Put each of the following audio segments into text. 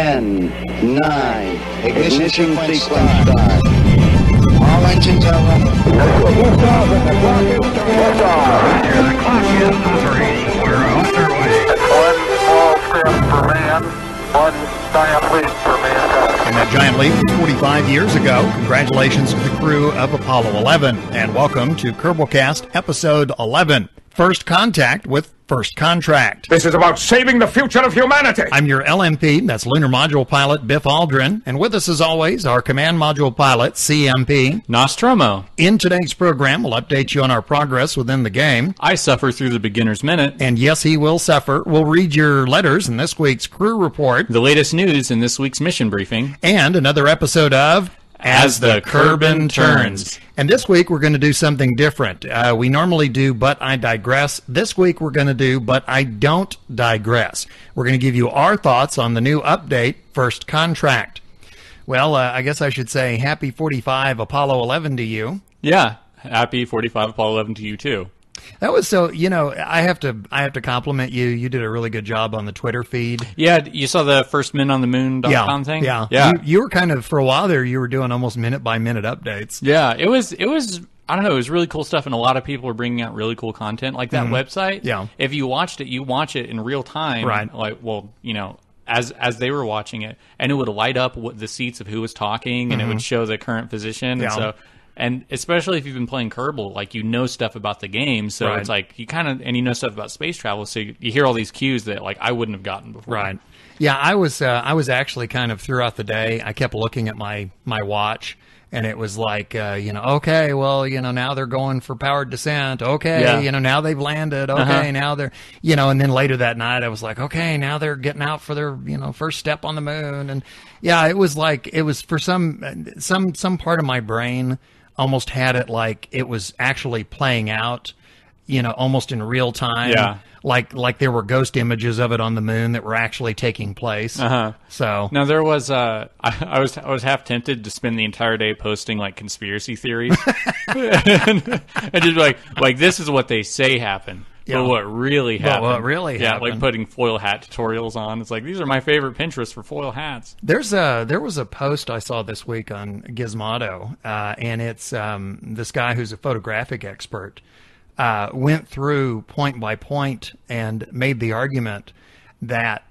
10, 9, ignition sequence start. All engines are running. Liftoff, and the clock is starting. Liftoff. The clock is operating. We're underway. One small step for man, one giant leap for mankind. And that giant leap was 45 years ago. Congratulations to the crew of Apollo 11, and welcome to Kerbalcast Episode-11, First Contact with First Contract. This is about saving the future of humanity. I'm your LMP, that's Lunar Module Pilot Biff Aldrin, and with us as always, our Command Module Pilot, CMP. Nostromo. In today's program, we'll update you on our progress within the game. I suffer through the beginner's minute. And yes, he will suffer. We'll read your letters in this week's crew report. The latest news in this week's mission briefing. And another episode of As the Kerbin Turns. And this week we're going to do something different. We normally do But I Digress. This week we're going to do But I Don't Digress. We're going to give you our thoughts on the new update, First Contract. Well, I guess I should say happy 45 Apollo 11 to you. Yeah, happy 45 Apollo 11 to you too. That was so, I have to compliment you. You did a really good job on the Twitter feed. Yeah, you saw the first minonthemoon.com thing? Yeah. You were kind of, for a while there, you were doing almost minute-by-minute updates. Yeah, it was, I don't know, it was really cool stuff, and a lot of people are bringing out really cool content. Like that website, yeah. If you watched it, you watch it in real time. Right. Like, well, as they were watching it, and it would light up the seats of who was talking, and it would show the current position, Yeah. and so... And especially if you've been playing Kerbal, like, you know stuff about the game, so Right. it's like you kind of, and you know stuff about space travel, so you hear all these cues that, like, I wouldn't have gotten before. Right. Yeah, I was actually kind of throughout the day, I kept looking at my watch, and it was like, okay, well, now they're going for powered descent. Okay, Yeah. now they've landed. Okay, now they're, and then later that night I was like, okay, now they're getting out for their, first step on the moon. And yeah, it was like, it was for some part of my brain almost had it like it was actually playing out, almost in real time. Yeah. Like there were ghost images of it on the moon that were actually taking place. So Now there was, I was half tempted to spend the entire day posting like conspiracy theories, and just be like this is what they say happened. Yeah. But what really happened? What really Yeah, happened. like putting foil hat tutorials on. It's like, these are my favorite Pinterest for foil hats. there was a post I saw this week on Gizmodo, and it's this guy who's a photographic expert went through point by point and made the argument that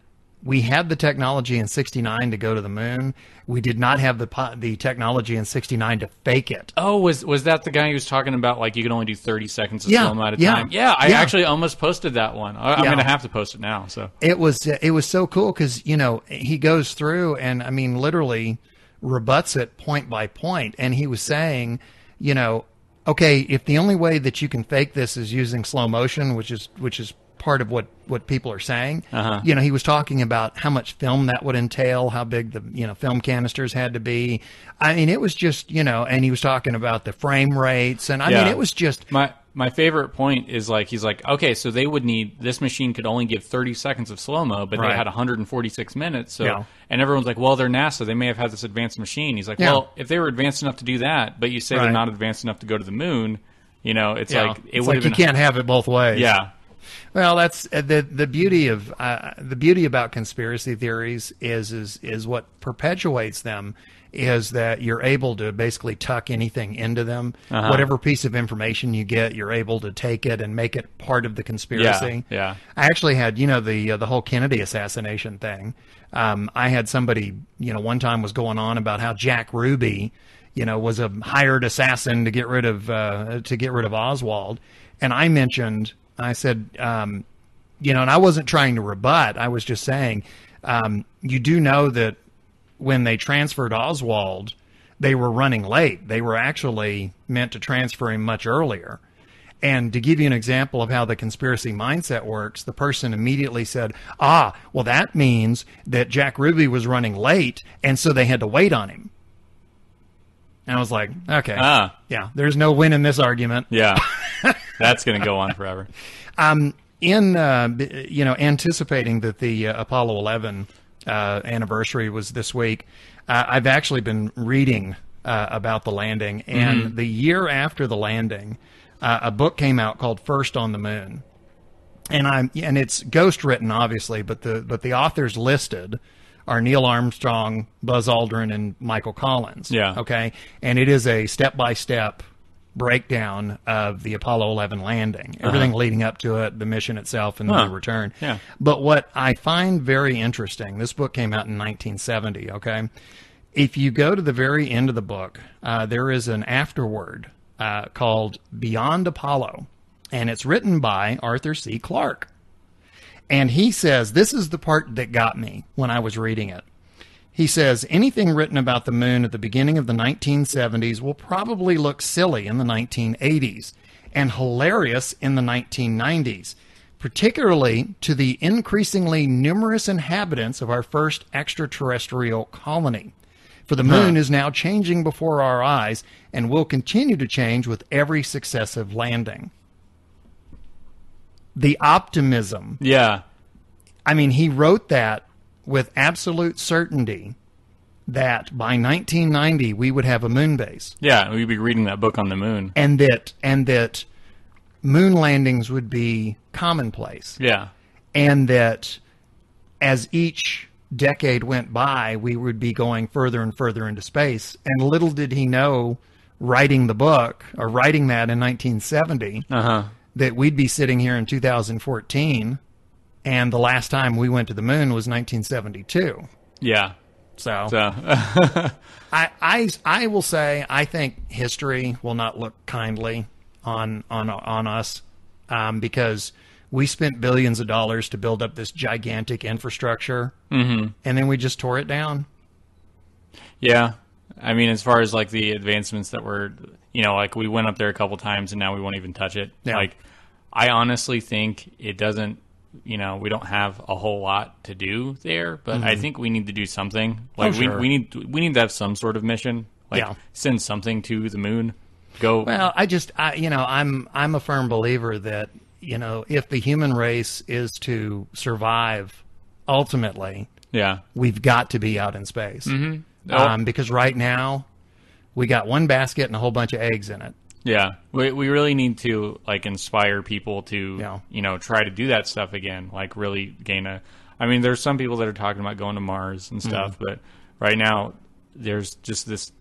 we had the technology in '69 to go to the moon. We did not have the technology in '69 to fake it. Oh, was that the guy who was talking about, like, you can only do 30 seconds of Yeah, slow-mo at a yeah, time? Yeah, I yeah. actually almost posted that one. I'm Yeah. going to have to post it now. So It was so cool because he goes through and literally rebuts it point by point, and he was saying, okay, if the only way that you can fake this is using slow motion, which is part of what people are saying, he was talking about how much film that would entail, how big the film canisters had to be. It was just and he was talking about the frame rates, and it was just my favorite point is, like, he's like, okay, so they would need, this machine could only give 30 seconds of slow-mo, but Right. they had 146 minutes. So, Yeah. and everyone's like, well, they're NASA. They may have had this advanced machine. He's like, Yeah. well, if they were advanced enough to do that, but you say Right. they're not advanced enough to go to the moon, it's Yeah. like, it It's would like have you been. can't have it both ways. Yeah. Well, that's the beauty of the beauty about conspiracy theories is what perpetuates them is that you're able to basically tuck anything into them. Whatever piece of information you get, you're able to take it and make it part of the conspiracy. Yeah. I actually had the whole Kennedy assassination thing. I had somebody one time was going on about how Jack Ruby was a hired assassin to get rid of Oswald, and I said, and I wasn't trying to rebut. I was just saying, you do know that when they transferred Oswald, they were running late. They were actually meant to transfer him much earlier. And to give you an example of how the conspiracy mindset works, the person immediately said, well, that means that Jack Ruby was running late, and so they had to wait on him. And I was like, okay, yeah, there's no win in this argument. Yeah. That's going to go on forever. Anticipating that the Apollo 11 anniversary was this week, I've actually been reading about the landing, and the year after the landing, a book came out called First on the Moon, and it's ghost written, obviously, but the authors listed are Neil Armstrong, Buzz Aldrin, and Michael Collins. Yeah. Okay. And it is a step-by-step breakdown of the Apollo 11 landing, everything leading up to it, the mission itself, and the return. Yeah. But what I find very interesting, this book came out in 1970, okay? If you go to the very end of the book, there is an afterword called Beyond Apollo, and it's written by Arthur C. Clarke. And he says, this is the part that got me when I was reading it. He says, anything written about the moon at the beginning of the 1970s will probably look silly in the 1980s and hilarious in the 1990s, particularly to the increasingly numerous inhabitants of our first extraterrestrial colony. For the moon is now changing before our eyes and will continue to change with every successive landing. The optimism. Yeah. I mean, he wrote that with absolute certainty that by 1990 we would have a moon base. Yeah, we'd be reading that book on the moon. And that moon landings would be commonplace. Yeah. And that as each decade went by, we would be going further and further into space. And little did he know, writing the book, or writing that in 1970, that we'd be sitting here in 2014, and the last time we went to the moon was 1972. Yeah. So I will say, I think history will not look kindly on us, because we spent billions of dollars to build up this gigantic infrastructure, and then we just tore it down. Yeah. I mean, as far as like the advancements that were, like we went up there a couple times and now we won't even touch it. Yeah. Like, I honestly think it doesn't, we don't have a whole lot to do there, but I think we need to do something. Like, sure. we need to have some sort of mission. Like, send something to the moon. Go. Well, I'm a firm believer that, if the human race is to survive ultimately, we've got to be out in space. Because right now we got one basket and a whole bunch of eggs in it. Yeah, we really need to like inspire people to try to do that stuff again. Like really gain a. I mean, there's some people that are talking about going to Mars and stuff, but right now there's just this.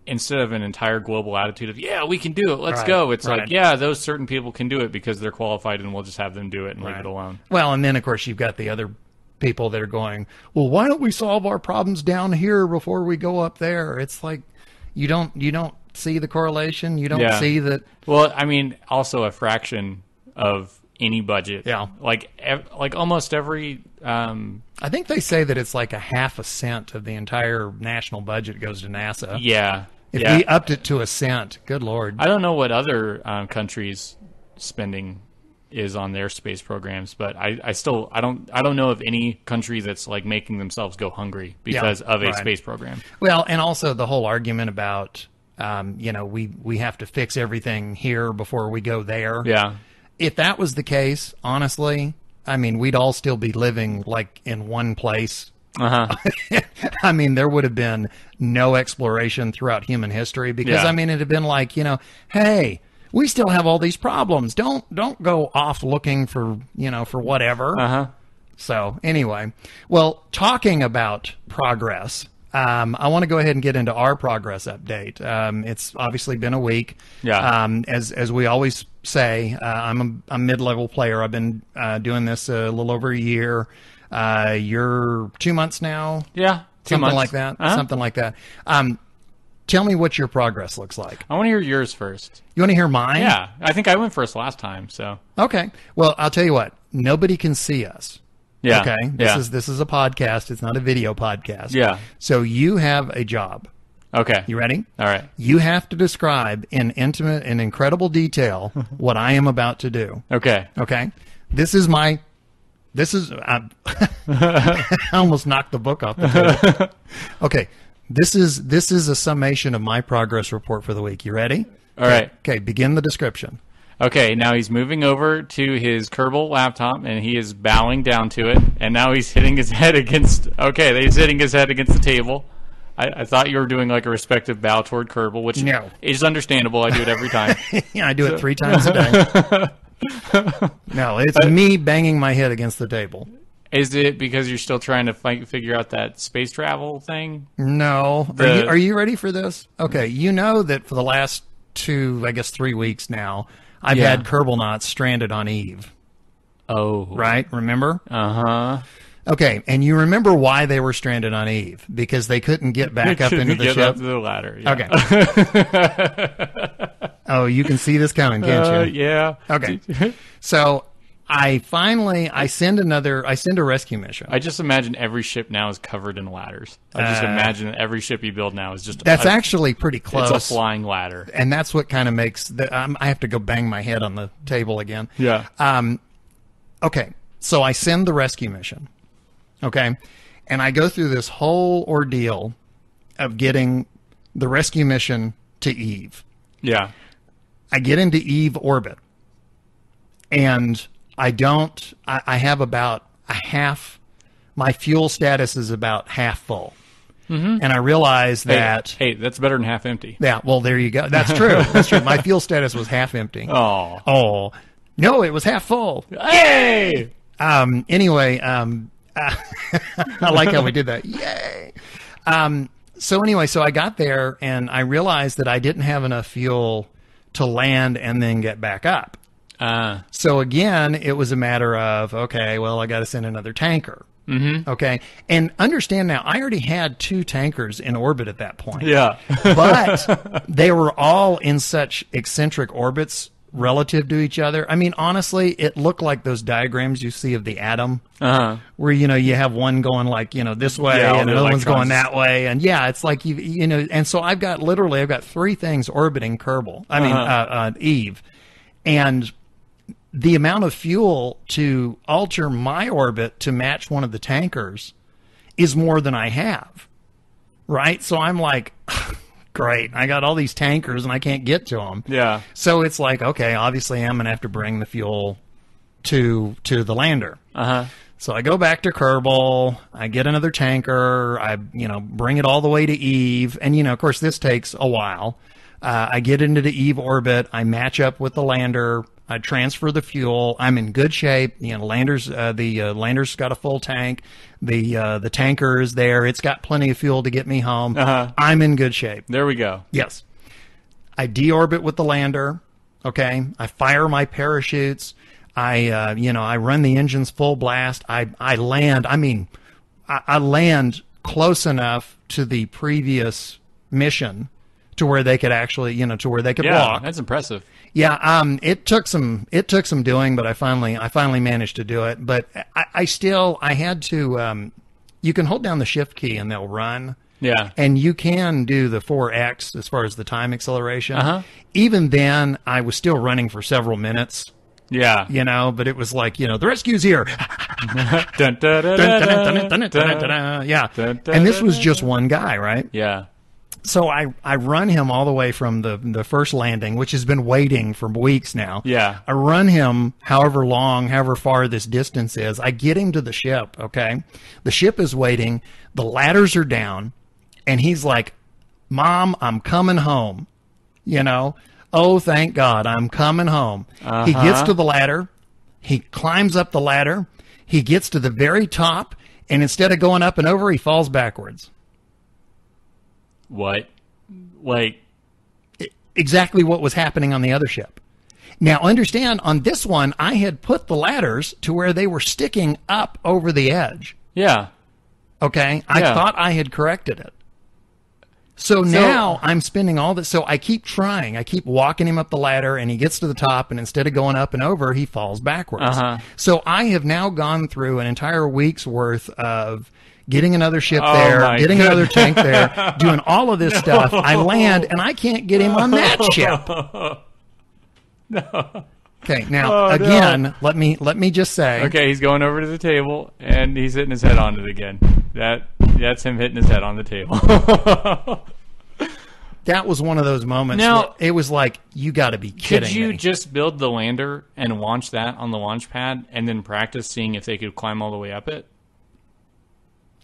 Instead of an entire global attitude of we can do it, let's go. It's like those certain people can do it because they're qualified, and we'll just have them do it and leave it alone. Well, and then of course you've got the other people that are going, well, why don't we solve our problems down here before we go up there? It's like you don't see the correlation. You don't see that. Well, I mean, also a fraction of any budget. Yeah. Like almost every. I think they say that it's like 0.5 cent of the entire national budget goes to NASA. Yeah. If we upped it to 1 cent, good Lord. I don't know what other countries' spending is on their space programs, but I don't know of any country that's like making themselves go hungry because of a space program. Well, and also the whole argument about we have to fix everything here before we go there. Yeah. If that was the case, honestly, I mean, we'd all still be living like in one place. I mean, there would have been no exploration throughout human history because I mean, it'd have been like, hey, we still have all these problems. Don't go off looking for whatever. So anyway, well, talking about progress, I want to go ahead and get into our progress update. It's obviously been a week. Yeah. As we always say, I'm a mid-level player. I've been doing this a little over a year. You're 2 months now. Yeah. 2 Something months. like that. Something like that. Tell me what your progress looks like. I want to hear yours first. You want to hear mine? Yeah. I think I went first last time, so. Okay. Well, I'll tell you what. Nobody can see us. Yeah. Okay. This is a podcast. It's not a video podcast. Yeah. So you have a job. Okay. You ready? All right. You have to describe in intimate and incredible detail what I am about to do. Okay. Okay. I almost knocked the book off the table. Okay. This is a summation of my progress report for the week. You ready? All right. Okay. Begin the description. Okay, now he's moving over to his Kerbal laptop, and he is bowing down to it, and now he's hitting his head against... Okay, he's hitting his head against the table. I thought you were doing like a respective bow toward Kerbal, which is understandable. I do it every time. Yeah, I do it 3 times a day. No, it's me banging my head against the table. Is it because you're still trying to figure out that space travel thing? No. Are you ready for this? Okay, you know that for the last 3 weeks now, I've had Kerbalnauts stranded on Eve. Oh. Right? Remember? Uh-huh. Okay, and you remember why they were stranded on Eve? Because they couldn't get back up into the ship? Get up the ladder, yeah. Okay. Oh, you can see this coming, can't you? Yeah. Okay. So I send a rescue mission. I just imagine every ship now is covered in ladders. I just imagine that every ship you build now is just... That's actually pretty close. It's a flying ladder. And that's what kind of makes... I have to go bang my head on the table again. Yeah. Okay, so I send the rescue mission. Okay, and I go through this whole ordeal of getting the rescue mission to Eve. Yeah. I get into Eve orbit, and I have about my fuel status is about half full. Mm-hmm. And I realize that... Hey, that's better than half empty. Yeah, well, there you go. That's true. That's true. My fuel status was half empty. Oh. No, it was half full. Hey! Anyway, I like how we did that. Yay! So I got there, and I realized that I didn't have enough fuel to land and then get back up. So again, it was a matter of, okay, well, I got to send another tanker. Mm-hmm. Okay. And understand now, I already had 2 tankers in orbit at that point. Yeah. But they were all in such eccentric orbits relative to each other. I mean, honestly, it looked like those diagrams you see of the atom, where, you have one going like, this way, and another one's going that way. And it's like, and so I've got 3 things orbiting Eve. And the amount of fuel to alter my orbit to match one of the tankers is more than I have. Right? So I'm like, great, I got all these tankers and I can't get to them. Yeah. So it's like, okay, obviously I'm going to have to bring the fuel to the lander. Uh-huh. So I go back to Kerbal, I get another tanker, I bring it all the way to Eve, and of course this takes a while. I get into the Eve orbit, I match up with the lander, I transfer the fuel, I'm in good shape. The lander's got a full tank, the tanker is there, it's got plenty of fuel to get me home. Uh-huh. I'm in good shape. There we go. Yes. I deorbit with the lander. Okay. I fire my parachutes. I run the engines full blast. I land. I mean, I land close enough to the previous mission to where they could actually, to where they could walk. That's impressive. Yeah. It took some doing, but I finally managed to do it. But I had to, you can hold down the shift key and they'll run. Yeah. And you can do the 4X as far as the time acceleration. Uh-huh. Even then, I was still running for several minutes. Yeah. But it was like, the rescue's here. Dun, dun, dun, dun, dun, dun. Yeah. And this was just one guy, right? Yeah. So I run him all the way from the first landing, which has been waiting for weeks now. Yeah. I run him however far this distance is. I get him to the ship, okay? The ship is waiting. The ladders are down. And he's like, Mom, I'm coming home. Oh, thank God, I'm coming home. Uh-huh. He gets to the ladder. He climbs up the ladder. He gets to the very top. And instead of going up and over, he falls backwards. What? Like, exactly what was happening on the other ship. Now, understand, on this one, I had put the ladders to where they were sticking up over the edge. Yeah. Okay? I thought I had corrected it. So now I'm spending all this. So I keep trying. I keep walking him up the ladder, and he gets to the top, and instead of going up and over, he falls backwards. Uh-huh. So I have now gone through an entire week's worth of getting another ship there, getting another tank there, doing all of this stuff. I land, and I can't get him on that ship. No. Okay, now, again, let me just say. Okay, he's going over to the table, and he's hitting his head on it again. That's him hitting his head on the table. That was one of those moments. Now, it was like, you got to be kidding me. Could you just build the lander and launch that on the launch pad, and then practice seeing if they could climb all the way up it?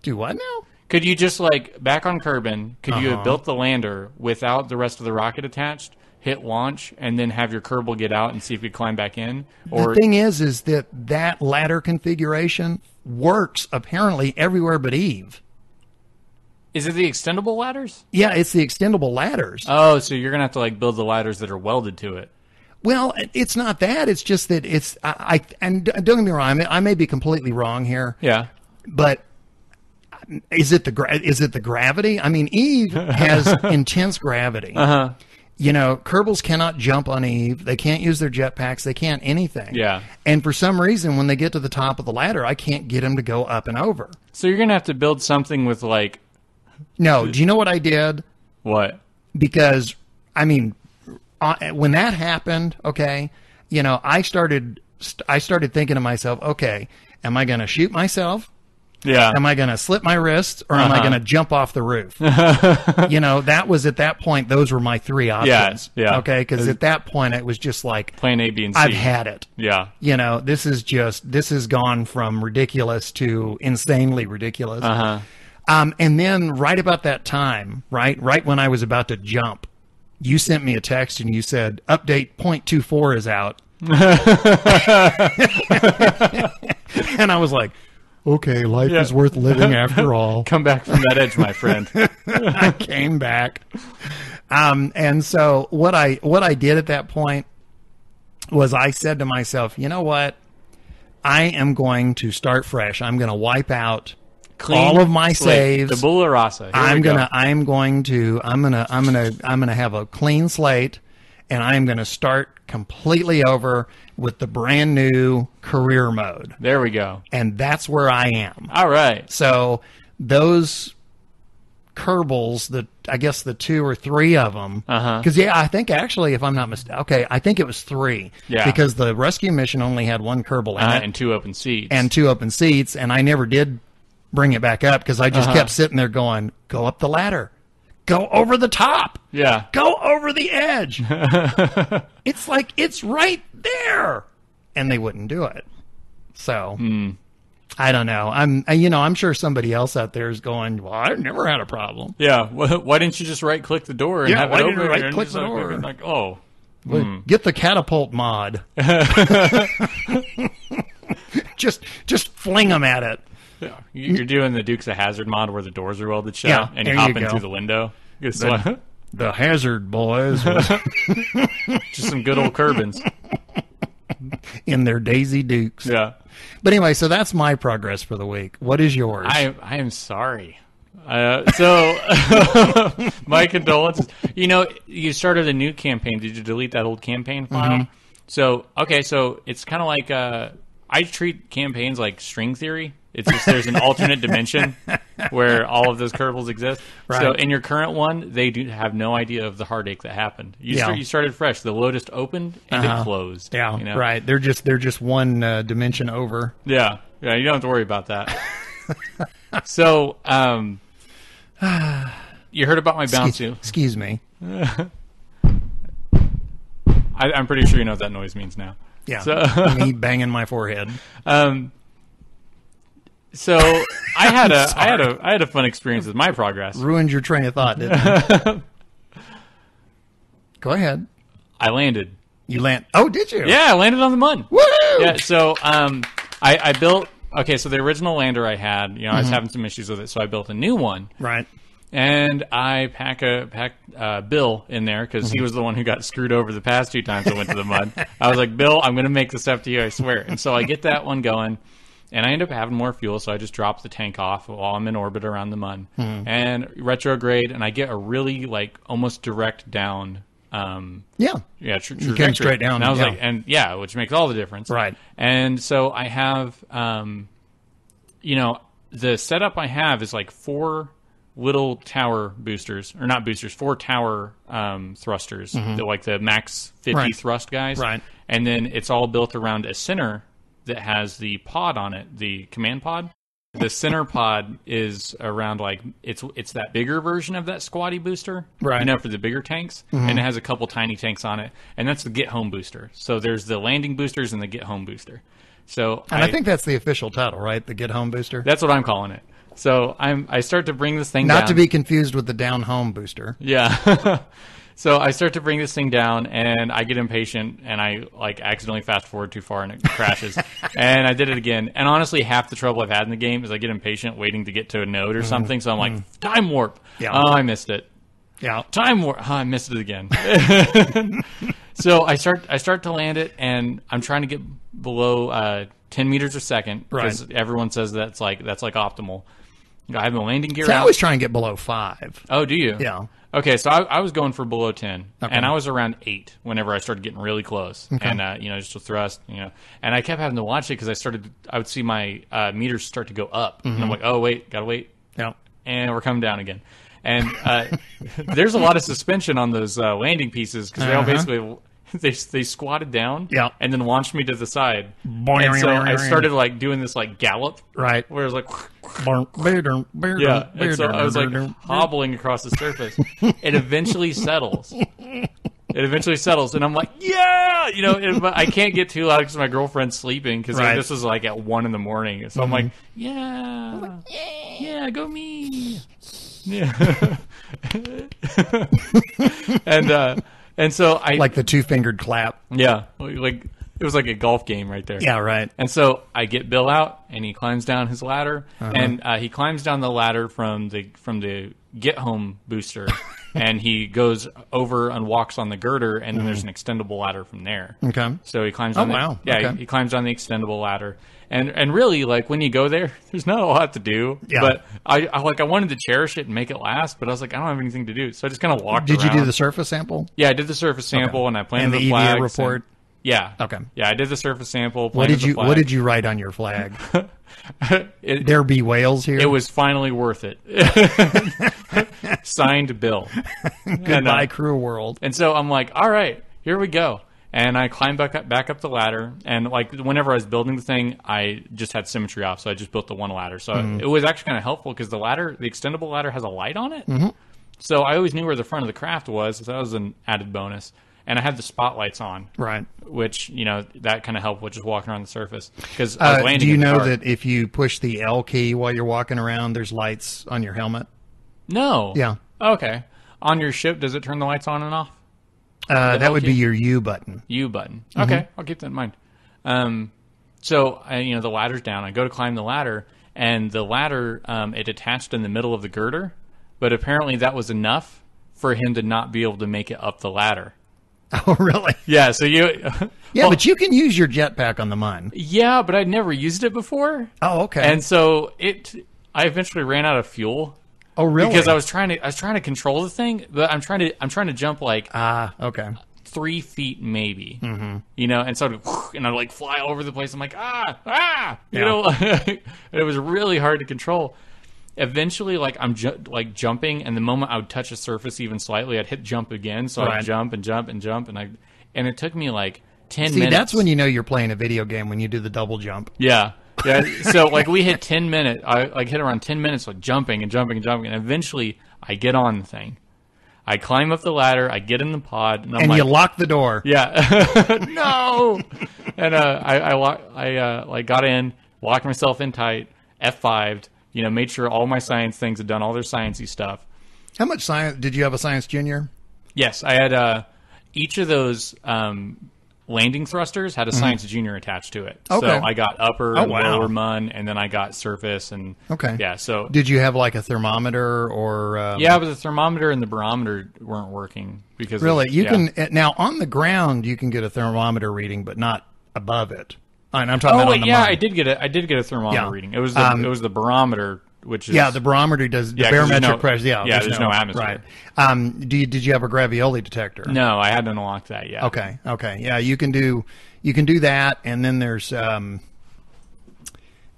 Do what now? Could you just, back on Kerbin, could you have built the lander without the rest of the rocket attached, hit launch, and then have your Kerbal get out and see if you climb back in? Or the thing is that ladder configuration works apparently everywhere but Eve. Is it the extendable ladders? Yeah, it's the extendable ladders. Oh, so you're going to have to like build the ladders that are welded to it. Well, it's not that. It's just that it's and don't get me wrong. I may be completely wrong here. Yeah. But is it the gravity? I mean, Eve has intense gravity. Uh-huh. You know, Kerbals cannot jump on Eve. They can't use their jetpacks. They can't anything. Yeah. And for some reason, when they get to the top of the ladder, I can't get them to go up and over. So you're going to have to build something with like... No. Do you know what I did? What? Because, I mean, when that happened, okay, you know, I started thinking to myself, okay, am I going to shoot myself? Yeah. Am I going to slip my wrist, or am I going to jump off the roof? You know, that was at that point, those were my three options. Yeah. Okay, because at that point, it was just like, plan A, B, and C. I've had it. Yeah. You know, this has gone from ridiculous to insanely ridiculous. Uh-huh. And then right about that time, right when I was about to jump, you sent me a text and you said, update 0.24 is out. And I was like, okay, life is worth living after all. Come back from that edge, my friend. I came back. And so what I did at that point was I said to myself, you know what? I am going to start fresh. I'm going to wipe out all of my saves. Tabula rasa. I'm gonna have a clean slate, and I'm gonna start completely over with the brand new career mode. There we go. And that's where I am. All right. So those Kerbals, I guess the 2 or 3 of them, because I think actually, if I'm not mistaken, okay, I think it was 3. Yeah. Because the rescue mission only had 1 Kerbal in it and 2 open seats. and 2 open seats, and I never did bring it back up because I just kept sitting there going, go up the ladder, go over the top, go over the edge. It's like, it's right there. And they wouldn't do it. So I don't know. I'm sure somebody else out there is going, well, I've never had a problem. Yeah. Why didn't you just right click the door and have it open? Right click the door? Like, oh. Get the catapult mod. just fling them at it. Yeah. You're doing the Dukes of Hazzard mod where the doors are welded shut and you hop in through the window. The Hazard boys. Just some good old Kerbins. In their Daisy Dukes. Yeah. But anyway, so that's my progress for the week. What is yours? I am sorry. So, my condolences. You know, you started a new campaign. Did you delete that old campaign file? So it's kind of like I treat campaigns like string theory. It's just there's an alternate dimension where all of those Kerbals exist. Right. So in your current one, they do have no idea of the heartache that happened. You started fresh. The Lotus opened and it closed. Yeah, you know? Right. They're just one dimension over. Yeah. You don't have to worry about that. So, you heard about my bouncy. Excuse me. I'm pretty sure you know what that noise means now. Yeah. So, me banging my forehead. So I had a fun experience with my progress. Ruined your train of thought, didn't it? Go ahead. I landed. You land? Oh, did you? Yeah, I landed on the Mun. Woo! Yeah. So I built. Okay, so the original lander I had, I was having some issues with it, so I built a new one. Right. And I packed Bill in there because he was the one who got screwed over the past 2 times I went to the Mun. I was like, Bill, I'm going to make this up to you, I swear. And so I get that one going. And I end up having more fuel, so I just drop the tank off while I'm in orbit around the Mun. And retrograde, and I get a really, almost direct down. You came straight down. And I was like, which makes all the difference. Right. And so I have, the setup I have is 4 little tower boosters, or not boosters, 4 tower thrusters, the max 50 thrust guys. Right. And then it's all built around a center that has the pod on it, the command pod. The center pod is around it's that bigger version of that squatty booster, right? For the bigger tanks, and it has a couple tiny tanks on it, and that's the get home booster. So there's the landing boosters and the get home booster. So I think that's the official title, right? The get home booster. That's what I'm calling it. So I start to bring this thing down. Not to be confused with the down home booster. Yeah. So I start to bring this thing down, and I get impatient, and I like accidentally fast forward too far, and it crashes. And I did it again. And honestly, half the trouble I've had in the game is I get impatient waiting to get to a node or something. So I'm like, time warp. Yeah. Oh, I missed it. Yeah. Time warp. Oh, I missed it again. So I start to land it, and I'm trying to get below 10 meters a second because everyone says that's like optimal. I have my landing gear See, I out. always try and get below 5. Oh, do you? Yeah. Okay, so I was going for below 10, Okay. and I was around 8 whenever I started getting really close, and just a thrust, and I kept having to watch it because I would see my meters start to go up, and I'm like, oh wait, gotta wait, Yeah. and we're coming down again, and there's a lot of suspension on those landing pieces because they all basically they squatted down, and then launched me to the side, and so I started like doing this like gallop, Right. where it was like. Yeah, and so I was like hobbling across the surface. It eventually settles. And I'm like, yeah, but I can't get too loud because my girlfriend's sleeping because this is like at 1 a.m. So I'm like, yeah, go me. Yeah. and so I like the 2-fingered clap. Yeah, like. It was like a golf game right there. Yeah, right. And so I get Bill out, and he climbs down his ladder, and he climbs down the ladder from the get home booster, and he goes over and walks on the girder, and then there's an extendable ladder from there. Okay. So he climbs on. He climbs on the extendable ladder, and really like when you go there, there's not a lot to do. Yeah. But I wanted to cherish it and make it last, but I was like, I don't have anything to do, so I just kind of walked around. Did you do the surface sample? Yeah, I did the surface sample, and I planted and the the EVA flags. report. Yeah. Okay. Yeah, I did the surface sample. What did you write on your flag? There be whales here. It was finally worth it. Signed, Bill. Goodbye, Crew World. And so I'm like, all right, here we go. And I climbed back up the ladder. And like whenever I was building the thing, I just had symmetry off, so I just built the one ladder. So it was actually kind of helpful because the extendable ladder has a light on it. So I always knew where the front of the craft was. So that was an added bonus. And I had the spotlights on, right? Which that kind of helped with just walking around the surface. Because I was landing. Do you in the know dark. that if you push the L key while you're walking around, there's lights on your helmet? No. Yeah. Okay. On your ship, does it turn the lights on and off? That would be your U button. U button. Okay, I'll keep that in mind. So the ladder's down. I go to climb the ladder, and the ladder it attached in the middle of the girder, but apparently that was enough for him to not be able to make it up the ladder. Oh, really? Yeah, so you... Yeah, but you can use your jetpack on the Mun. Yeah, but I'd never used it before. Oh, okay. And so I eventually ran out of fuel. Oh, really? Because I was trying to control the thing, but I'm trying to jump like... okay. 3 feet maybe. And so I'd like fly all over the place. I'm like, it was really hard to control. Eventually, like I'm jumping, and the moment I would touch a surface even slightly, I'd hit jump again. So I'd jump and jump and jump, and it took me like 10 minutes. See, that's when you know you're playing a video game, when you do the double jump. Yeah. So like we hit 10 minutes. I like hit around 10 minutes, like jumping and jumping and jumping, and eventually I get on the thing. I climb up the ladder. I get in the pod, and you lock the door. Yeah. No. And I got in, locked myself in tight, F5'd. Made sure all my science things had done all their sciencey stuff. How much science did you have? A science junior? Yes, I had each of those landing thrusters had a science junior attached to it. Okay. So I got upper and lower Mun, and then I got surface and yeah. So did you have like a thermometer or? Yeah, but the thermometer and the barometer weren't working because really you can now on the ground you can get a thermometer reading, but not above it. And I'm talking about on the Mun. I did get a thermometer reading. It was the barometer, which is the barometer does the barometric pressure. Yeah, there's no atmosphere. Right. Did you have a gravioli detector? No, I hadn't unlocked that yet. Okay. Yeah, you can do that, and then there's and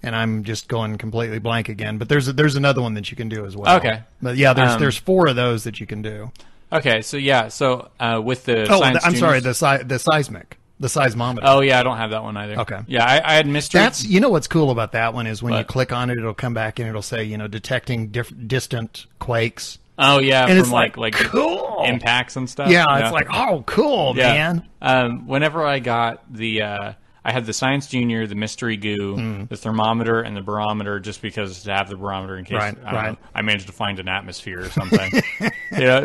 I'm just going completely blank again. But there's another one that you can do as well. Okay. But yeah, there's 4 of those that you can do. Okay, so with the the seismic. The seismometer. Oh, yeah, I don't have that one either. Okay. Yeah, I had mystery. What's cool about that one is when you click on it, it'll come back and it'll say, detecting distant quakes. Oh, yeah, and from it's like cool impacts and stuff. Yeah, it's like, oh, cool, man. Whenever I got I I had the Science Junior, the Mystery Goo, the thermometer, and the barometer, just because to have the barometer in case I managed to find an atmosphere or something.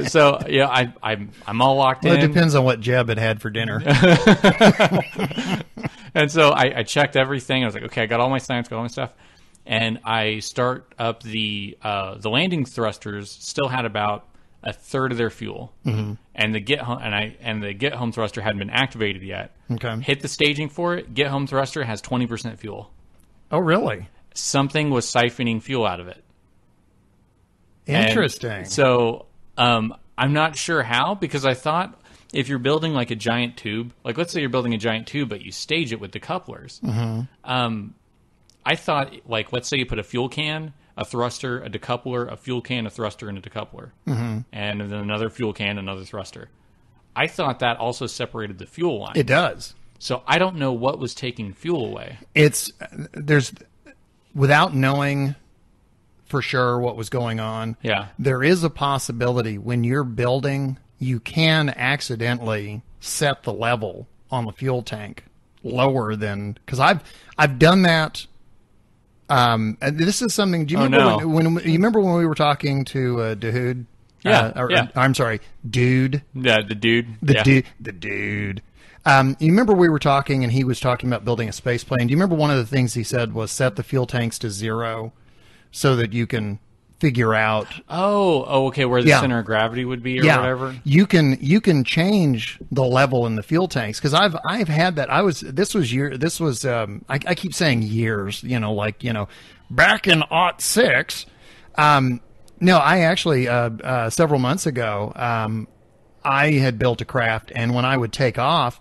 So I'm all locked in. It depends on what Jeb had for dinner. And so I checked everything. I was like, okay, I got all my science, got all my stuff, and I start up the landing thrusters. Still had about a third of their fuel, and the get home thruster hadn't been activated yet. Okay. Hit the staging for it. Get home thruster has 20% fuel. Oh, really? Something was siphoning fuel out of it. Interesting. And so I'm not sure how, because I thought if you're building like a giant tube, like let's say you're building a giant tube, but you stage it with decouplers. I thought, like, let's say you put a fuel can, a thruster, a decoupler, a fuel can, a thruster, and a decoupler. And then another fuel can, another thruster. I thought that also separated the fuel line. It does. So I don't know what was taking fuel away. Without knowing for sure what was going on, there is a possibility when you're building, you can accidentally set the level on the fuel tank lower than, because I've done that. And this is something. Do you remember when you remember when we were talking to Dahoud? I'm sorry, Dude. Yeah, the dude. The dude. You remember we were talking, and he was talking about building a space plane. Do you remember one of the things he said was set the fuel tanks to 0 so that you can figure out. Okay, where the center of gravity would be, or whatever. You can change the level in the fuel tanks, because I've had that. I keep saying years. Back in '06. No, I actually several months ago, I had built a craft, and when I would take off,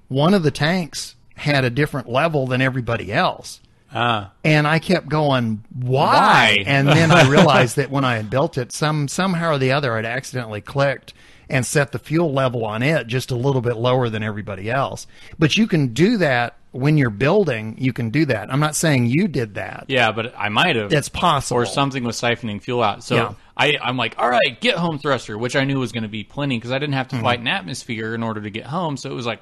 one of the tanks had a different level than everybody else. And I kept going, why? And then I realized that when I had built it, somehow or the other, I'd accidentally clicked and set the fuel level on it just a little bit lower than everybody else. But you can do that when you're building. You can do that. I'm not saying you did that. Yeah, but I might have. That's possible. Or something was siphoning fuel out. So I'm like, all right, get home thruster, which I knew was going to be plenty, because I didn't have to fight an atmosphere in order to get home. So it was like,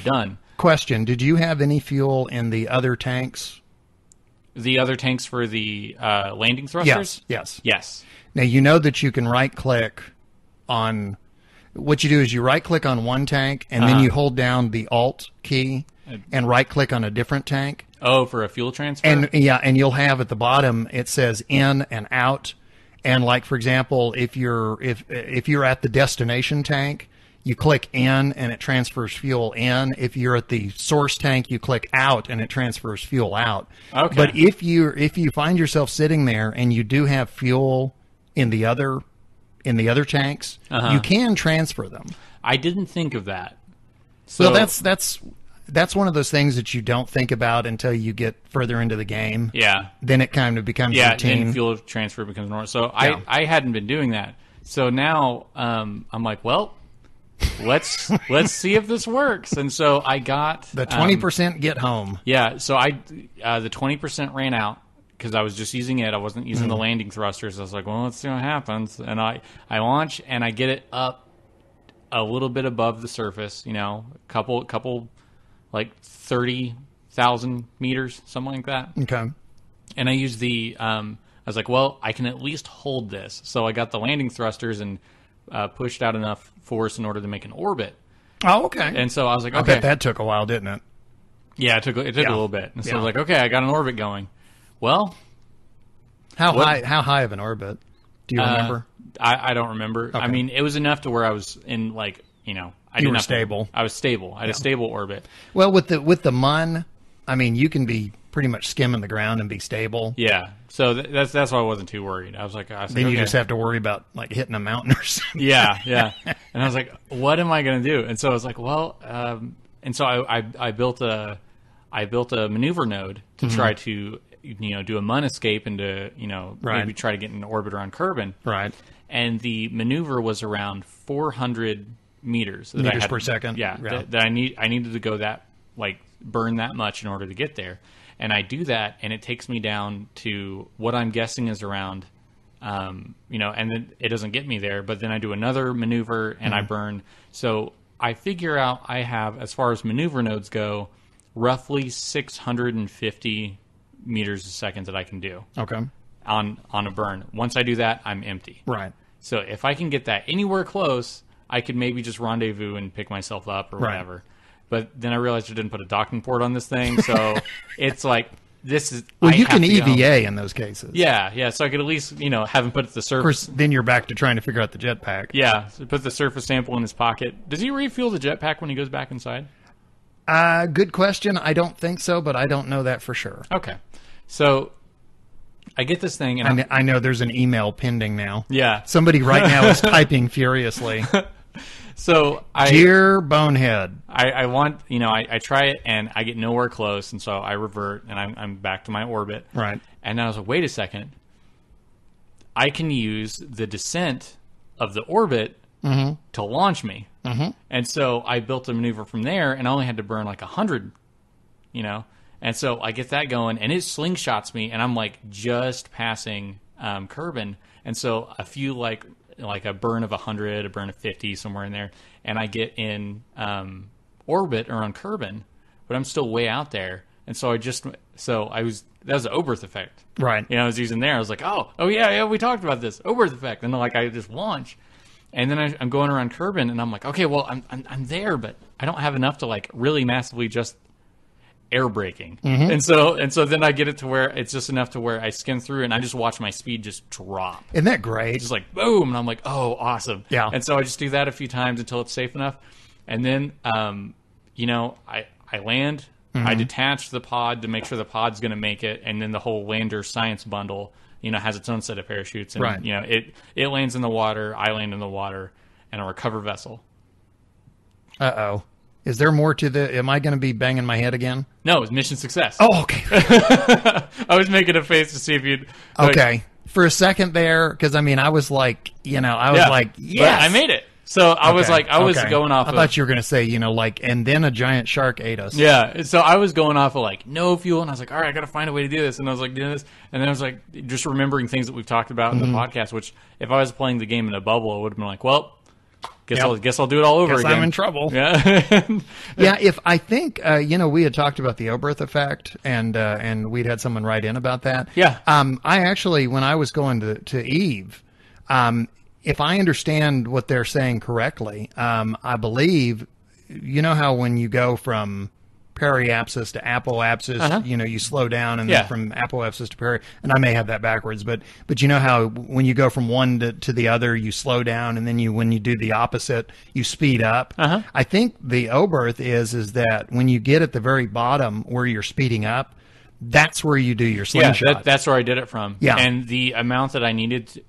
done. Question: did you have any fuel in the other tanks? The other tanks for the landing thrusters? Yes. Now, you know that you can right-click on... What you do is you right-click on one tank, and then you hold down the Alt key and right-click on a different tank. Oh, for a fuel transfer? And you'll have at the bottom, it says in and out. And, like, for example, if you're at the destination tank, you click in and it transfers fuel in. If you're at the source tank, you click out and it transfers fuel out. Okay. But if you find yourself sitting there and you do have fuel in the other tanks, you can transfer them. I didn't think of that. So well, that's one of those things that you don't think about until you get further into the game. Yeah. Then it kind of becomes routine. Then fuel transfer becomes normal. So I hadn't been doing that. So now I'm like, well, let's see if this works. And so I got the 20% get home. Yeah. So the 20% ran out because I was just using it. I wasn't using the landing thrusters. I was like, well, let's see what happens. And I launch and I get it up a little bit above the surface. Couple like 30,000 meters, something like that. Okay. And I used I was like, well, I can at least hold this. So I got the landing thrusters and pushed out enough force in order to make an orbit. Oh, okay. And so I was like, okay. I bet that took a while, didn't it? Yeah, it took a little bit. And so I was like, okay, I got an orbit going. Well, how high of an orbit? Do you remember? I don't remember. Okay. I mean, it was enough to where I was in you were stable. I was stable. I had a stable orbit. Well, with the MUN, I mean, you can be pretty much skimming the ground and be stable. Yeah. So that's why I wasn't too worried. I was like, then you just have to worry about like hitting a mountain or something. Yeah. And I was like, what am I going to do? And so I was like, well, and so I built a maneuver node to try to do a MUN escape and to maybe try to get in orbit around Kerbin. Right. And the maneuver was around 400 meters per second. Yeah. That I needed to go that burn that much in order to get there. And I do that, and it takes me down to what I'm guessing is around, and then it doesn't get me there. But then I do another maneuver, and I burn. So I figure out I have, as far as maneuver nodes go, roughly 650 meters a second that I can do. Okay. On a burn. Once I do that, I'm empty. Right. So if I can get that anywhere close, I could maybe just rendezvous and pick myself up or whatever. But then I realized I didn't put a docking port on this thing, so it's like this is. Well, you can EVA in those cases. Yeah. So I could at least have him put the surface. Of course, then you're back to trying to figure out the jetpack. Yeah, so put the surface sample in his pocket. Does he refuel the jetpack when he goes back inside? Good question. I don't think so, but I don't know that for sure. Okay, so I get this thing, and I know there's an email pending now. Yeah, somebody right now is typing furiously. So dear bonehead, I want I try it and I get nowhere close, and so I revert and I'm back to my orbit. Right, and then I was like, wait a second, I can use the descent of the orbit to launch me. And so I built a maneuver from there, and I only had to burn like 100, and so I get that going, and it slingshots me, and I'm like just passing Kerbin, and so a few like a burn of 100, a burn of 50, somewhere in there, and I get in orbit around Kerbin, but I'm still way out there, and so that was the Oberth effect, right? I was using there. I was like, oh yeah, we talked about this Oberth effect, and like I just launch. And then I'm going around Kerbin, and I'm like, okay, well, I'm there, but I don't have enough to like really massively just air braking. And so then I get it to where it's just enough to where I skim through, and I just watch my speed just drop. Isn't that great? Just like boom, and I'm like, oh, awesome. Yeah. And so I just do that a few times until it's safe enough, and then I land. I detach the pod to make sure the pod's going to make it, and then the whole lander science bundle has its own set of parachutes, and right. It lands in the water, I land in the water, and a recover vessel. Uh-oh. Is there more to am I going to be banging my head again? No, it was mission success. Oh, okay. I was making a face to see if you'd... Okay. For a second there, because I was like, like, yes! But I made it. So I was like, going off I thought you were going to say, and then a giant shark ate us. Yeah. So I was going off of like no fuel, and I was like, all right, I got to find a way to do this. And I was like doing this, and then I was like just remembering things that we've talked about in the podcast, which if I was playing the game in a bubble, I would have been like, well, guess I'll do it all over again. I'm in trouble. Yeah. Yeah. If I think, we had talked about the Oberth effect, and we'd had someone write in about that. Yeah. I actually, when I was going to Eve, if I understand what they're saying correctly, I believe, how when you go from periapsis to apoapsis, you slow down, and then from apoapsis to peri, and I may have that backwards, but how when you go from one to the other, you slow down, and then when you do the opposite, you speed up. I think the Oberth is that when you get at the very bottom where you're speeding up, that's where you do your slingshot. Yeah, that's where I did it from. Yeah. And the amount that I needed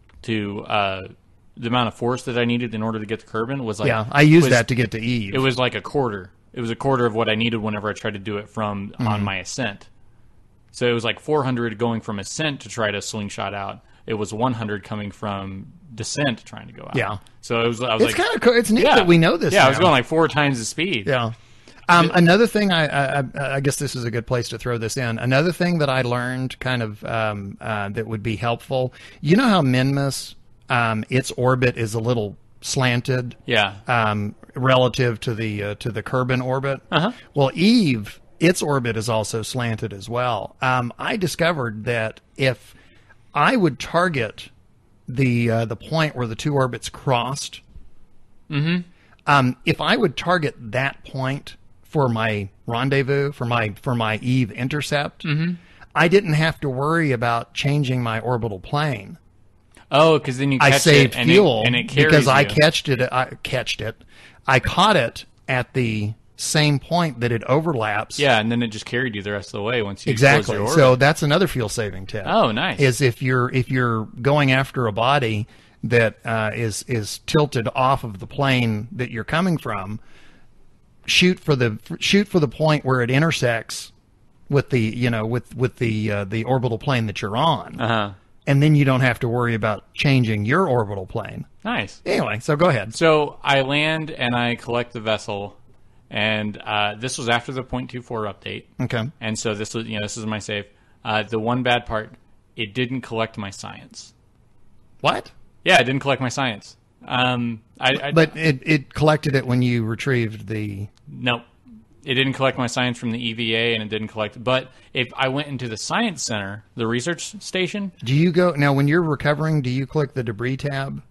the amount of force that I needed in order to get to Kerbin was like... Yeah, I used that to get to Eve. It was like a quarter. It was a quarter of what I needed whenever I tried to do it from on my ascent. So it was like 400 going from ascent to try to slingshot out. It was 100 coming from descent trying to go out. Yeah. So it's kind of cool. It's neat that we know this now. I was going like 4 times the speed. Yeah. Another thing, I guess this is a good place to throw this in. Another thing that I learned kind of that would be helpful, how Minmus... its orbit is a little slanted, relative to the Kerbin orbit. Well, Eve, its orbit is also slanted as well. I discovered that if I would target the point where the two orbits crossed, if I would target that point for my rendezvous, for my Eve intercept, I didn't have to worry about changing my orbital plane. Oh, because then you catch I saved it fuel and it carries because you. I caught it at the same point that it overlaps. Yeah, and then it just carried you the rest of the way once you exactly. Your orbit. So that's another fuel saving tip. Oh, nice. Is if you're going after a body that is tilted off of the plane that you're coming from, shoot for the point where it intersects with the with the orbital plane that you're on. And then you don't have to worry about changing your orbital plane. Nice. Anyway, so go ahead. So I land and I collect the vessel, and this was after the 0.24 update. Okay. And so this was, this is my save. The one bad part, it didn't collect my science. What? Yeah, it didn't collect my science. But it collected it when you retrieved the... Nope. didn't collect my science from the EVA, and it didn't collect. But if I went into the science center, the research station, Do you go now when you're recovering? Do you click the debris tab?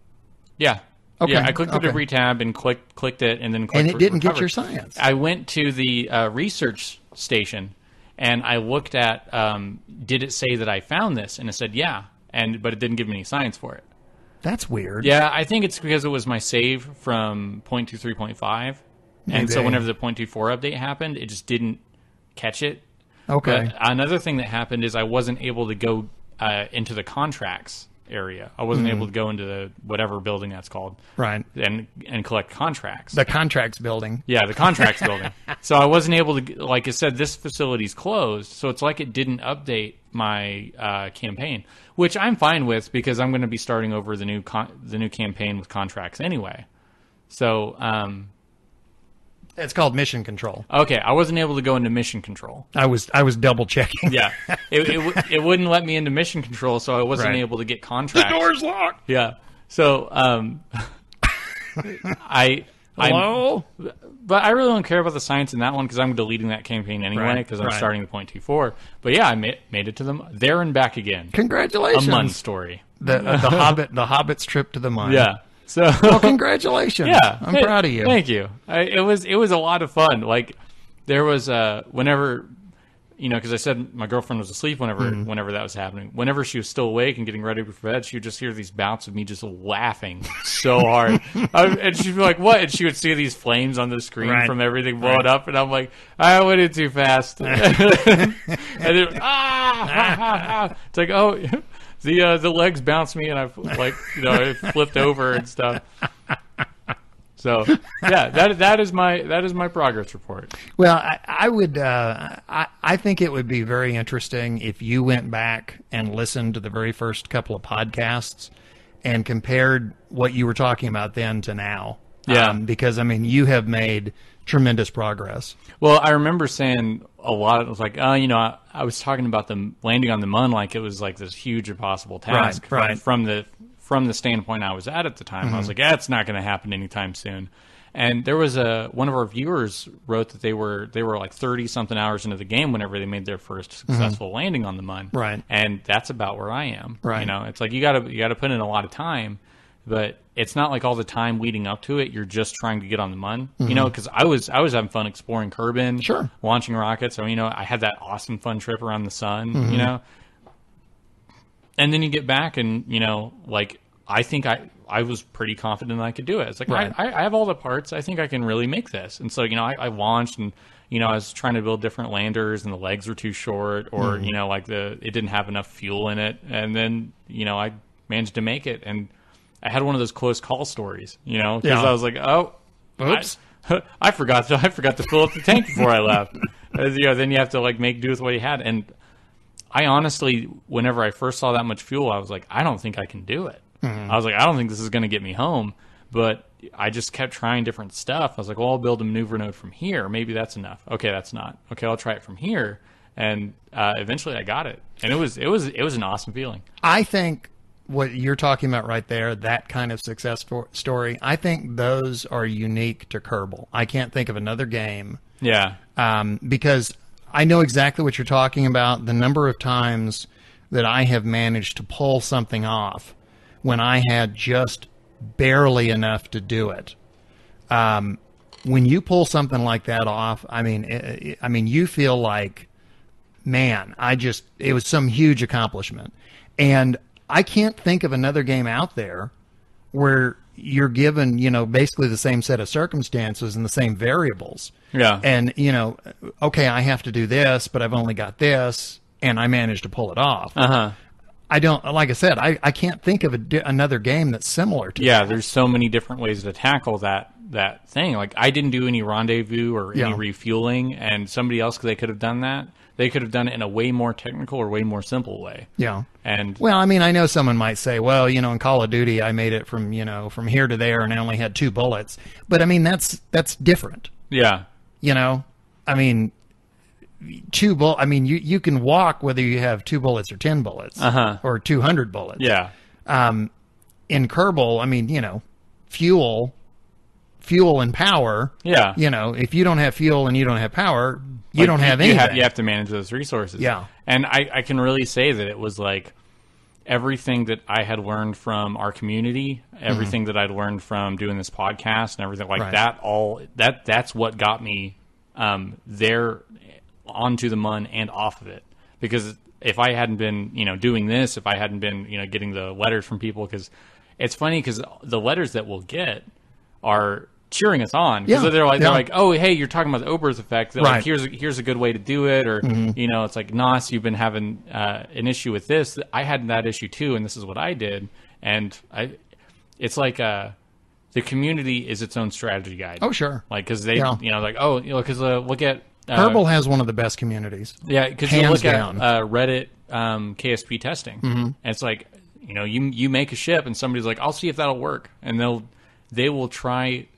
yeah. Okay, Yeah, I clicked the okay. debris tab and clicked it, and then clicked And it didn't get recovered. your science. I went to the research station, and I looked at, did it say that I found this? And it said, yeah, but it didn't give me any science for it. That's weird. Yeah, I think it's because it was my save from 0.23.5, and so Maybe. whenever the 0.24 update happened, it just didn't catch it. Okay. But another thing that happened is I wasn't able to go into the contracts area. I wasn't able to go into the whatever building that's called, Right. and collect contracts. The contracts building. Yeah, the contracts building. So I wasn't able to, like it said, this facility's closed. So it's like it didn't update my campaign, which I'm fine with because I'm going to be starting over the new campaign with contracts anyway. So It's called mission control. okay, I wasn't able to go into mission control. I was double checking. Yeah, it wouldn't let me into mission control, so I wasn't Right. able to get contracts. The door's locked. Yeah. So Hello? But I really don't care about the science in that one because I'm deleting that campaign anyway Right, because I'm right. starting the 0.24. But yeah, I made it to them there and back again. Congratulations. A Mun story. The Hobbit's trip to the Mun. Yeah. So Well, congratulations. yeah, I'm proud of you. Thank you. It was a lot of fun. Like there was whenever. Because I said my girlfriend was asleep whenever that was happening. Whenever she was still awake and getting ready for bed, she would just hear these bouts of me just laughing so hard. And she'd be like, what? And she would see these flames on the screen Right. from everything blowing up. And I'm like, I went in too fast. And then, it's like, oh, the legs bounced me and I flipped over and stuff. So yeah, that is my progress report. Well, I would. I think it would be very interesting if you went back and listened to the very first couple of podcasts and compared what you were talking about then to now. Yeah. Because I mean, you have made tremendous progress. Well, I remember saying a lot. It was like, I was talking about the landing on the Mun like it was like this huge impossible task. Right. From the standpoint I was at the time. I was like, it's not going to happen anytime soon. And there was one of our viewers wrote that they were like 30 something hours into the game whenever they made their first successful landing on the Mun. Right. And that's about where I am. Right. It's like you got to put in a lot of time, but it's not like all the time leading up to it you're just trying to get on the Mun. Because I was having fun exploring Kerbin, Sure. launching rockets. So I had that awesome fun trip around the sun. And then you get back and, I think I was pretty confident I could do it. It's like, Right. I have all the parts. I think I can really make this. And so, I launched and, I was trying to build different landers and the legs were too short or, it didn't have enough fuel in it. And then, I managed to make it. And I had one of those close call stories, because Yeah. I was like, oh, Oops. I forgot to fill up the tank before I left. Then you have to make do with what you had. And I honestly, whenever I first saw that much fuel, I was like, I don't think I can do it. I was like, I don't think this is going to get me home. But I just kept trying different stuff. I was like, well, I'll build a maneuver node from here. Maybe that's enough. Okay, that's not. Okay, I'll try it from here. And eventually I got it. And it was an awesome feeling. I think what you're talking about right there, that kind of success story, I think those are unique to Kerbal. I can't think of another game. Yeah. Because I know exactly what you're talking about. The number of times that I have managed to pull something off when I had just barely enough to do it. When you pull something like that off, I mean, you feel like, man, it was some huge accomplishment. And I can't think of another game out there where you're given, basically the same set of circumstances and the same variables. Yeah. And, okay, I have to do this, but I've only got this, and I managed to pull it off. Uh-huh. I don't, like I said, I can't think of another game that's similar to Yeah, that. there's so many different ways to tackle that thing. Like, I didn't do any rendezvous or any refueling, and somebody else, they could have done that. They could have done it in a way more technical or way more simple way. Yeah. And well, I mean, I know someone might say, well, in Call of Duty, I made it from here to there, and I only had 2 bullets. But I mean, that's different. yeah, I mean, I mean, you can walk whether you have 2 bullets or 10 bullets or 200 bullets. yeah, In Kerbal, I mean, fuel fuel and power. Yeah. You know, if you don't have fuel and you don't have power, you don't have anything. You have to manage those resources. Yeah. And I can really say that it was like everything that I had learned from our community, everything that I'd learned from doing this podcast and everything like that, that's what got me there onto the MUN and off of it. Because if I hadn't been, doing this, if I hadn't been, getting the letters from people, because it's funny because the letters that we'll get are cheering us on, because they're like, oh, hey, you're talking about the Oberth effect. Like, here's a good way to do it, or it's like, Nos, you've been having an issue with this. I had that issue too, and this is what I did. And it's like the community is its own strategy guide. Oh, sure. Like, because they, because look at Kerbal has one of the best communities. Yeah, because you look at Reddit KSP testing, and it's like, you make a ship, and somebody's like, I'll see if that'll work, and they will try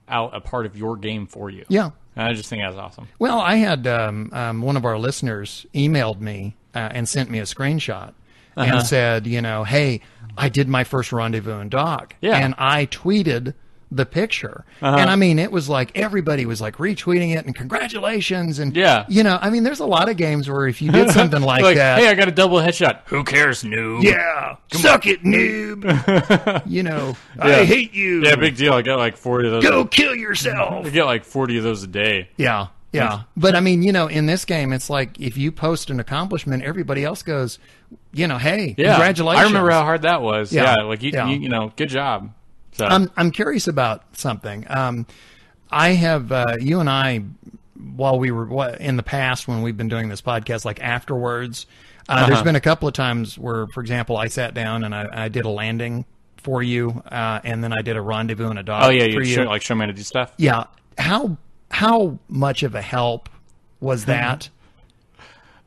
out a part of your game for you. Yeah. And I just think that's awesome. Well, I had one of our listeners emailed me and sent me a screenshot and said, hey, I did my first rendezvous in dock. Yeah. And I tweeted the picture. And I mean, it was like everybody was like retweeting it and congratulations. And, there's a lot of games where if you did something like that. Hey, I got a double headshot. Who cares, noob? Yeah. Suck it, noob. I hate you. Yeah, big deal. I got like 40 of those. Go kill yourself. I get like 40 of those a day. Yeah. Yeah. But I mean, in this game, it's like if you post an accomplishment, everybody else goes, hey, congratulations. I remember how hard that was. Yeah. Like, you good job. So. I'm curious about something. I have you and I, while we were in the past when we've been doing this podcast, like afterwards, there's been a couple of times where, for example, I sat down and I did a landing for you, and then I did a rendezvous and a dock. Oh yeah, you show me how to do stuff. Yeah, how much of a help was that?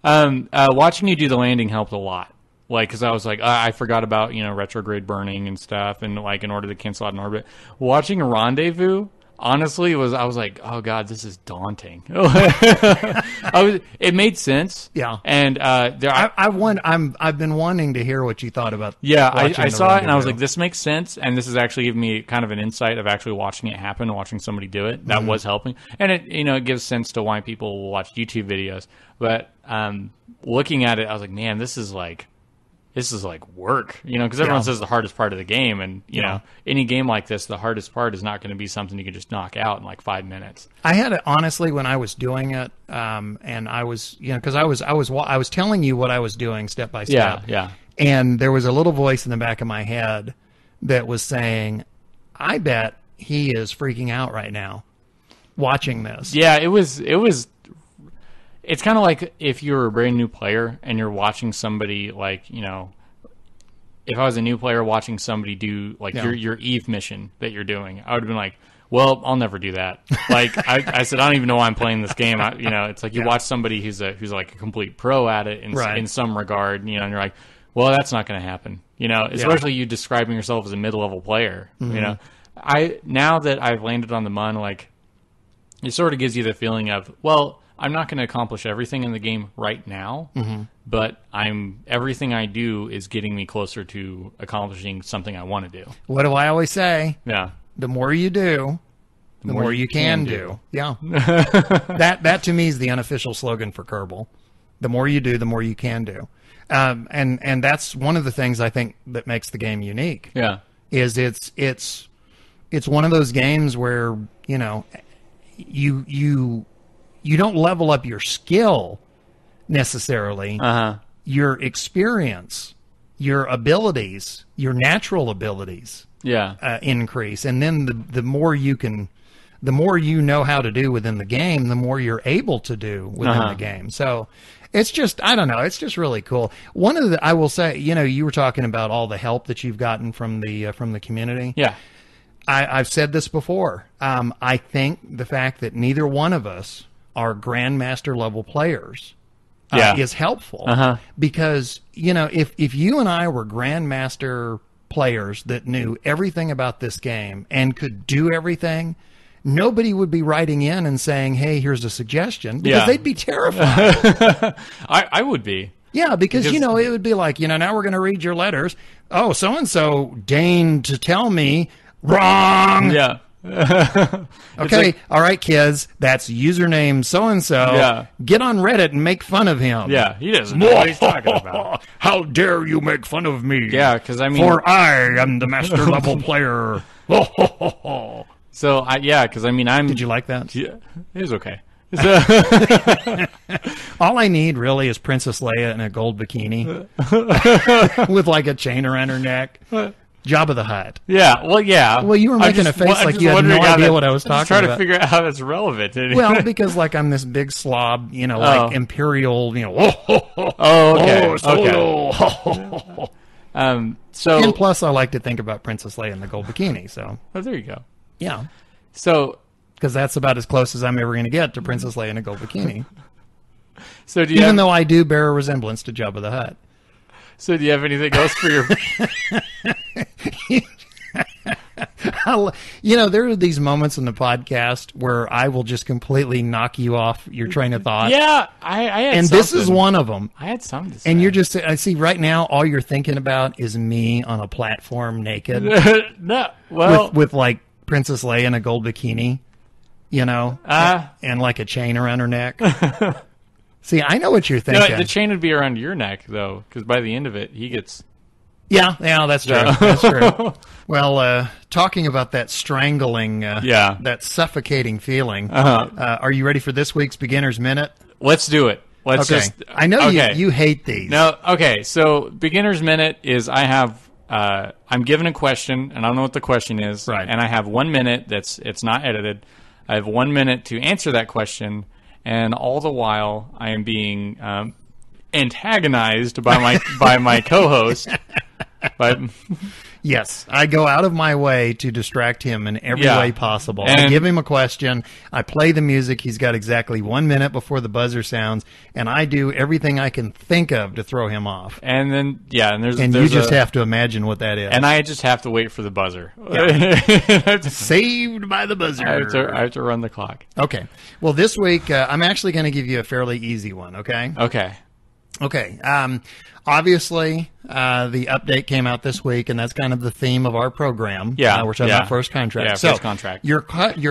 Watching you do the landing helped a lot. Like, because I was like, I forgot about, retrograde burning and stuff, and like in order to cancel out an orbit. Watching a rendezvous, honestly, I was like, oh god, this is daunting. It made sense. Yeah. And I've been wanting to hear what you thought about. Yeah, I saw it and I was like, this makes sense, and this is actually giving me kind of an insight of actually watching it happen, watching somebody do it. That was helping, and it it gives sense to why people will watch YouTube videos. But looking at it, I was like, man, this is like work, because everyone says the hardest part of the game, and any game like this, the hardest part is not going to be something you can just knock out in like 5 minutes. I had it honestly when I was doing it, and I was, because I was telling you what I was doing step by step. Yeah. And there was a little voice in the back of my head that was saying, "I bet he is freaking out right now, watching this." Yeah, it was. It's kind of like if you're a brand new player and you're watching somebody like, if I was a new player watching somebody do like your Eve mission that you're doing, I would have been like, well, I'll never do that. Like I said, I don't even know why I'm playing this game. It's like you watch somebody who's like a complete pro at it in some regard, and you're like, well, that's not going to happen. Especially you describing yourself as a mid-level player. Now that I've landed on the MUN, like it sort of gives you the feeling of, well, I'm not going to accomplish everything in the game right now, but everything I do is getting me closer to accomplishing something I want to do. What do I always say? Yeah. The more you do, the more you can do. Yeah. That to me is the unofficial slogan for Kerbal. The more you do, the more you can do. And that's one of the things I think that makes the game unique. Yeah. Is it's one of those games where, you don't level up your skill necessarily. Your experience, your abilities, your natural abilities increase. And then the more the more you know how to do within the game, the more you're able to do within the game. So it's just, I don't know, it's just really cool. I will say, you were talking about all the help that you've gotten from the community. Yeah. I've said this before. I think the fact that neither one of us are grandmaster level players is helpful because if you and I were grandmaster players that knew everything about this game and could do everything, nobody would be writing in and saying, hey, here's a suggestion, because they'd be terrified. I would be. Yeah, because it would be like, now we're going to read your letters. Oh, so-and-so deigned to tell me wrong. Yeah. Okay, all right, kids. That's username so-and-so. Yeah. Get on Reddit and make fun of him. Yeah, he doesn't know what he's talking about. How dare you make fun of me? Yeah, because I mean... For I am the master level player. So, because I mean, I'm... Did you like that? Yeah, it was okay. All I need really is Princess Leia in a gold bikini with like a chain around her neck. Jabba the Hutt. Yeah, well, yeah. Well, you were making a face like you had no idea what I was talking about. I'm trying to figure out how that's relevant. Well, because like I'm this big slob, like imperial, okay. Solo. So, and plus, I like to think about Princess Leia in the gold bikini. So, there you go. Yeah. So, because that's about as close as I'm ever going to get to Princess Leia in a gold bikini. So, even though I do bear a resemblance to Jabba the Hutt. So, do you have anything else for your? There are these moments in the podcast where I will just completely knock you off your train of thought. Yeah, I had and something. This is one of them. I had something to say. And you're just, I see right now, all you're thinking about is me on a platform naked. No, well, with like Princess Leia in a gold bikini, and like a chain around her neck. See, I know what you're thinking. No, the chain would be around your neck, though, because by the end of it, he gets... Yeah, that's true. That's true. Well, talking about that strangling, that suffocating feeling, are you ready for this week's Beginner's Minute? Let's do it. I know you hate these. No, okay, so Beginner's Minute is I'm given a question, and I don't know what the question is, right. And I have 1 minute it's not edited. I have 1 minute to answer that question, and all the while I am being antagonized by my co-host. Yes, I go out of my way to distract him in every way possible. I give him a question. I play the music. He's got exactly 1 minute before the buzzer sounds, and I do everything I can think of to throw him off. And then, there's you just have to imagine what that is. And I just have to wait for the buzzer. Yeah. Saved by the buzzer. I have to run the clock. Okay. Well, this week, I'm actually going to give you a fairly easy one, okay? Okay. Obviously, the update came out this week, and that's kind of the theme of our program. Yeah. We're talking about first contract. Yeah, first contract. Your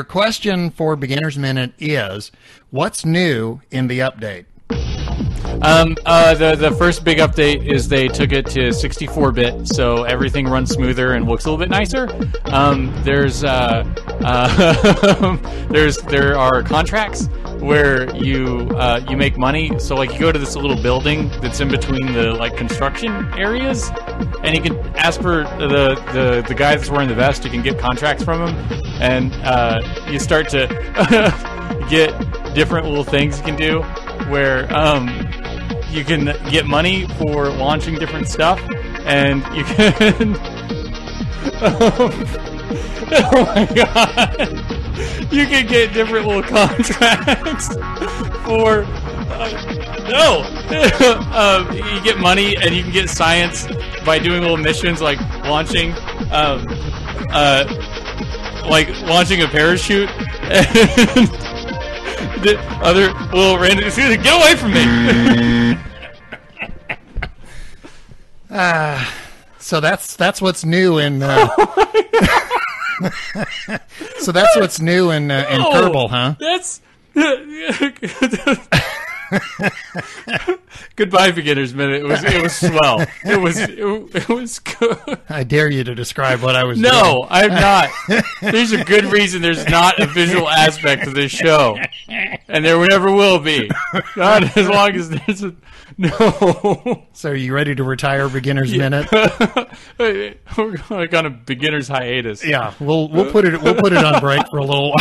question for Beginner's Minute is, what's new in the update? The first big update is they took it to 64-bit, so everything runs smoother and looks a little bit nicer. There are contracts where you make money. So like you go to this little building that's in between the like construction areas, and you can ask for the guy that's wearing the vest. You can get contracts from him, and you start to get different little things you can do where you can get money for launching different stuff, and you can oh my god, you can get different little contracts for you get money, and you can get science by doing little missions like launching a parachute and the other little random... Get away from me! So that's what's new in... So that's what's new in Kerbal, huh? That's... Goodbye, Beginner's Minute. It was swell. It was good. I dare you to describe what I was doing. No, I'm not. There's a good reason there's not a visual aspect to this show. And there never will be. Not as long as there's a... No. So are you ready to retire Beginner's Minute? We're like on a beginner's hiatus. Yeah, we'll put it on break for a little while.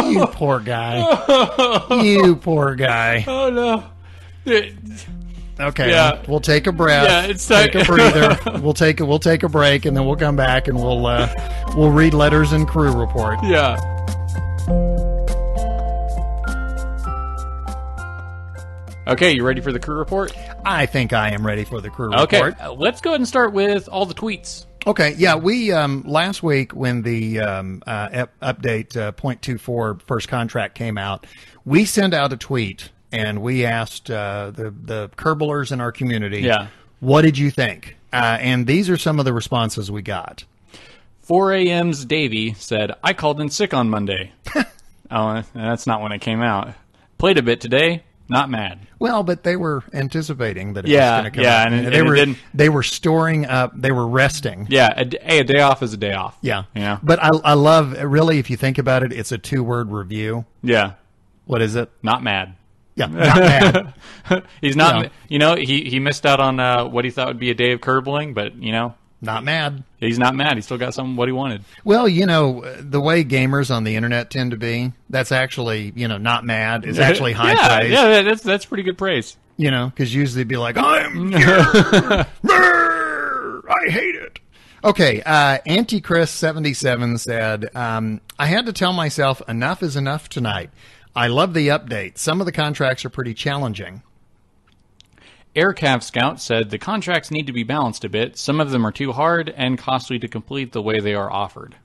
You poor guy. You poor guy. Oh no. Okay. Yeah. We'll take a breath. Yeah, it's take a breather. We'll take a break, and then we'll come back and we'll read letters and crew report. Yeah. Okay, you ready for the crew report? I think I am ready for the crew report. Okay, let's go ahead and start with all the tweets. Okay, yeah, we last week when the update 0.24 first contract came out, we sent out a tweet and we asked the Kerbalers in our community, what did you think? And these are some of the responses we got. 4 a.m.'s Davey said, I called in sick on Monday. Oh, that's not when it came out. Played a bit today. Not mad. Well, but they were anticipating that it was going to come out. And they were storing up. They were resting. Yeah, a day off is a day off. Yeah. Yeah. But I love, really, if you think about it, it's a 2-word review. Yeah. What is it? Not mad. Yeah, not mad. He's not, he missed out on what he thought would be a day of curbling, but, not mad. He's not mad. He still got what he wanted. Well, the way gamers on the internet tend to be, that's actually, not mad. It's actually high praise. Yeah, that's pretty good praise. Because usually they'd be like, I'm here. I hate it. Okay, Antichrist77 said, I had to tell myself enough is enough tonight. I love the update. Some of the contracts are pretty challenging. Aircav Scout said the contracts need to be balanced a bit. Some of them are too hard and costly to complete the way they are offered.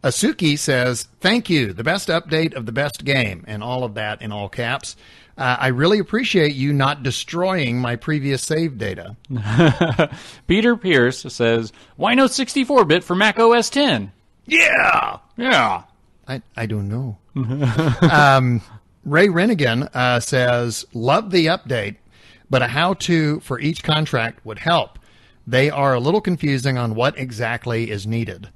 Asuki says, thank you. The best update of the best game. And all of that in all caps. I really appreciate you not destroying my previous save data. Peter Pierce says, why no 64-bit for Mac OS X? Yeah. Yeah. I don't know. Ray Renigan says, love the update, but a how-to for each contract would help. They are a little confusing on what exactly is needed.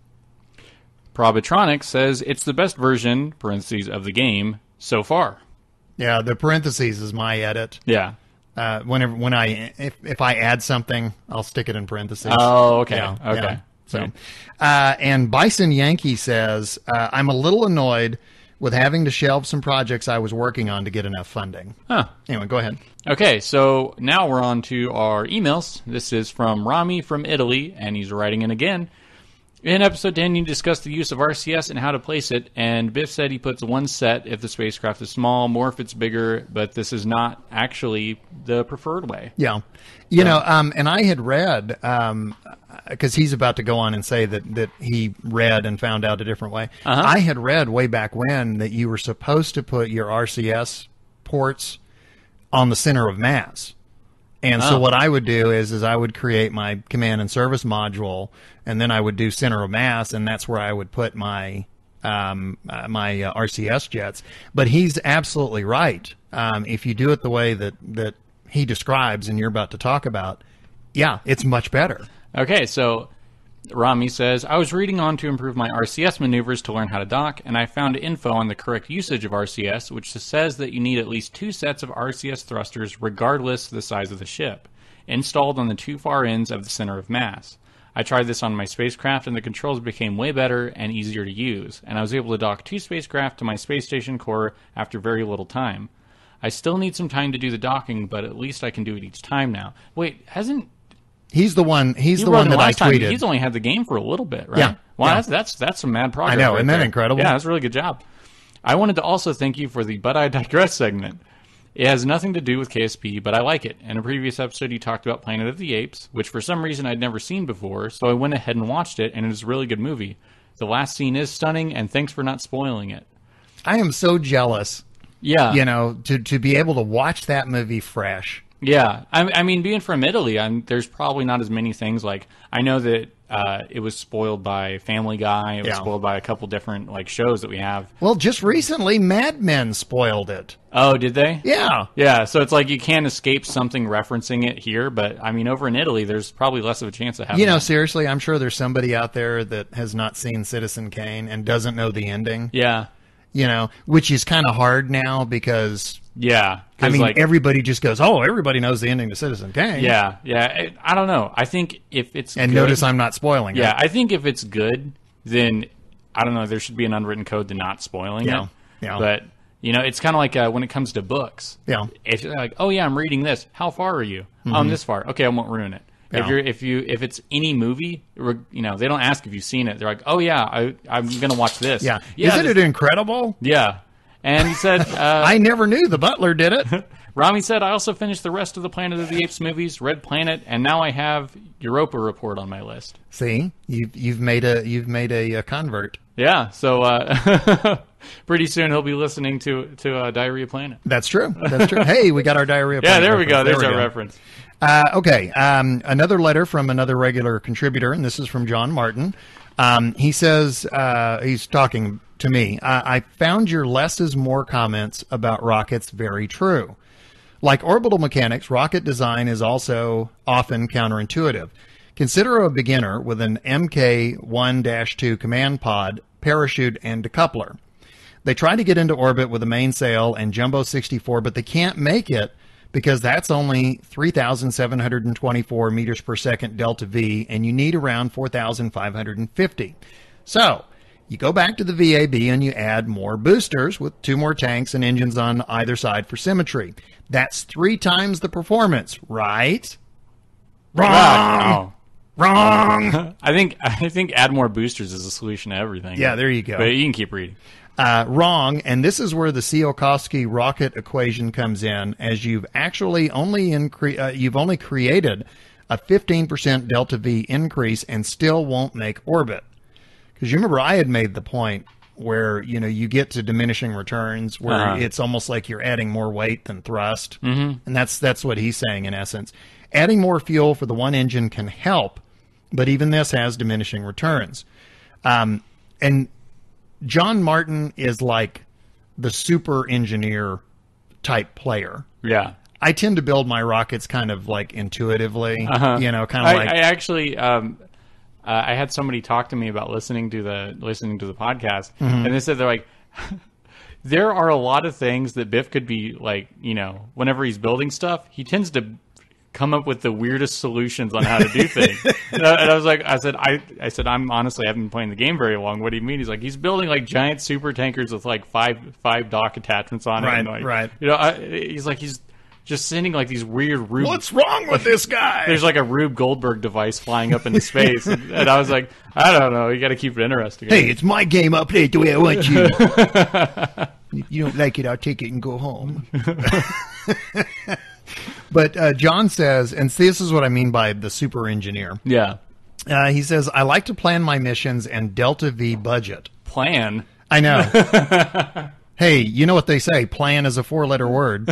Probitronic says it's the best version, parentheses, of the game so far. Yeah, the parentheses is my edit. Yeah. If I add something, I'll stick it in parentheses. Oh, okay. Yeah, okay. Yeah. So, and Bison Yankee says, I'm a little annoyed with having to shelve some projects I was working on to get enough funding. Huh. Anyway, go ahead. Okay, so now we're on to our emails. This is from Rami from Italy, and he's writing in again. In episode 10, you discussed the use of RCS and how to place it, and Biff said he puts one set if the spacecraft is small, more if it's bigger, but this is not actually the preferred way. Yeah. And I had read, because he's about to go on and say that he read and found out a different way. Uh-huh. I had read way back when that you were supposed to put your RCS ports on the center of mass. And so what I would do is I would create my command and service module, and then I would do center of mass, and that's where I would put my RCS jets. But he's absolutely right. If you do it the way that he describes and you're about to talk about, yeah, it's much better. Okay, so Rami says, I was reading on to improve my RCS maneuvers to learn how to dock, and I found info on the correct usage of RCS, which says that you need at least 2 sets of RCS thrusters regardless of the size of the ship, installed on the 2 far ends of the center of mass. I tried this on my spacecraft, and the controls became way better and easier to use, and I was able to dock 2 spacecraft to my space station core after very little time. I still need some time to do the docking, but at least I can do it each time now. Wait, He's the one. He's the one that I tweeted. He's only had the game for a little bit, right? Yeah. Wow, yeah. That's some mad progress. I know, right isn't that there. incredible? Yeah, that's a really good job. I wanted to also thank you for the But I Digress segment. It has nothing to do with KSP, but I like it. In a previous episode, you talked about Planet of the Apes, which for some reason I'd never seen before, so I went ahead and watched it, and it is a really good movie. The last scene is stunning, and thanks for not spoiling it. I am so jealous. Yeah. To be able to watch that movie fresh. Yeah, I mean, being from Italy, there's probably not as many things. Like, I know that it was spoiled by Family Guy. It was spoiled by a couple different shows that we have. Well, just recently, Mad Men spoiled it. Oh, did they? Yeah. Yeah, so it's like you can't escape something referencing it here. But, I mean, over in Italy, there's probably less of a chance of having that. Seriously, I'm sure there's somebody out there that has not seen Citizen Kane and doesn't know the ending. Yeah. Which is kind of hard now because... Yeah. I mean, everybody just goes, oh, everybody knows the ending to Citizen Kane. Yeah, yeah. I don't know. I think if it's And good, notice I'm not spoiling it. Yeah, I think if it's good, then, I don't know, there should be an unwritten code to not spoiling it. Yeah. But, it's kind of like when it comes to books. Yeah. If you're like, oh, yeah, I'm reading this. How far are you? Mm-hmm. Oh, I'm this far. Okay, I won't ruin it. Yeah. If it's any movie, they don't ask if you've seen it. They're like, oh, yeah, I'm going to watch this. Yeah. Isn't it incredible? Yeah. And he said... I never knew the butler did it. Rami said, I also finished the rest of the Planet of the Apes movies, Red Planet, and now I have Europa report on my list. See, you've made a convert. Yeah, so pretty soon he'll be listening to Diarrhea Planet. That's true. Hey, we got our Diarrhea Planet. Yeah, there we go. There's our go. reference. Okay, another letter from another regular contributor, and this is from John Martin. He says, he's talking to me, I found your less is more comments about rockets very true. Like orbital mechanics, rocket design is also often counterintuitive. Consider a beginner with an Mk1-2 command pod, parachute, and decoupler. They try to get into orbit with a mainsail and Jumbo 64, but they can't make it because that's only 3,724 meters per second delta V, and you need around 4,550. So you go back to the VAB and you add more boosters with 2 more tanks and engines on either side for symmetry. That's 3 times the performance, right? Wrong. Wrong. I think add more boosters is the solution to everything. Yeah, there you go. But you can keep reading. Wrong, and this is where the Tsiolkovsky rocket equation comes in, as you've actually only created a 15% delta V increase and still won't make orbit. Because you remember I had made the point where you get to diminishing returns where it's almost like you're adding more weight than thrust, and that's what he's saying in essence. Adding more fuel for the one engine can help, but even this has diminishing returns. And John Martin is like the super engineer type player. Yeah. I tend to build my rockets kind of like intuitively, kind of like. I actually, I had somebody talk to me about listening to the podcast, and they said they're like, there are a lot of things that Biff could be like, whenever he's building stuff, he tends to come up with the weirdest solutions on how to do things. And I was like, I said, I'm honestly, I haven't been playing the game very long. What do you mean? He's like, he's building like giant super tankers with like five dock attachments on it. Right, and like, right. He's like, he's just sending like these weird Rube. What's wrong with this guy? There's like a Rube Goldberg device flying up into space, and I was like, I don't know. You got to keep it interesting. Hey, it's my game up there the way I want you. If you don't like it, I'll take it and go home. But John says, and see, this is what I mean by the super engineer. Yeah. He says, I like to plan my missions and delta V budget. Plan? I know. Hey, you know what they say? Plan is a 4-letter word.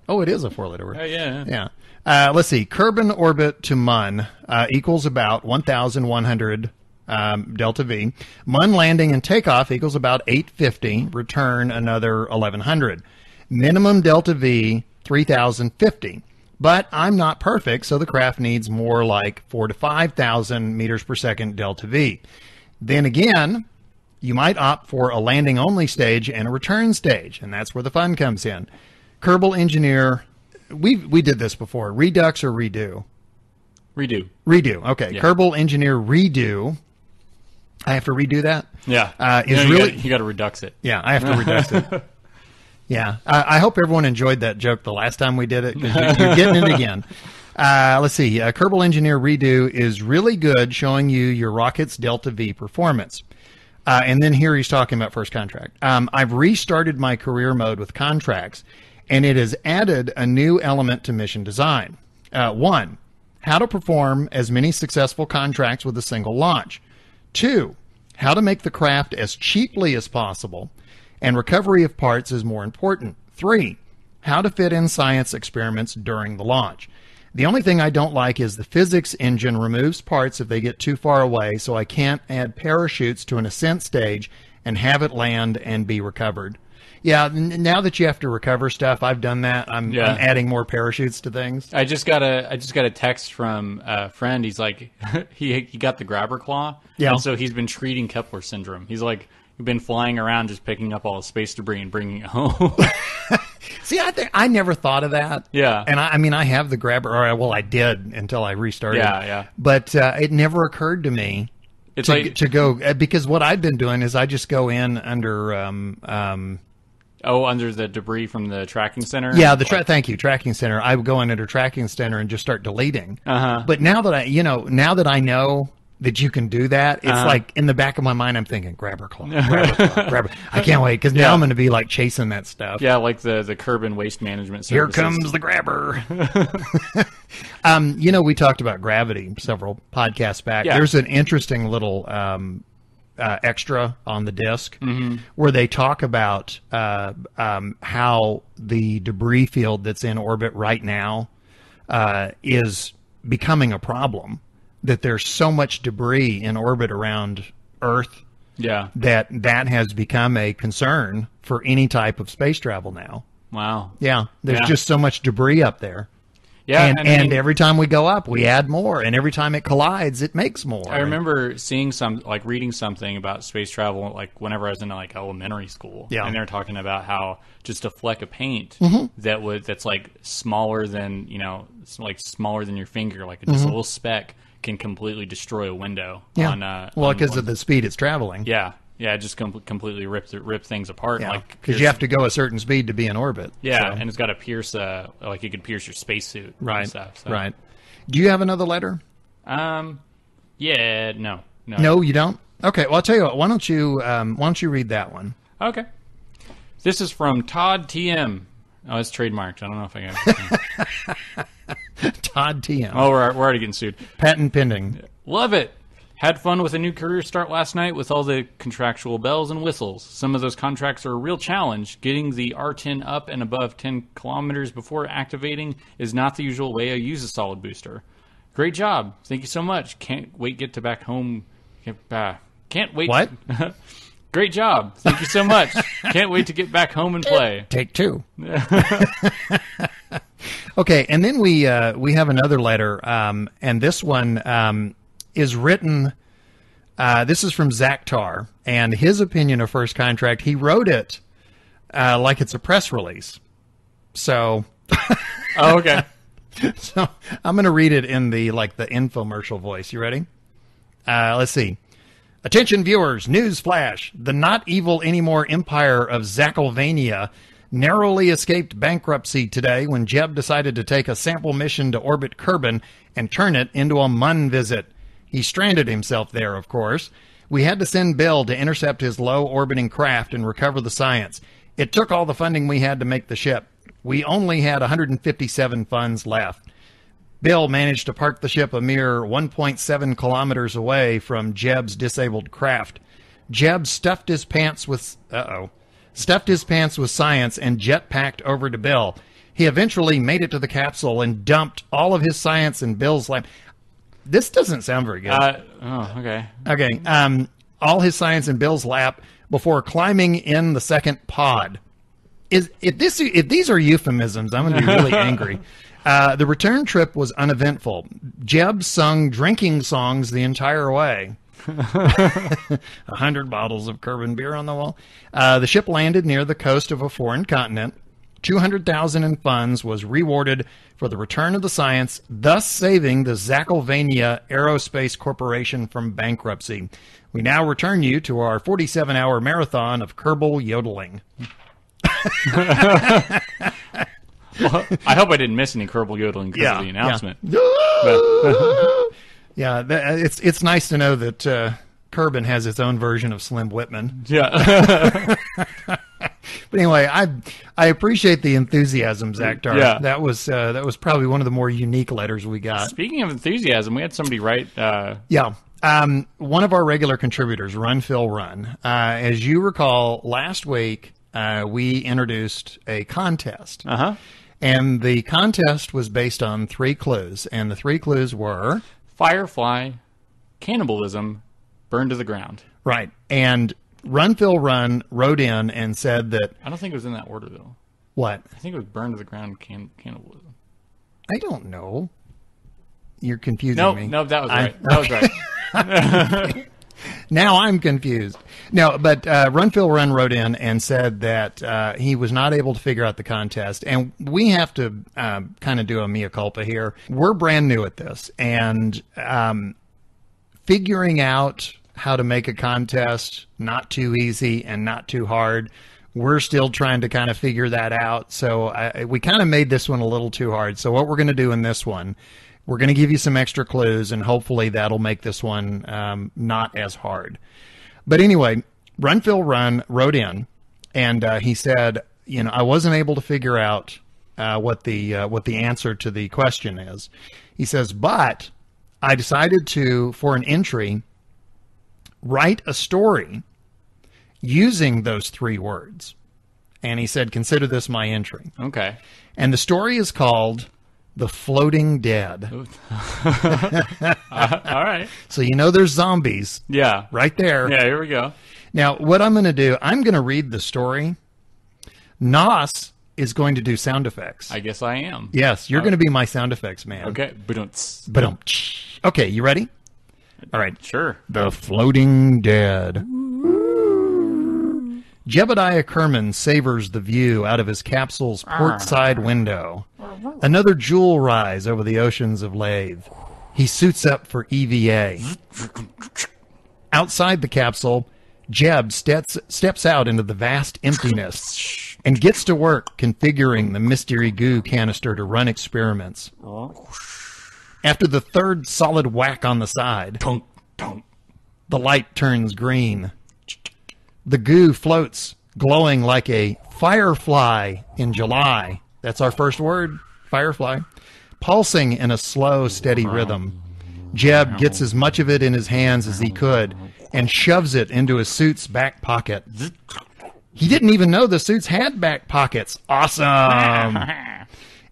Oh, it is a 4-letter word. Yeah. Let's see. Kerbin orbit to Mun equals about 1,100 delta V. Mun landing and takeoff equals about 850. Return another 1,100. Minimum delta V 3,050. But I'm not perfect, so the craft needs more like 4,000 to 5,000 meters per second delta V. Then again, you might opt for a landing only stage and a return stage, and that's where the fun comes in. Kerbal engineer, we did this before. Redux or redo? Redo. Okay. Yeah. Kerbal engineer redo. I have to redo that. Yeah. You got to redux it. Yeah, I have to redux it. Yeah, I hope everyone enjoyed that joke the last time we did it, because you're getting it again. Let's see. Kerbal Engineer Redo is really good, showing you your rocket's Delta V performance. And then here he's talking about first contract. I've restarted my career mode with contracts, and it has added a new element to mission design. 1, how to perform as many successful contracts with a single launch. 2, how to make the craft as cheaply as possible. And recovery of parts is more important. 3, how to fit in science experiments during the launch. The only thing I don't like is the physics engine removes parts if they get too far away, so I can't add parachutes to an ascent stage and have it land and be recovered. Yeah, now that you have to recover stuff, I've done that. I'm adding more parachutes to things. I just got a text from a friend. He's like, he got the grabber claw, and so he's been treating Kepler syndrome. He's like, you've been flying around just picking up all the space debris and bringing it home. See, I never thought of that. Yeah. And I mean, I have the grabber, I did until I restarted. Yeah. But it never occurred to me to go, because what I've been doing is I just go in under... under the debris from the tracking center? Yeah, thank you, tracking center. I would go in under tracking center and just start deleting. But now that I know that you can do that. It's like in the back of my mind, I'm thinking, grab her claw, grab her. I can't wait, because now I'm going to be like chasing that stuff. Yeah, like the Kerbin Waste Management Services. Here comes the grabber. We talked about gravity several podcasts back. Yeah. There's an interesting little extra on the disc where they talk about how the debris field that's in orbit right now is becoming a problem. That there's so much debris in orbit around Earth that has become a concern for any type of space travel now. Wow. Yeah, there's just so much debris up there. Yeah, and every time we go up, we add more, and every time it collides, it makes more. I remember seeing reading something about space travel, like whenever I was in like elementary school, and they're talking about how just a fleck of paint that's like smaller than smaller than your finger, like just a little speck, can completely destroy a window. Yeah. Because of the speed it's traveling. Yeah. Yeah, it just completely rip things apart. Yeah, because you have to go a certain speed to be in orbit. Yeah, and it's got to pierce, like it could pierce your spacesuit. Right, and stuff, so. Right. Do you have another letter? Yeah, no. No, you don't? Okay, well, I'll tell you what. Why don't you read that one? Okay. This is from Todd TM. Oh, it's trademarked. I don't know if I can. Todd TM. Oh, we're already getting sued. Patent pending. Love it. Had fun with a new career start last night with all the contractual bells and whistles. Some of those contracts are a real challenge. Getting the R10 up and above 10 kilometers before activating is not the usual way I use a solid booster. Great job. Thank you so much. Can't wait to get back home. Can't wait. What? Great job. Thank you so much. Can't wait to get back home and play. Take two. Okay, and then we have another letter, and this one is written, this is from Zach Tarr, and his opinion of First Contract, he wrote it like it's a press release. So... Oh, okay. So I'm going to read it in the infomercial voice. You ready? Let's see. Attention viewers, news flash. The not evil anymore empire of Zachovania narrowly escaped bankruptcy today when Jeb decided to take a sample mission to orbit Kerbin and turn it into a Mun visit. He stranded himself there, of course. We had to send Bill to intercept his low-orbiting craft and recover the science. It took all the funding we had to make the ship. We only had 157 funds left. Bill managed to park the ship a mere 1.7 kilometers away from Jeb's disabled craft. Jeb stuffed his pants with science and jetpacked over to Bill. He eventually made it to the capsule and dumped all of his science in Bill's lap. This doesn't sound very good. Okay. Okay. All his science in Bill's lap before climbing in the second pod. If these are euphemisms, I'm going to be really angry. The return trip was uneventful. Jeb sung drinking songs the entire way. 100 bottles of Kerbin beer on the wall. The ship landed near the coast of a foreign continent. $200,000 in funds was rewarded for the return of the science, thus saving the Zachovania Aerospace Corporation from bankruptcy. We now return you to our 47-hour marathon of Kerbal yodeling. Well, I hope I didn't miss any Kerbal yodeling because of the announcement. Yeah, it's nice to know that Kerbin has its own version of Slim Whitman. Yeah. But anyway, I appreciate the enthusiasm, Zach Tarr. Yeah. That was probably one of the more unique letters we got. Speaking of enthusiasm, we had somebody write. One of our regular contributors, Run Phil Run. As you recall, last week we introduced a contest. And the contest was based on 3 clues, and the 3 clues were Firefly, cannibalism, burned to the ground. Right. And Run Phil Run wrote in and said that... I don't think it was in that order, though. What? I think it was burned to the ground, cannibalism. I don't know. You're confusing me. No, that was right. That was right. Now I'm confused. No, but Run Phil Run wrote in and said that he was not able to figure out the contest. And we have to kind of do a mea culpa here. We're brand new at this. And figuring out how to make a contest, not too easy and not too hard. We're still trying to kind of figure that out. So we kind of made this one a little too hard. So what we're going to do in this one We're going to give you some extra clues, and hopefully that'll make this one not as hard. But anyway, Run Phil Run wrote in, and he said, I wasn't able to figure out what the answer to the question is. He says, but I decided to, for an entry, write a story using those 3 words. And he said, consider this my entry. Okay. And the story is called The Floating Dead. All right. So there's zombies. Yeah. Right there. Yeah, here we go. Now, what I'm going to do, I'm going to read the story. Nos is going to do sound effects. I guess I am. Yes, you're going to be my sound effects man. Okay. Okay, you ready? All right. Sure. The Floating Dead. Jebediah Kerman savors the view out of his capsule's port side window. Another jewel rise over the oceans of Lathe. He suits up for EVA. Outside the capsule, Jeb steps out into the vast emptiness and gets to work configuring the mystery goo canister to run experiments. After the 3rd solid whack on the side, the light turns green. The goo floats, glowing like a firefly in July. That's our first word, firefly. Pulsing in a slow, steady rhythm. Jeb gets as much of it in his hands as he could and shoves it into his suit's back pocket. He didn't even know the suits had back pockets. Awesome!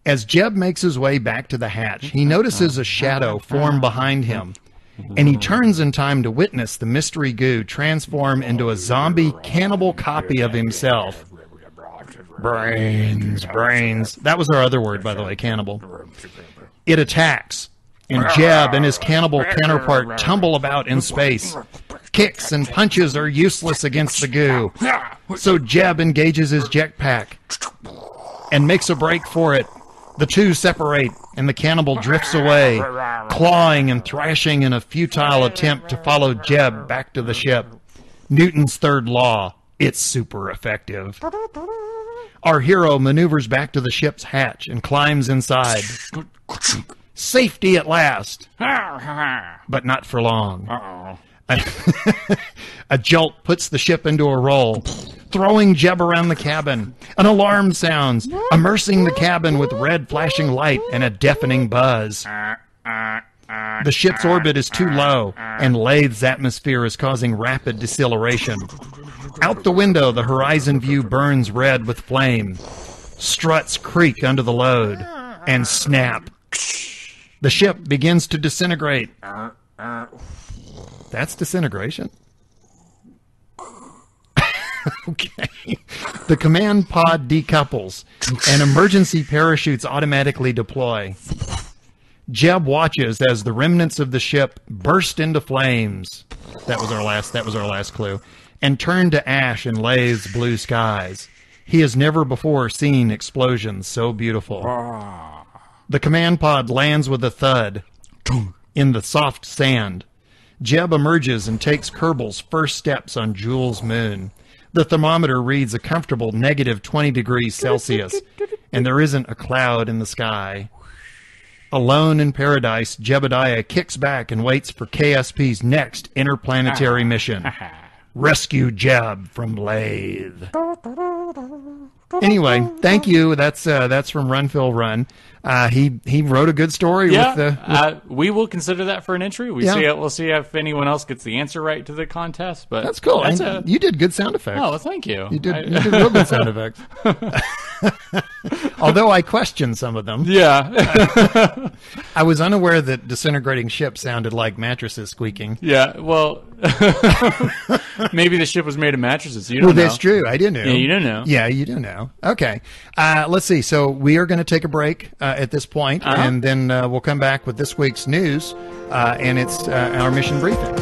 As Jeb makes his way back to the hatch, he notices a shadow form behind him, and he turns in time to witness the mystery goo transform into a zombie cannibal copy of himself. Brains. That was our other word, by the way, cannibal. It attacks, and Jeb and his cannibal counterpart tumble about in space. Kicks and punches are useless against the goo, so Jeb engages his jetpack and makes a break for it. The two separate, and the cannibal drifts away, clawing and thrashing in a futile attempt to follow Jeb back to the ship. Newton's 3rd law. It's super effective. Our hero maneuvers back to the ship's hatch and climbs inside. Safety at last. But not for long. A jolt puts the ship into a roll, throwing Jeb around the cabin. An alarm sounds, immersing the cabin with red flashing light and a deafening buzz. The ship's orbit is too low, and Lathe's atmosphere is causing rapid deceleration. Out the window, the horizon view burns red with flame. Struts creak under the load, and snap. The ship begins to disintegrate. That's disintegration? Okay. The command pod decouples, and emergency parachutes automatically deploy. Jeb watches as the remnants of the ship burst into flames. That was our last clue. And turn to ash in Lathe's blue skies. He has never before seen explosions so beautiful. The command pod lands with a thud in the soft sand. Jeb emerges and takes Kerbal's first steps on Jules' moon. The thermometer reads a comfortable negative 20 degrees Celsius, and there isn't a cloud in the sky. Alone in paradise, Jebediah kicks back and waits for KSP's next interplanetary mission. Rescue Jeb from Lathe. Anyway, thank you. That's from Run Phil Run. He wrote a good story. We will consider that for an entry. We'll see if anyone else gets the answer right to the contest. But that's cool. You did good sound effects. Oh, well, thank you. You did real good sound effects. Although I questioned some of them. Yeah. I was unaware that disintegrating ship sounded like mattresses squeaking. Yeah, well, maybe the ship was made of mattresses. You don't know. That's true. I didn't know. Yeah, you don't know. Yeah, you do know. Okay. Let's see. So we are going to take a break at this point, and then we'll come back with this week's news, and it's our mission briefing.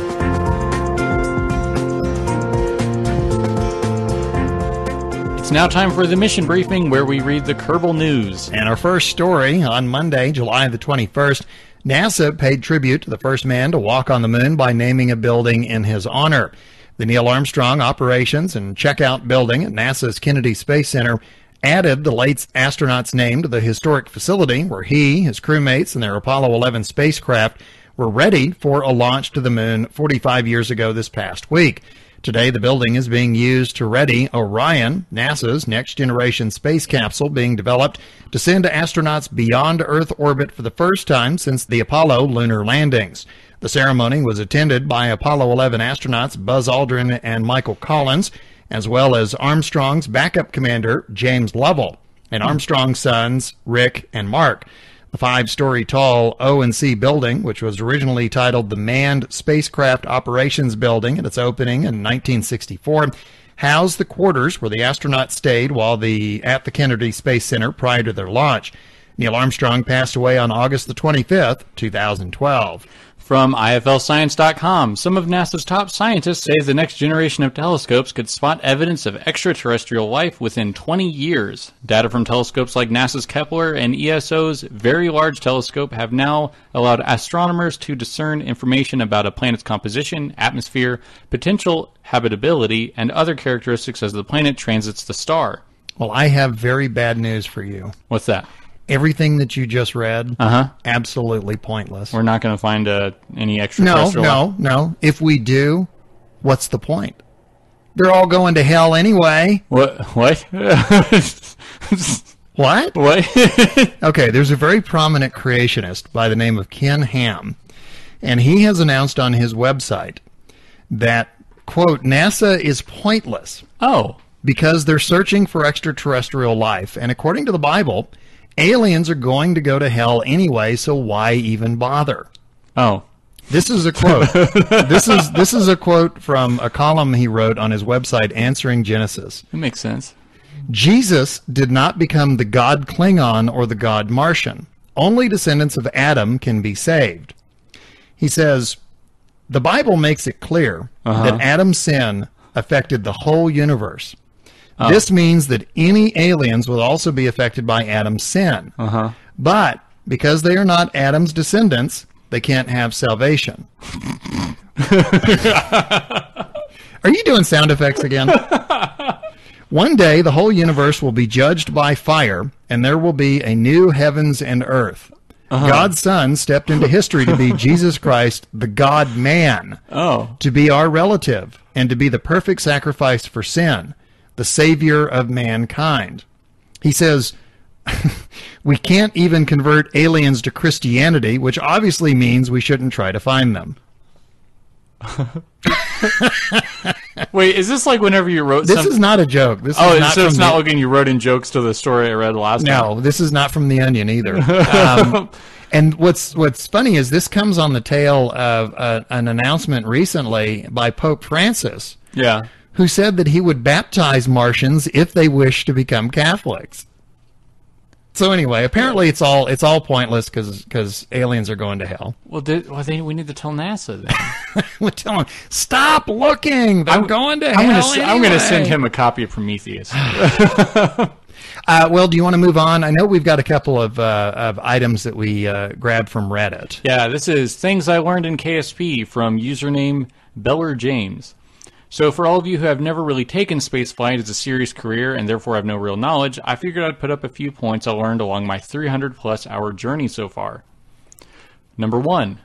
It's now time for the mission briefing, where we read the Kerbal news. And our first story on Monday, July the 21st, NASA paid tribute to the first man to walk on the moon by naming a building in his honor. The Neil Armstrong Operations and Checkout Building at NASA's Kennedy Space Center added the late astronaut's name to the historic facility where he, his crewmates, and their Apollo 11 spacecraft were ready for a launch to the moon 45 years ago this past week. Today, the building is being used to ready Orion, NASA's next-generation space capsule being developed to send astronauts beyond Earth orbit for the first time since the Apollo lunar landings. The ceremony was attended by Apollo 11 astronauts Buzz Aldrin and Michael Collins, as well as Armstrong's backup commander, James Lovell, and Armstrong's sons, Rick and Mark. The 5-story tall O&C building, which was originally titled the Manned Spacecraft Operations Building at its opening in 1964, housed the quarters where the astronauts stayed while at the Kennedy Space Center prior to their launch. Neil Armstrong passed away on August the 25th, 2012. From IFLScience.com, some of NASA's top scientists say the next generation of telescopes could spot evidence of extraterrestrial life within 20 years. Data from telescopes like NASA's Kepler and ESO's Very Large Telescope have now allowed astronomers to discern information about a planet's composition, atmosphere, potential habitability, and other characteristics as the planet transits the star. Well, I have very bad news for you. What's that? Everything that you just read, absolutely pointless. We're not going to find any extraterrestrial. No. If we do, what's the point? They're all going to hell anyway. What? What? Okay, there's a very prominent creationist by the name of Ken Ham, and he has announced on his website that, quote, NASA is pointless. Oh. Because they're searching for extraterrestrial life, and according to the Bible, aliens are going to go to hell anyway, so why even bother? Oh. This is a quote. This is a quote from a column he wrote on his website, Answering Genesis. That makes sense. Jesus did not become the God Klingon or the God Martian. Only descendants of Adam can be saved. He says, the Bible makes it clear that Adam's sin affected the whole universe. This means that any aliens will also be affected by Adam's sin. But because they are not Adam's descendants, they can't have salvation. Are you doing sound effects again? One day, the whole universe will be judged by fire, and there will be a new heavens and earth. God's Son stepped into history to be Jesus Christ, the God-man, to be our relative, and to be the perfect sacrifice for sin, the Savior of mankind. He says, we can't even convert aliens to Christianity, which obviously means we shouldn't try to find them. Wait, is this like whenever you wrote This is not a joke. This is not so it's not looking you wrote in jokes to the story I read last time? No, this is not from The Onion either. And what's funny is this comes on the tail of an announcement recently by Pope Francis. Yeah. Who said that he would baptize Martians if they wish to become Catholics. So anyway, apparently it's all pointless because aliens are going to hell. Well, we need to tell NASA then. We tell them, stop looking. They're going to hell anyway. I'm going to send him a copy of Prometheus. Well, do you want to move on? I know we've got a couple of items that we grabbed from Reddit. Yeah, this is Things I Learned in KSP from username Beller James. So for all of you who have never really taken spaceflight as a serious career and therefore have no real knowledge, I figured I'd put up a few points I learned along my 300-plus hour journey so far. Number 1,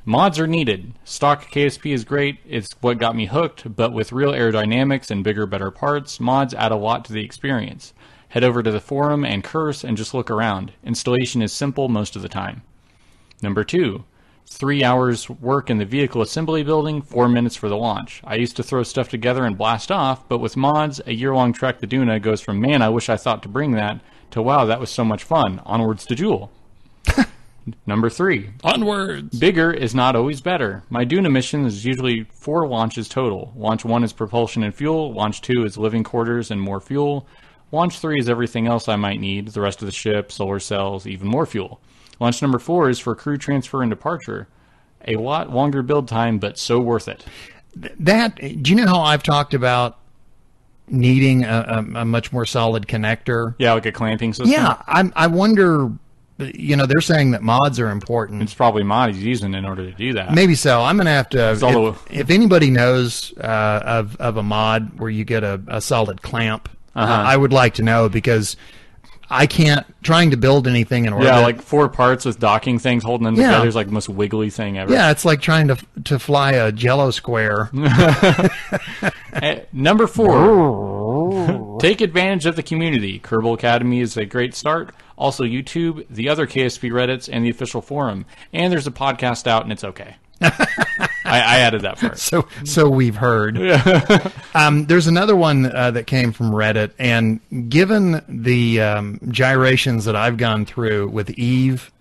mods are needed. Stock KSP is great, it's what got me hooked, but with real aerodynamics and bigger, better parts, mods add a lot to the experience. Head over to the forum and curse and just look around. Installation is simple most of the time. Number 2, 3 hours work in the vehicle assembly building, 4 minutes for the launch. I used to throw stuff together and blast off, but with mods, a year-long trek to Duna goes from, man, I wish I thought to bring that, to, wow, that was so much fun. Onwards to Jewel. Number 3. Onwards! Bigger is not always better. My Duna mission is usually 4 launches total. Launch 1 is propulsion and fuel, Launch 2 is living quarters and more fuel, Launch 3 is everything else I might need, the rest of the ship, solar cells, even more fuel. Launch number 4 is for crew transfer and departure. A lot longer build time, but so worth it. Do you know how I've talked about needing a much more solid connector? Yeah, like a clamping system? Yeah, I wonder, they're saying that mods are important. It's probably mod he's using in order to do that. Maybe so. I'm going to have to, if anybody knows of a mod where you get a solid clamp I would like to know, because I can't, trying to build anything in orbit. Yeah, like 4 parts with docking things holding them together is like the most wiggly thing ever. Yeah, it's like trying to fly a Jello square. Number 4, take advantage of the community. Kerbal Academy is a great start. Also YouTube, the other KSP Reddits, and the official forum. And there's a podcast out, and it's okay. I added that part. So we've heard. There's another one that came from Reddit, and given the gyrations that I've gone through with Eve,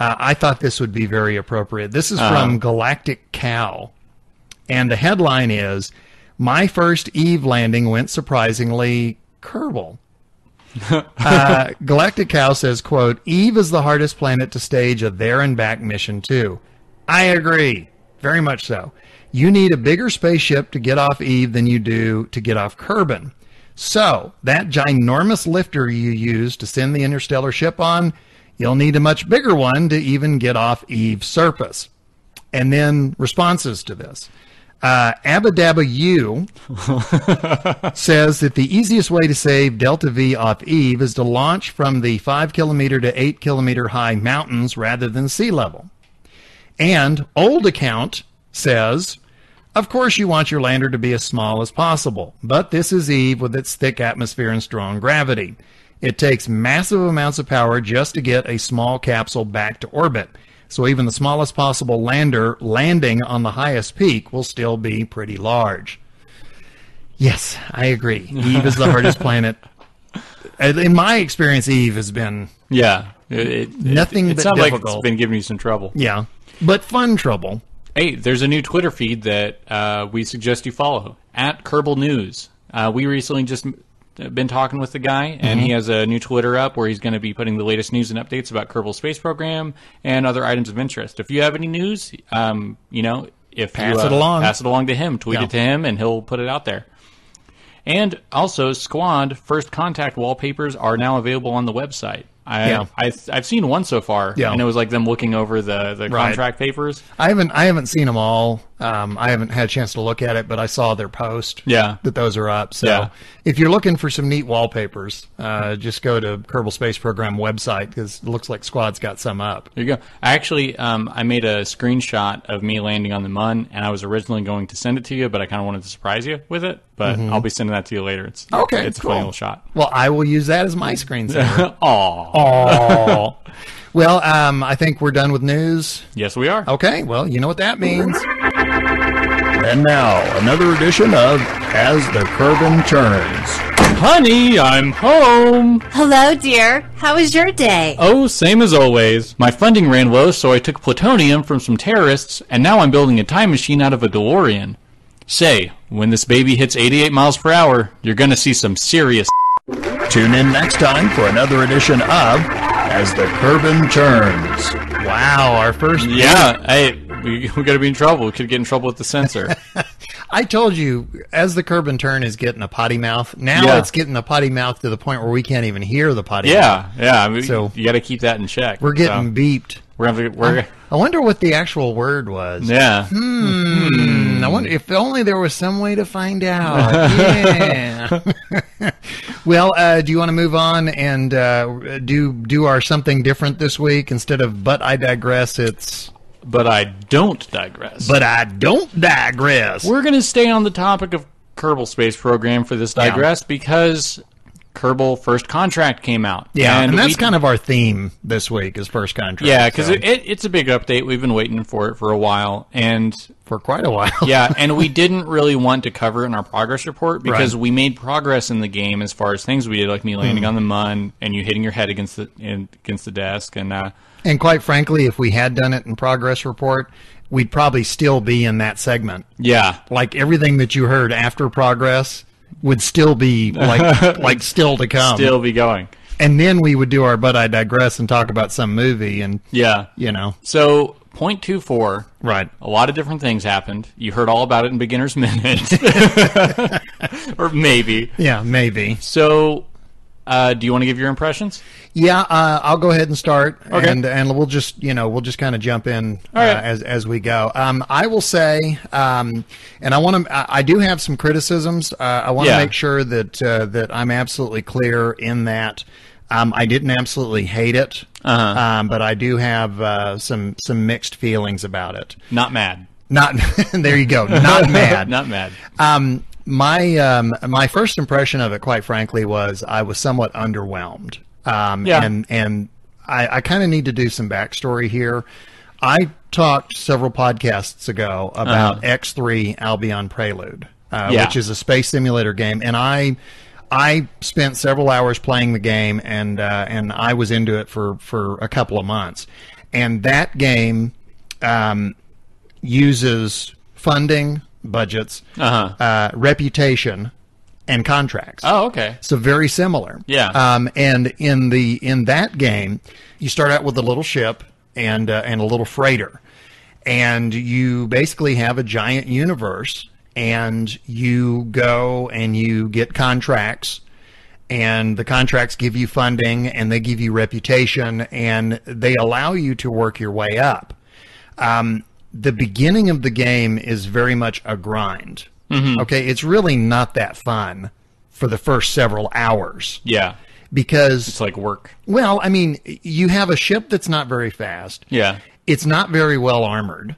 I thought this would be very appropriate. This is from Galactic Cow, and the headline is, "My first Eve landing went surprisingly Kerbal." Galactic Cow says, quote, "Eve is the hardest planet to stage a there and back mission to." I agree. Very much so. You need a bigger spaceship to get off Eve than you do to get off Kerbin. So, that ginormous lifter you use to send the interstellar ship on, you'll need a much bigger one to even get off Eve's surface. And then responses to this. Abadabba U says that the easiest way to save Delta V off Eve is to launch from the 5 kilometer to 8 kilometer high mountains rather than sea level. And Old Account says, of course you want your lander to be as small as possible, but this is Eve with its thick atmosphere and strong gravity. It takes massive amounts of power just to get a small capsule back to orbit. So even the smallest possible lander landing on the highest peak will still be pretty large. Yes, I agree. Eve is the hardest planet. In my experience, Eve has been nothing but sounds difficult. like it's been giving you some trouble. Yeah, but fun trouble. Hey, there's a new Twitter feed that we suggest you follow, at Kerbal News. We recently just been talking with the guy, and he has a new Twitter up where he's going to be putting the latest news and updates about Kerbal Space Program and other items of interest. If you have any news, if pass you it along. Pass it along to him, tweet it to him, and he'll put it out there. And also, Squad First Contact wallpapers are now available on the website. I've seen one so far, and it was like them looking over the contract papers. I haven't seen them all. I haven't had a chance to look at it, but I saw their post. Yeah, that those are up. So if you're looking for some neat wallpapers, just go to Kerbal Space Program website, because it looks like Squad's got some up. There you go. Actually, I made a screenshot of me landing on the Mun, and I was originally going to send it to you, but I kind of wanted to surprise you with it. But I'll be sending that to you later. It's cool. A funny little shot. Well, I will use that as my screensaver. Aww. Well, I think we're done with news. Yes, we are. Okay, well, you know what that means. And now, another edition of As the Kerbin Turns. Honey, I'm home. Hello, dear. How was your day? Oh, same as always. My funding ran low, so I took plutonium from some terrorists, and now I'm building a time machine out of a DeLorean. Say, when this baby hits 88 miles per hour, you're gonna see some serious. Tune in next time for another edition of As the Kerbin Turns. Wow, our first... Yeah, hey, we gotta be in trouble. We could get in trouble with the censor. I told you, As the Kerbin Turn is getting a potty mouth. Now it's getting a potty mouth to the point where we can't even hear the potty mouth. Yeah. I mean, so you gotta keep that in check. We're getting beeped. I wonder what the actual word was. Yeah. I wonder if only there was some way to find out. Yeah. Well, do you want to move on and do our something different this week instead of But I Digress? It's But I Don't Digress. But I Don't Digress. We're going to stay on the topic of Kerbal Space Program for this digress because Kerbal First Contract came out. Yeah, and that's kind of our theme this week is First Contract. Yeah, because it's a big update. We've been waiting for it for a while. And for quite a while. Yeah, and we didn't really want to cover it in our progress report because we made progress in the game as far as things we did, like me landing on the Mun and you hitting your head against the desk. And quite frankly, if we had done it in progress report, we'd probably still be in that segment. Yeah. Like everything that you heard after progress would still be like still to come. Still be going. And then we would do our But I Digress and talk about some movie and So 0.24. Right. A lot of different things happened. You heard all about it in Beginner's Minute. Or maybe. Yeah, maybe. So Do you want to give your impressions? Yeah, I'll go ahead and start, Okay. and we'll just kind of jump in right. as we go. I will say, and I do have some criticisms. I want to make sure that I'm absolutely clear in that I didn't absolutely hate it, but I do have some mixed feelings about it. Not mad. Not there you go. Not mad. Not mad. My first impression of it, quite frankly, was I was somewhat underwhelmed. And I kind of need to do some backstory here. I talked several podcasts ago about X3 Albion Prelude, which is a space simulator game, and I spent several hours playing the game, and I was into it for a couple of months. And that game uses funding, budgets, reputation, and contracts. Oh, okay. So very similar. Yeah. And in that game, you start out with a little ship and a little freighter, and you basically have a giant universe, and you go and you get contracts, and the contracts give you funding, and they give you reputation, and they allow you to work your way up. The beginning of the game is very much a grind. Okay, it's really not that fun for the first several hours. Yeah. Because it's like work. Well, I mean, you have a ship that's not very fast. Yeah. It's not very well armored.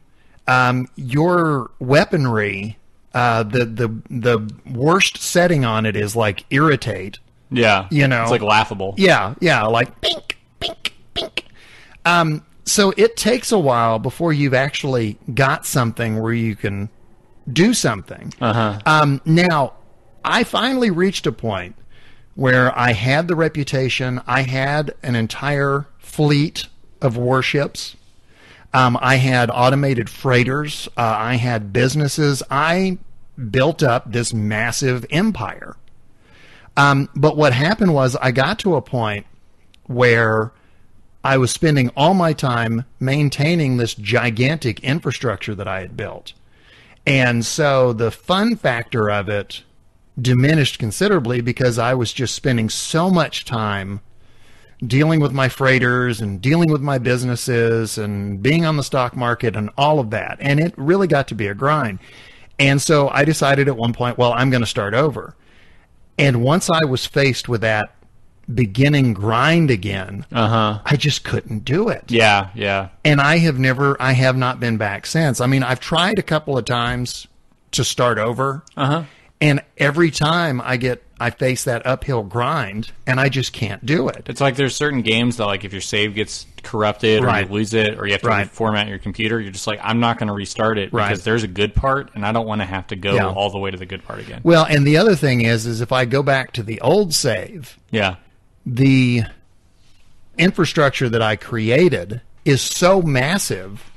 Your weaponry, the worst setting on it is like irritate. Yeah. You know, it's like laughable. Yeah, like pink, pink, pink. So it takes a while before you've actually got something where you can do something. Now, I finally reached a point where I had the reputation. I had an entire fleet of warships. I had automated freighters. I had businesses. I built up this massive empire. But what happened was I got to a point where I was spending all my time maintaining this gigantic infrastructure that I had built. And so the fun factor of it diminished considerably because I was just spending so much time dealing with my freighters and dealing with my businesses and being on the stock market and all of that. And it really got to be a grind. And so I decided at one point, well, I'm going to start over. And once I was faced with that beginning grind again, I just couldn't do it. Yeah. And I have not been back since. I mean, I've tried a couple of times to start over, and every time I face that uphill grind, and I just can't do it. It's like there's certain games that, like, if your save gets corrupted or you lose it or you have to reformat your computer, you're just like, I'm not going to restart it because there's a good part, and I don't want to have to go all the way to the good part again. Well, and the other thing is if I go back to the old save, the infrastructure that I created is so massive,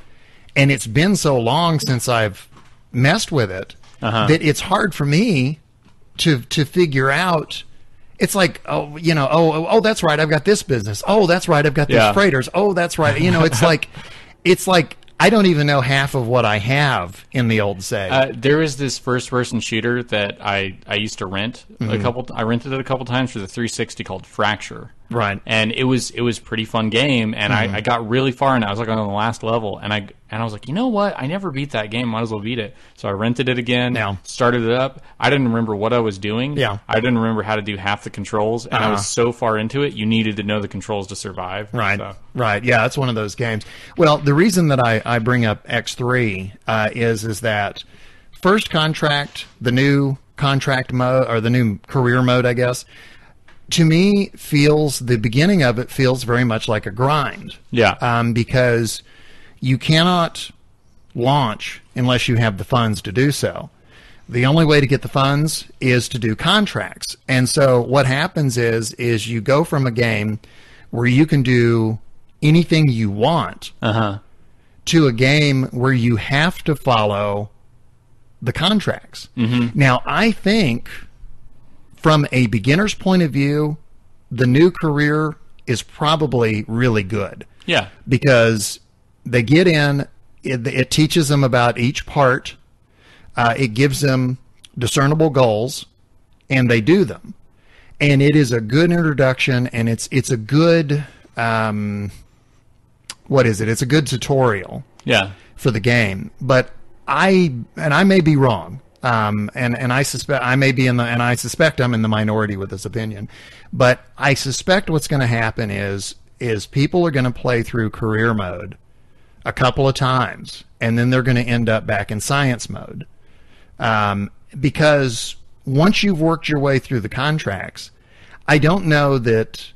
and it's been so long since I've messed with it that it's hard for me to figure out. It's like, oh, that's right, I've got this business. Oh, that's right, I've got these freighters. Oh, that's right. It's like I don't even know half of what I have in the old save. There is this first-person shooter that I used to rent I rented it a couple times for the 360 called Fracture. Right. And it was pretty fun game, and I got really far, and I was like on the last level, and I was like, you know what? I never beat that game. Might as well beat it. So I rented it again, started it up. I didn't remember what I was doing. I didn't remember how to do half the controls, and I was so far into it, you needed to know the controls to survive. Right. Yeah, that's one of those games. Well, the reason that I bring up X3 is that first contract, the new contract mode, or the new career mode, I guess, to me, the beginning of it feels very much like a grind. Because you cannot launch unless you have the funds to do so. The only way to get the funds is to do contracts. And so what happens is you go from a game where you can do anything you want to a game where you have to follow the contracts. Now, I think from a beginner's point of view, the new career is probably really good. Because they get in, it teaches them about each part, it gives them discernible goals, and they do them. And it is a good introduction, and it's a good, what is it? It's a good tutorial for the game. But I may be wrong, and I suspect I may be and I suspect I'm in the minority with this opinion. But I suspect what's going to happen is people are going to play through career mode a couple of times, and then they're going to end up back in science mode. Because once you've worked your way through the contracts, I don't know that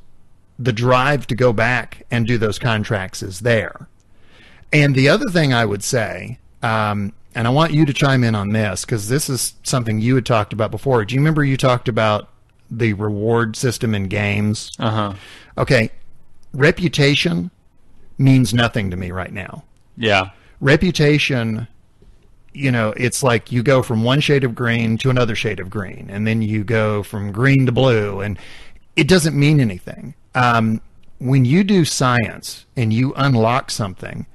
the drive to go back and do those contracts is there. And the other thing I would say, and I want you to chime in on this, because this is something you had talked about before. Do you remember you talked about the reward system in games? Okay, reputation means nothing to me right now. Yeah. Reputation, it's like you go from one shade of green to another shade of green, and then you go from green to blue, and it doesn't mean anything. When you do science and you unlock something,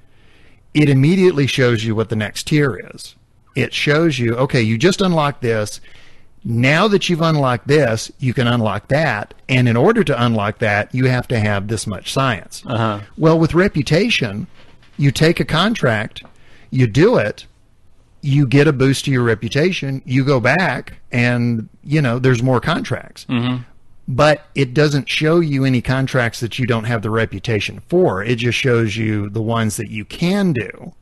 it immediately shows you what the next tier is. It shows you, okay, you just unlocked this. Now that you've unlocked this, you can unlock that. And in order to unlock that, you have to have this much science. Well, with reputation, you take a contract, you do it, you get a boost to your reputation, you go back, and, there's more contracts. But it doesn't show you any contracts that you don't have the reputation for. It just shows you the ones that you can do.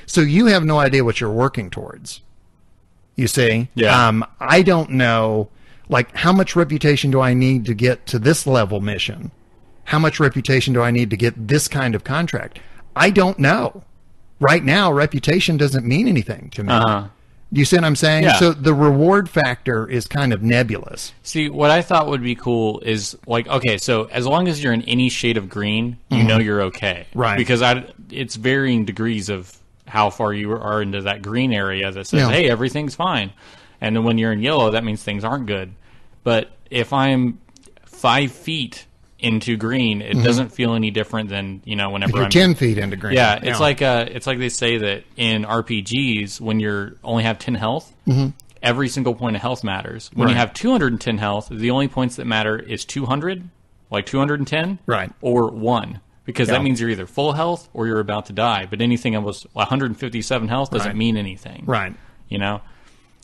So you have no idea what you're working towards. You see? Yeah. I don't know, like, how much reputation do I need to get to this level mission? How much reputation do I need to get this kind of contract? I don't know. Right now, reputation doesn't mean anything to me. Do you see what I'm saying? Yeah. So the reward factor is kind of nebulous. See, what I thought would be cool is, like, okay, so as long as you're in any shade of green, you know you're okay. Right. Because it's varying degrees of how far you are into that green area that says, hey, everything's fine. And then when you're in yellow, that means things aren't good. But if I'm 5 feet into green, it doesn't feel any different than, whenever you're I'm 10 feet into green. Yeah, it's like they say that in RPGs, when you only have 10 health, every single point of health matters. When you have 210 health, the only points that matter is 200, like 210, right, or 1. Because that means you're either full health or you're about to die. But anything that was 157 health doesn't mean anything. Right.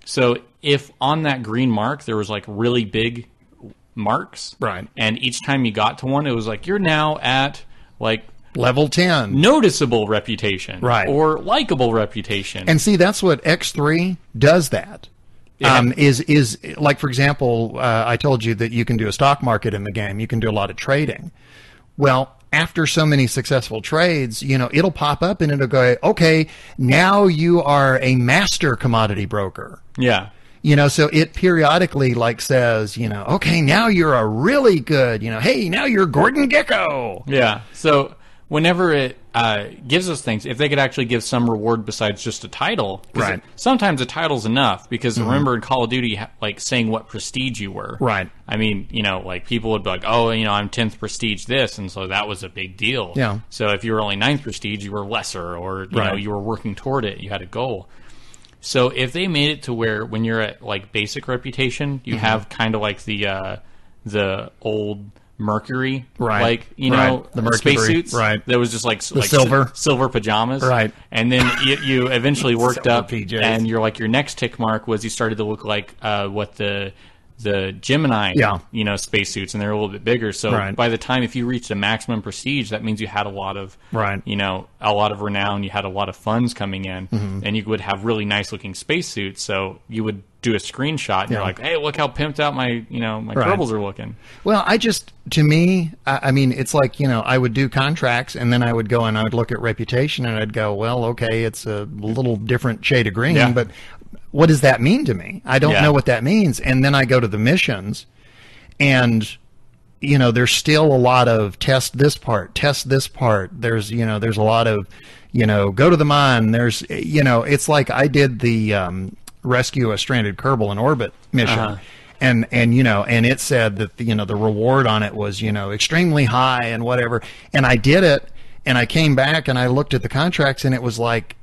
So if on that green mark there was like really big marks, right, and each time you got to one, it was like you're now at like level 10, noticeable reputation, right, or likable reputation. And see, that's what X3 does. That is like, for example, I told you that you can do a stock market in the game. You can do a lot of trading. Well, after so many successful trades, it'll pop up and it'll go, okay, now you are a master commodity broker. Yeah. So it periodically like says, okay, now you're a really good, hey, now you're Gordon Gekko. Yeah. So whenever it gives us things, if they could actually give some reward besides just a title, right? Sometimes a title's enough, because remember in Call of Duty, like saying what prestige you were, right? I mean, like people would be like, oh, I'm 10th prestige this, and so that was a big deal. Yeah. So if you were only 9th prestige, you were lesser, or you know, you were working toward it, you had a goal. So if they made it to where when you're at like basic reputation, you have kind of like the old Mercury, right? Like the Mercury spacesuits, right? That was just like silver pajamas, right? And then you eventually worked up, PJs. And you're like your next tick mark was you started to look like what the Gemini, spacesuits, and they're a little bit bigger. So by the time if you reached a maximum prestige, that means you had a lot of a lot of renown. You had a lot of funds coming in, and you would have really nice looking spacesuits. So you would do a screenshot, and you're like, hey, look how pimped out my Kerbals are looking. Well, to me, I mean, it's like, I would do contracts, and then I would go and I would look at reputation, and I'd go, well, okay, it's a little different shade of green, but what does that mean to me? I don't know what that means. And then I go to the missions, and there's still a lot of test this part. There's there's a lot of go to the mine. There's it's like I did the rescue a stranded Kerbal in orbit mission, and it said that the reward on it was extremely high and whatever. And I did it, and I came back and I looked at the contracts, and it was like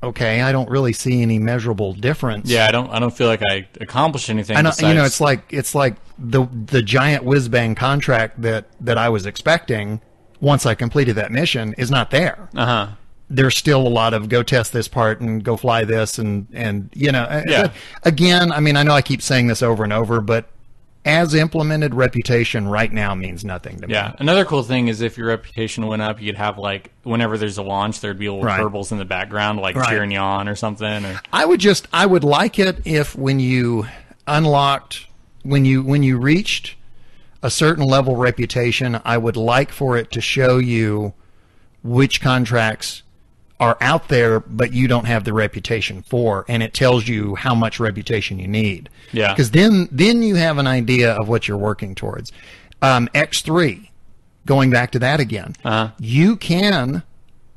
okay, I don't really see any measurable difference. Yeah, I don't feel like I accomplished anything. It's like the giant whiz bang contract that I was expecting once I completed that mission is not there. There's still a lot of go test this part and go fly this and again, I mean, I know I keep saying this over and over, but as implemented, reputation right now means nothing to me. Yeah. Another cool thing is if your reputation went up, you'd have, like, whenever there's a launch, there'd be little Kerbals in the background, like cheering you on or something. Or... I would like it if when you unlocked, when you reached a certain level reputation, I would like for it to show you which contracts are out there, but you don't have the reputation for, and it tells you how much reputation you need. Yeah. Because then you have an idea of what you're working towards. X3, going back to that again, you can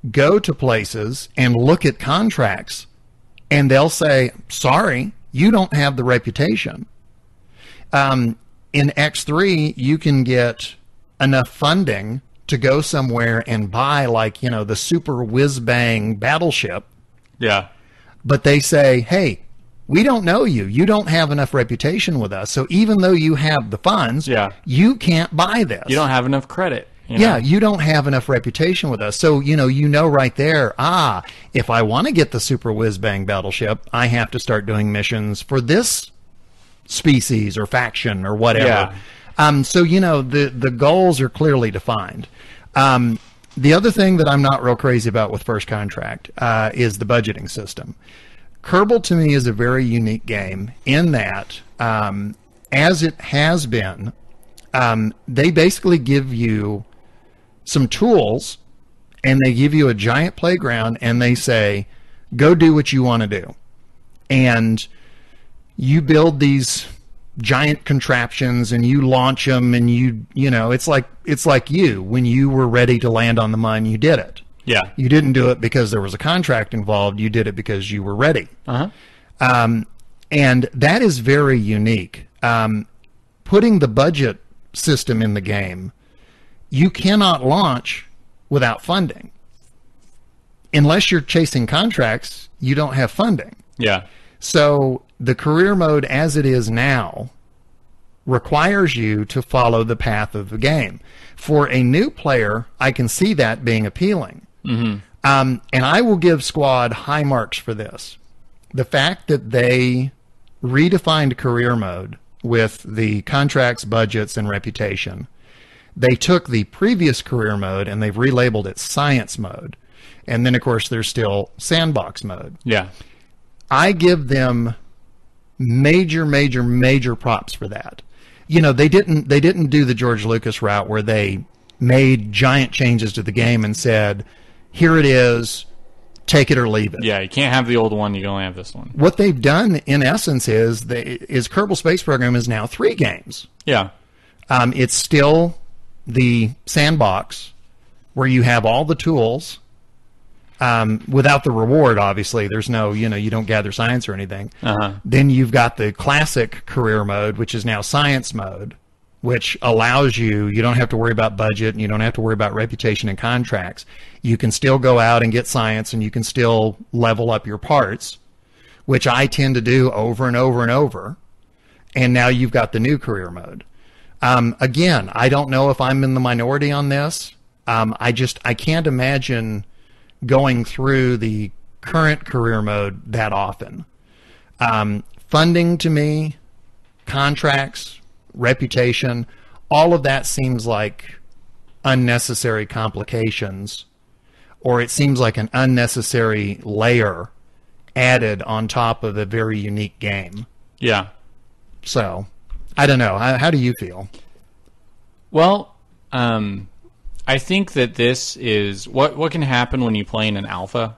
go to places and look at contracts, and they'll say, sorry, you don't have the reputation. In X3, you can get enough funding to go somewhere and buy, like, the super whiz-bang battleship. Yeah. But they say, hey, we don't know you. You don't have enough reputation with us. So even though you have the funds, you can't buy this. You don't have enough credit. Yeah, you don't have enough reputation with us. So, you know right there, if I want to get the super whiz-bang battleship, I have to start doing missions for this species or faction or whatever. Yeah. So, the goals are clearly defined. The other thing that I'm not real crazy about with First Contract is the budgeting system. Kerbal, to me, is a very unique game in that, as it has been, they basically give you some tools, and they give you a giant playground, and they say, go do what you want to do. And you build these giant contraptions and you launch them, and it's like you when you were ready to land on the moon, you did it. Yeah. You didn't do it because there was a contract involved. You did it because you were ready. And that is very unique. Putting the budget system in the game, you cannot launch without funding. Unless you're chasing contracts, you don't have funding. Yeah. So the career mode as it is now requires you to follow the path of the game. For a new player, I can see that being appealing. And I will give Squad high marks for this. The fact that they redefined career mode with the contracts, budgets, and reputation. They took the previous career mode and they've relabeled it science mode. And then, of course, there's still sandbox mode. Yeah. I give them major props for that. They didn't do the George Lucas route where they made giant changes to the game and said, here it is, take it or leave it. Yeah, you can't have the old one, you can only have this one. What they've done, in essence, is Kerbal Space Program is now 3 games. Yeah. It's still the sandbox where you have all the tools without the reward, obviously. There's no, you don't gather science or anything. Then you've got the classic career mode, which is now science mode, which allows you don't have to worry about budget and you don't have to worry about reputation and contracts. You can still go out and get science and you can still level up your parts, which I tend to do over and over and over. And now you've got the new career mode. Again, I don't know if I'm in the minority on this. I can't imagine going through the current career mode that often. Funding to me, contracts, reputation, all of that seems like unnecessary complications, or it seems like an unnecessary layer added on top of a very unique game. Yeah. So, I don't know. How do you feel? Well, I think that this is what can happen when you play in an alpha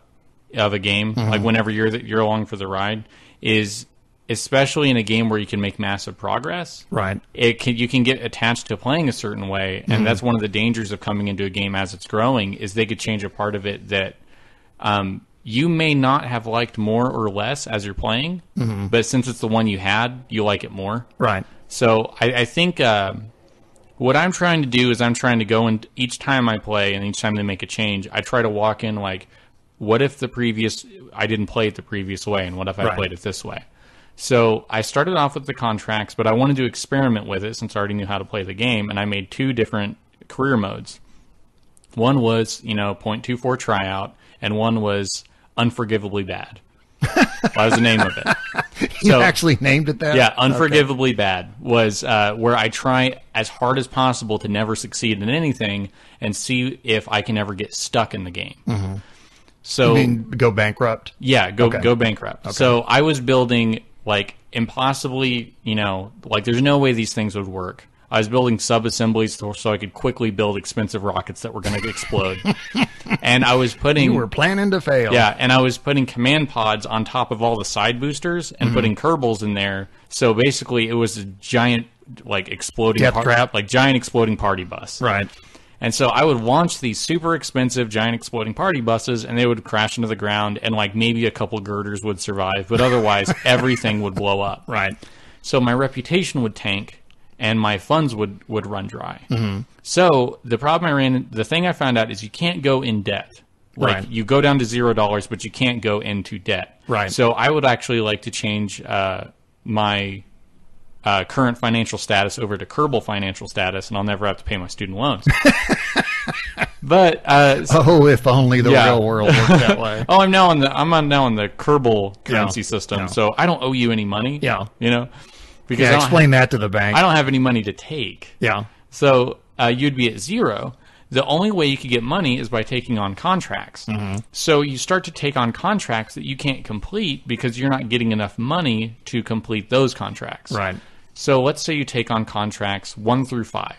of a game, like whenever you're along for the ride, is especially in a game where you can make massive progress. Right. You can get attached to playing a certain way, and that's one of the dangers of coming into a game as it's growing, is they could change a part of it that you may not have liked more or less as you're playing, but since it's the one you had, you like it more. Right. So I think what I'm trying to do is I'm trying to go in each time I play and each time they make a change, I try to walk in like, what if I didn't play it the previous way, and what if I played it this way? So I started off with the contracts, but I wanted to experiment with it since I already knew how to play the game, and I made 2 different career modes. One was, 0.24 tryout, and one was unforgivably bad. That was the name of it. You actually named it that? Yeah, unforgivably bad was where I try as hard as possible to never succeed in anything and see if I can ever get stuck in the game. Mm-hmm. So, you mean go bankrupt? Yeah, go bankrupt. Okay. So I was building like impossibly, like there's no way these things would work. I was building sub-assemblies so I could quickly build expensive rockets that were going to explode. And I was putting... You were planning to fail. Yeah, and I was putting command pods on top of all the side boosters and putting Kerbals in there. So basically it was a giant, like, exploding... Death trap. Like, giant exploding party bus. Right. And so I would launch these super expensive giant exploding party buses, and they would crash into the ground, and like maybe a couple girders would survive, but otherwise everything would blow up. Right. So my reputation would tank, and my funds would run dry. Mm-hmm. So the thing I found out is you can't go in debt. Like you go down to $0, but you can't go into debt. Right. So I would actually like to change my current financial status over to Kerbal financial status, and I'll never have to pay my student loans. But if only the real world worked that way. I'm now on the Kerbal currency system, so I don't owe you any money. Yeah, because explain that to the bank. I don't have any money to take. Yeah, so you'd be at 0. The only way you could get money is by taking on contracts. Mm-hmm. So you start to take on contracts that you can't complete because you're not getting enough money to complete those contracts. Right. So let's say you take on contracts 1 through 5,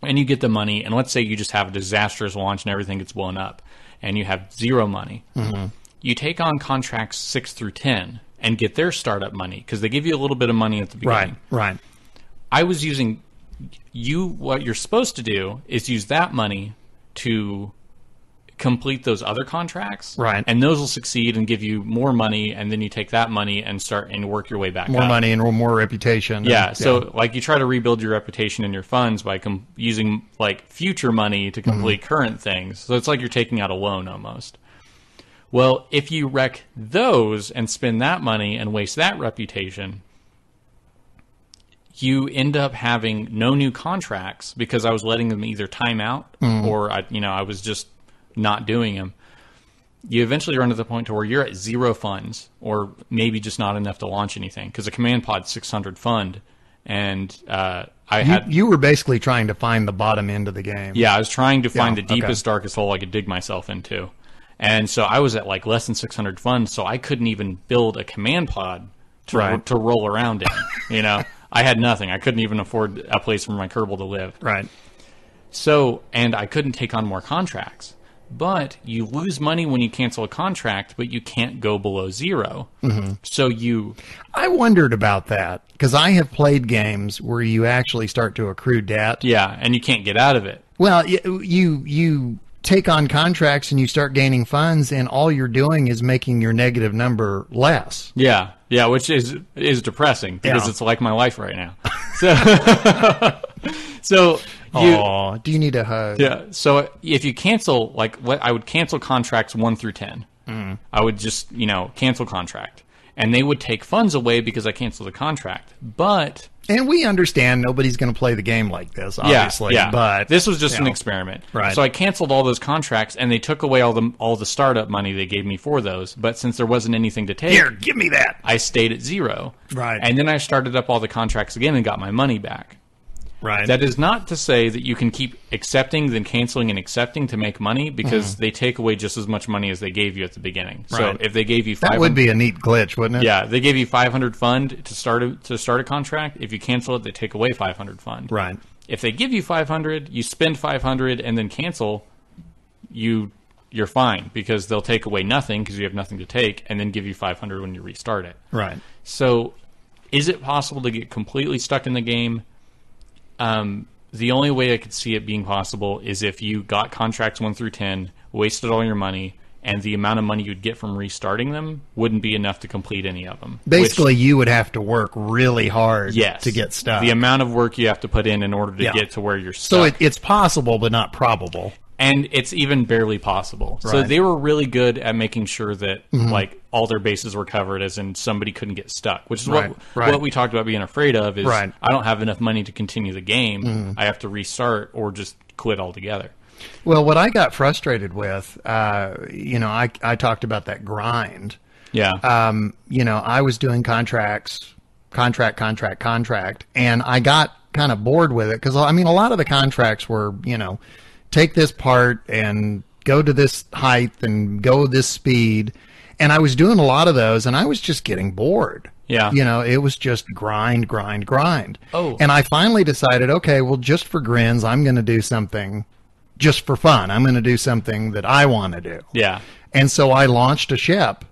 and you get the money, and let's say you just have a disastrous launch and everything gets blown up, and you have 0 money. Mm-hmm. You take on contracts 6 through 10 and get their startup money because they give you a little bit of money at the beginning. Right. I was using... what you're supposed to do is use that money to complete those other contracts, right? And those will succeed and give you more money, and then you take that money and start and work your way back more up. Money and more reputation. Yeah, so like you try to rebuild your reputation and your funds by using like future money to complete current things. So it's like you're taking out a loan almost. Well, if you wreck those and spend that money and waste that reputation, you end up having no new contracts because I was letting them either time out or I was just not doing them. You eventually run to the point to where you're at 0 funds, or maybe just not enough to launch anything because a command pod's 600 fund, and you were basically trying to find the bottom end of the game. Yeah, I was trying to find the deepest, darkest hole I could dig myself into, and so I was at like less than 600 funds, so I couldn't even build a command pod to roll around in. I had nothing. I couldn't even afford a place for my Kerbal to live. Right. So, and I couldn't take on more contracts. But you lose money when you cancel a contract, but you can't go below 0. Mm-hmm. So I wondered about that, because I have played games where you actually start to accrue debt. Yeah, and you can't get out of it. Well, you take on contracts and you start gaining funds, and all you're doing is making your negative number less. Yeah, which is depressing because it's like my life right now. So, do you need a hug? Yeah. So if you cancel, I would cancel contracts 1 through 10. Mm. I would just cancel contract, and they would take funds away because I canceled the contract. And we understand nobody's going to play the game like this, obviously. Yeah. But this was just an experiment. Right. So I canceled all those contracts, and they took away all the startup money they gave me for those. But since there wasn't anything to take, here, give me that. I stayed at 0. Right. And then I started up all the contracts again and got my money back. Right. That is not to say that you can keep accepting, then canceling and accepting to make money, because they take away just as much money as they gave you at the beginning. Right. So if they gave you that would be a neat glitch, wouldn't it? Yeah, they gave you 500 fund to start a contract. If you cancel it, they take away 500 fund. Right. If they give you 500, you spend 500 and then cancel, you're fine, because they'll take away nothing because you have nothing to take, and then give you 500 when you restart it. Right. So, is it possible to get completely stuck in the game? The only way I could see it being possible is if you got contracts 1 through 10, wasted all your money, and the amount of money you'd get from restarting them wouldn't be enough to complete any of them. Basically, you would have to work really hard to get stuck. The amount of work you have to put in order to get to where you're stuck. So it's possible, but not probable. And it's even barely possible. Right. So they were really good at making sure that like all their bases were covered, as in somebody couldn't get stuck, which is what we talked about being afraid of is I don't have enough money to continue the game. I have to restart or just quit altogether. Well, what I got frustrated with, I talked about that grind. Yeah. I was doing contract, and I got kind of bored with it because, I mean, a lot of the contracts were, take this part and go to this height and go this speed. And I was doing a lot of those, and I was just getting bored. Yeah. It was just grind. Oh. And I finally decided, okay, well, just for grins, I'm going to do something just for fun. I'm going to do something that I want to do. Yeah. And so I launched a ship,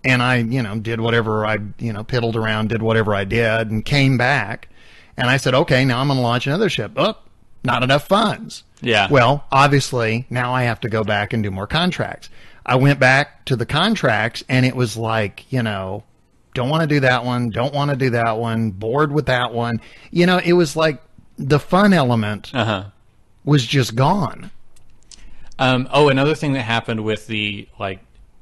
and I, did whatever I, piddled around, did whatever I did, and came back. And I said, okay, now I'm going to launch another ship. Oh, not enough funds. Yeah. Well, obviously, now I have to go back and do more contracts. I went back to the contracts, and it was like, don't want to do that one, don't want to do that one, bored with that one. It was like the fun element was just gone. Another thing that happened with the,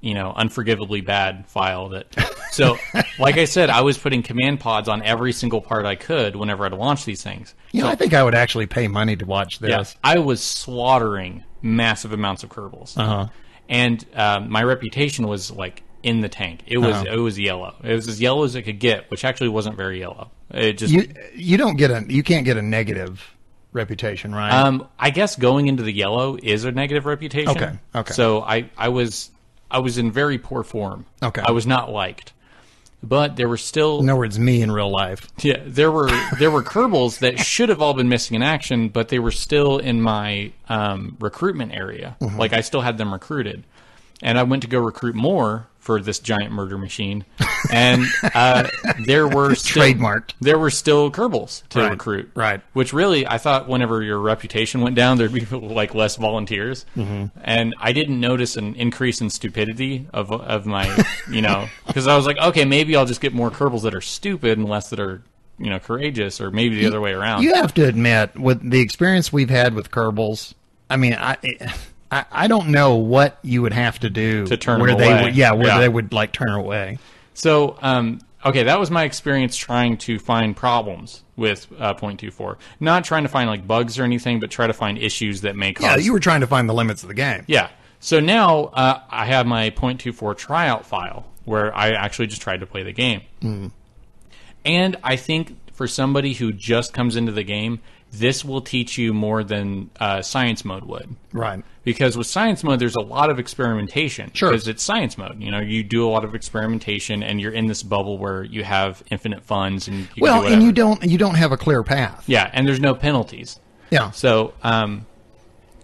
unforgivably bad file so like I said, I was putting command pods on every single part I could whenever I'd launch these things. I think I would actually pay money to watch this. Yeah, I was slaughtering massive amounts of Kerbals. And my reputation was like in the tank. It was yellow. It was as yellow as it could get, which actually wasn't very yellow. It just you can't get a negative reputation, right? I guess going into the yellow is a negative reputation. Okay. So I was in very poor form. Okay. I was not liked. But there were still... In other words, me in real life. Yeah, there were Kerbals that should have all been missing in action, but they were still in my recruitment area. Like, I still had them recruited. And I went to go recruit more for this giant murder machine. And there were still... Trademarked. There were still Kerbals to recruit. Right. Which really, I thought whenever your reputation went down, there'd be, less volunteers. And I didn't notice an increase in stupidity of my, because I was like, okay, maybe I'll just get more Kerbals that are stupid and less that are, courageous, or maybe the other way around. You have to admit, with the experience we've had with Kerbals, I mean, I don't know what you would have to do to turn them away. They would turn away. So, that was my experience trying to find problems with 0.24. Not trying to find bugs or anything, but try to find issues that may cause. Yeah, you were trying to find the limits of the game. Yeah. So now I have my 0.24 tryout file where I actually just tried to play the game. And I think for somebody who just comes into the game, this will teach you more than science mode would. Right. Because with science mode, there's a lot of experimentation. Sure. Because it's science mode. You do a lot of experimentation, and you're in this bubble where you have infinite funds, and you can do whatever. And you don't have a clear path. Yeah, and there's no penalties. Yeah. So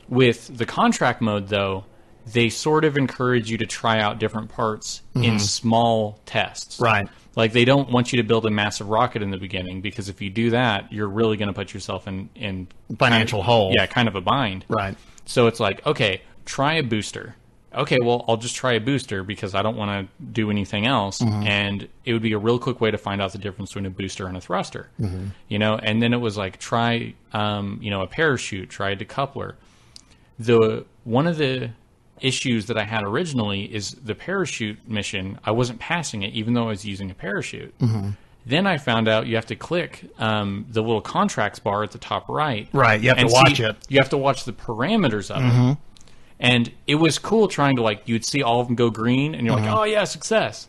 with the contract mode, though, they sort of encourage you to try out different parts in small tests. Right. Like, they don't want you to build a massive rocket in the beginning, because if you do that, you're really going to put yourself in financial hole. Yeah, kind of a bind. Right. So it's like, okay, try a booster. Okay, well, I'll just try a booster because I don't want to do anything else. And it would be a real quick way to find out the difference between a booster and a thruster. And then it was like, try, a parachute, try a decoupler. One of the issues that I had originally is the parachute mission. I wasn't passing it, even though I was using a parachute. Then I found out you have to click the little contracts bar at the top right. Right, you have to watch it. You have to watch the parameters of it. And it was cool trying to, you'd see all of them go green, and you're like, oh yeah, success.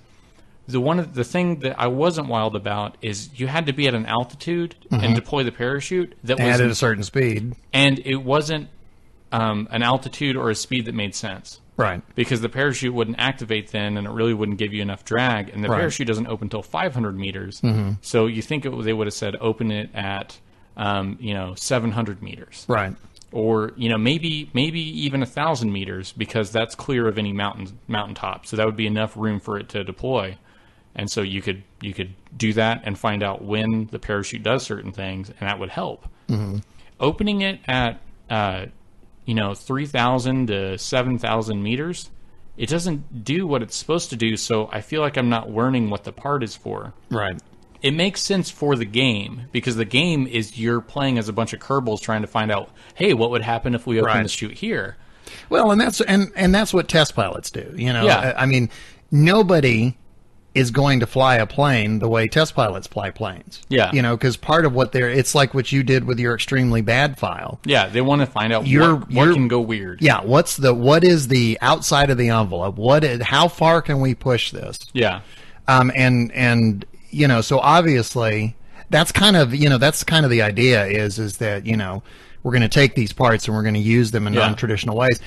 The thing that I wasn't wild about is you had to be at an altitude and deploy the parachute that was at a certain speed. And it wasn't an altitude or a speed that made sense. Right. Because the parachute wouldn't activate then, and it really wouldn't give you enough drag. And the parachute doesn't open until 500 meters. So you think they would have said open it at, 700 meters. Right. Or, maybe even 1,000 meters, because that's clear of any mountaintop. So that would be enough room for it to deploy. And so you could do that and find out when the parachute does certain things, and that would help. Opening it at 3,000 to 7,000 meters, it doesn't do what it's supposed to do, so I feel like I'm not learning what the part is for. Right. it makes sense for the game, because the game is you're playing as a bunch of Kerbals trying to find out, hey, what would happen if we open the chute here? Well, and that's what test pilots do. Yeah. I mean, nobody is going to fly a plane the way test pilots fly planes. Yeah. Because part of what it's like what you did with your extremely bad file. Yeah, they want to find out what can go weird. Yeah, what is the outside of the envelope? How far can we push this? Yeah. So obviously that's kind of the idea is that, we're going to take these parts and we're going to use them in non-traditional ways.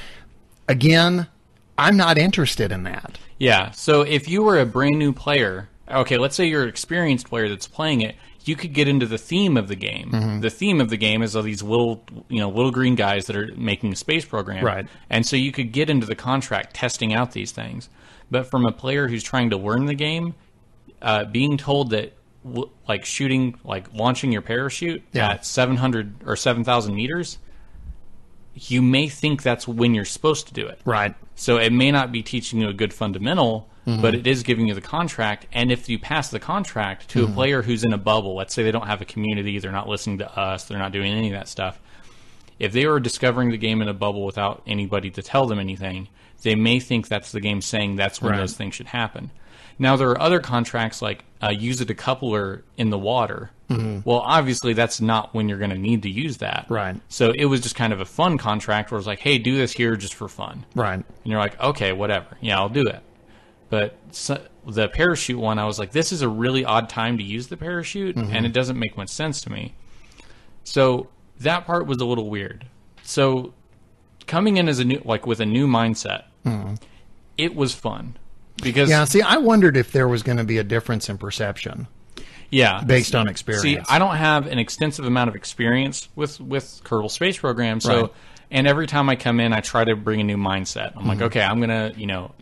Again, I'm not interested in that. Yeah. So if you were a brand new player, okay, let's say you're an experienced player that's playing it, you could get into the theme of the game. Mm-hmm. The theme of the game is all these little green guys that are making a space program. Right. And so you could get into the contract testing out these things. But from a player who's trying to learn the game, being told that launching your parachute at 700 or 7,000 meters, you may think that's when you're supposed to do it. Right. So it may not be teaching you a good fundamental, but it is giving you the contract. And if you pass the contract to a player who's in a bubble, let's say they don't have a community, they're not listening to us, they're not doing any of that stuff. If they were discovering the game in a bubble without anybody to tell them anything, they may think that's the game saying that's when those things should happen. Now, there are other contracts like use a decoupler in the water. Mm-hmm. Well, obviously, that's not when you're going to need to use that. Right. So it was just kind of a fun contract where it's like, hey, do this here just for fun. Right. And you're like, okay, whatever. Yeah, I'll do it. But the parachute one, I was like, this is a really odd time to use the parachute, and it doesn't make much sense to me. So that part was a little weird. So coming in as with a new mindset, it was fun. Because I wondered if there was going to be a difference in perception. Yeah, based on experience. See, I don't have an extensive amount of experience with Kerbal Space Program, so and every time I come in, I try to bring a new mindset. I'm like, okay, I'm gonna,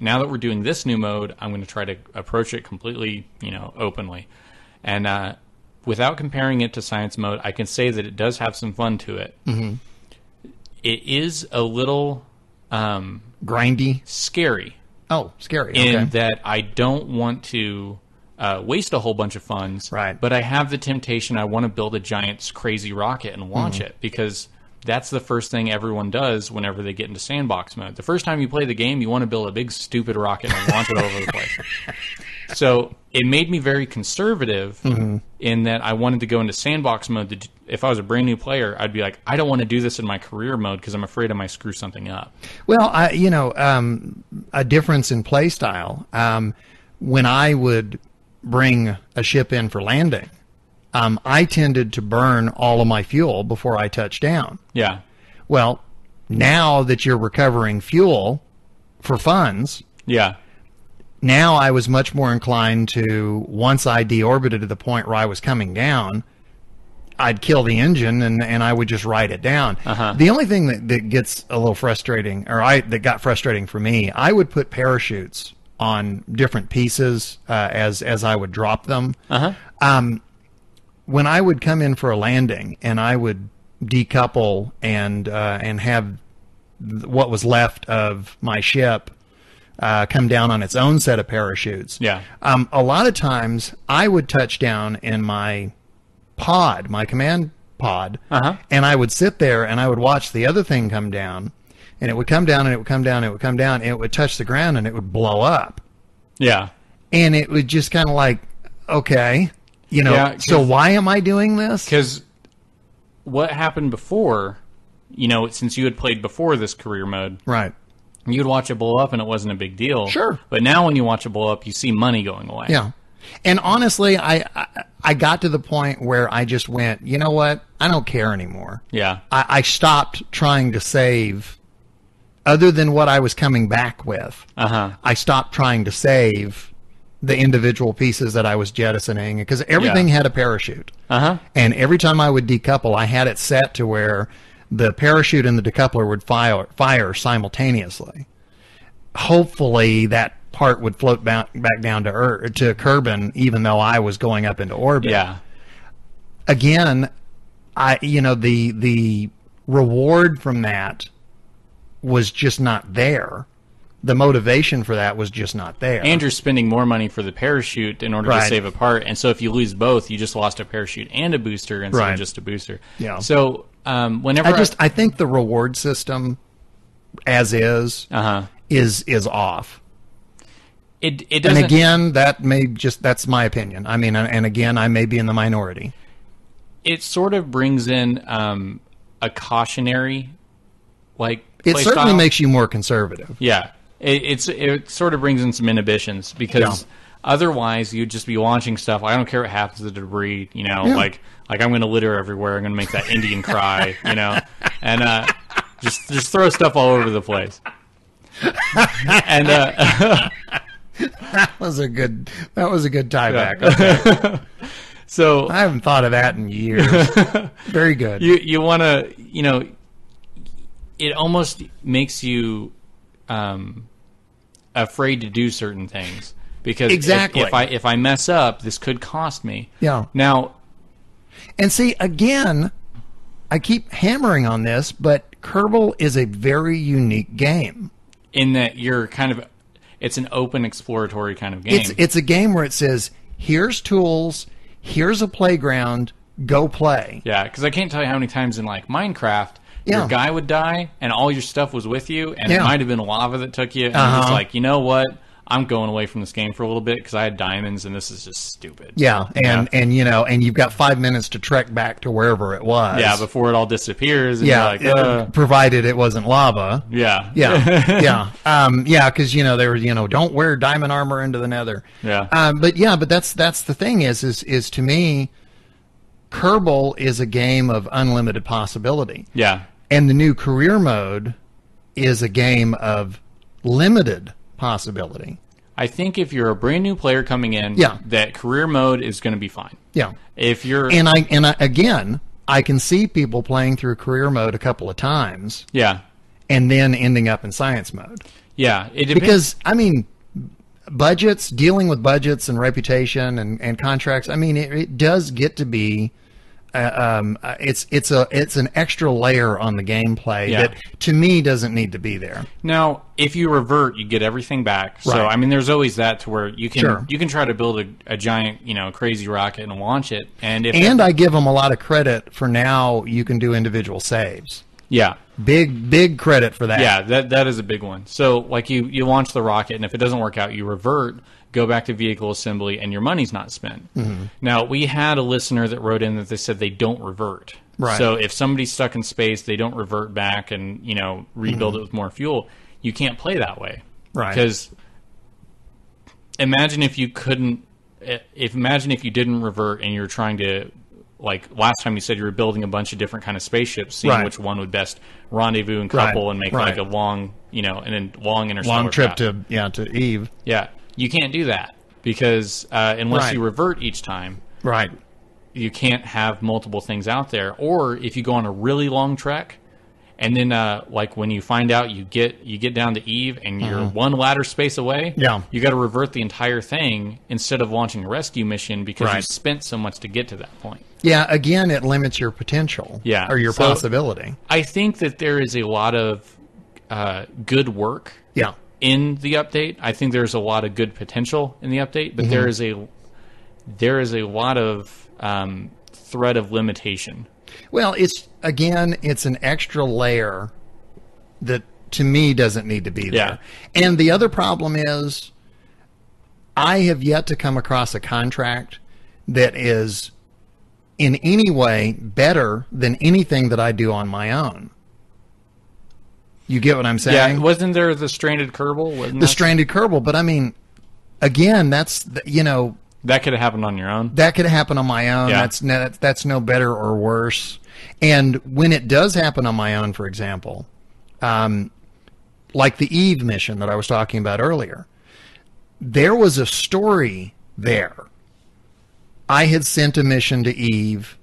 now that we're doing this new mode, I'm gonna try to approach it completely, openly, and without comparing it to science mode, I can say that it does have some fun to it. Mm-hmm. It is a little grindy, scary. Oh, scary. In that I don't want to waste a whole bunch of funds. Right. But I have the temptation, I want to build a giant crazy rocket and launch it, because that's the first thing everyone does whenever they get into sandbox mode. The first time you play the game, you want to build a big stupid rocket and launch it all over the place. So it made me very conservative in that I wanted to go into sandbox mode. If I was a brand new player, I'd be like, I don't want to do this in my career mode because I'm afraid I might screw something up. Well, a difference in play style. When I would bring a ship in for landing, I tended to burn all of my fuel before I touched down. Yeah. Well, now that you're recovering fuel for funds, now I was much more inclined to, once I deorbited to the point where I was coming down, I'd kill the engine and I would just ride it down. The only thing that gets a little frustrating, that got frustrating for me, I would put parachutes on different pieces as I would drop them. When I would come in for a landing and I would decouple and have what was left of my ship come down on its own set of parachutes. Yeah. A lot of times I would touch down in my pod, my command pod, and I would sit there and I would watch the other thing come down, and it would come down and it would come down and it would come down and it would touch the ground and it would blow up. Yeah. And it would just kind of like, okay, so why am I doing this? Because what happened before, since you had played before this career mode, right? You'd watch it blow up and it wasn't a big deal. Sure. But now when you watch it blow up, you see money going away. Yeah. And honestly, I got to the point where I just went, you know what? I don't care anymore. Yeah. I stopped trying to save, other than what I was coming back with. I stopped trying to save the individual pieces that I was jettisoning, because everything had a parachute. And every time I would decouple, I had it set to where the parachute and the decoupler would fire simultaneously. Hopefully that part would float back down to Kerbin, even though I was going up into orbit. Yeah. Again, the reward from that was just not there. the motivation for that was just not there. And you're spending more money for the parachute in order to save a part. And so if you lose both, you just lost a parachute and a booster instead of just a booster. Yeah. So whenever I think the reward system as is off. It doesn't. And again, that's my opinion. I mean, and again, I may be in the minority. It sort of brings in a cautionary, like, it play certainly style. makes you more conservative. Yeah, it sort of brings in some inhibitions because otherwise you'd just be launching stuff. I don't care what happens to the debris, like I'm going to litter everywhere. I'm going to make that Indian cry, and just throw stuff all over the place. And that was a good tieback. Okay. So I haven't thought of that in years. Very good. You want to, it almost makes you afraid to do certain things because if I mess up, this could cost me. Yeah. Now, and see, again, I keep hammering on this, but Kerbal is a very unique game in that it's an open exploratory kind of game. It's a game where it says, here's tools, here's a playground, go play. Yeah, because I can't tell you how many times in like Minecraft, your guy would die and all your stuff was with you, and it might have been lava that took you, and you're just like, you know what? I'm going away from this game for a little bit because I had diamonds, and this is just stupid. Yeah, and you've got 5 minutes to trek back to wherever it was. Yeah, before it all disappears. And you're like, provided it wasn't lava. Yeah, yeah. Because they were don't wear diamond armor into the Nether. Yeah. But that's the thing is to me, Kerbal is a game of unlimited possibility. Yeah. And the new career mode is a game of limited possibility. I think if you're a brand new player coming in, that career mode is going to be fine. Yeah. If you're I can see people playing through career mode a couple of times. Yeah. And then ending up in science mode. Yeah. It depends. Because dealing with budgets and reputation and contracts, it does get to be it's an extra layer on the gameplay that to me doesn't need to be there. Now, if you revert, you get everything back. Right. So there's always that to where you can try to build a giant, crazy rocket and launch it. And I give them a lot of credit for now you can do individual saves. Yeah. Big credit for that. Yeah, that is a big one. So like you launch the rocket, and if it doesn't work out, you revert, go back to vehicle assembly, and your money's not spent. Mm-hmm. Now, we had a listener that wrote in that they said they don't revert. Right. So if somebody's stuck in space, they don't revert back and rebuild it with more fuel. You can't play that way. Right. Because imagine if you didn't revert and you were trying to, like last time you said you were building a bunch of different kind of spaceships, seeing which one would best rendezvous and couple and make like a long, long interstellar long trip path. to Eve. Yeah, you can't do that because unless you revert each time, you can't have multiple things out there. Or if you go on a really long trek, and then like when you find out you get down to Eve and you're one ladder space away, you got to revert the entire thing instead of launching a rescue mission because you spent so much to get to that point. Yeah, again, it limits your potential. Yeah, or your possibility. I think that there is a lot of good work. Yeah. In the update, I think there's a lot of good potential in the update, but there is a lot of threat of limitation. Well, it's an extra layer that to me doesn't need to be there. Yeah. And the other problem is I have yet to come across a contract that is in any way better than anything that I do on my own. You get what I'm saying? Yeah, wasn't there the Stranded Kerbal? Stranded Kerbal, but again, that's that could have happened on your own. That could happen on my own. Yeah. That's no better or worse. And when it does happen on my own, for example, like the Eve mission that I was talking about earlier, there was a story there. I had sent a mission to Eve.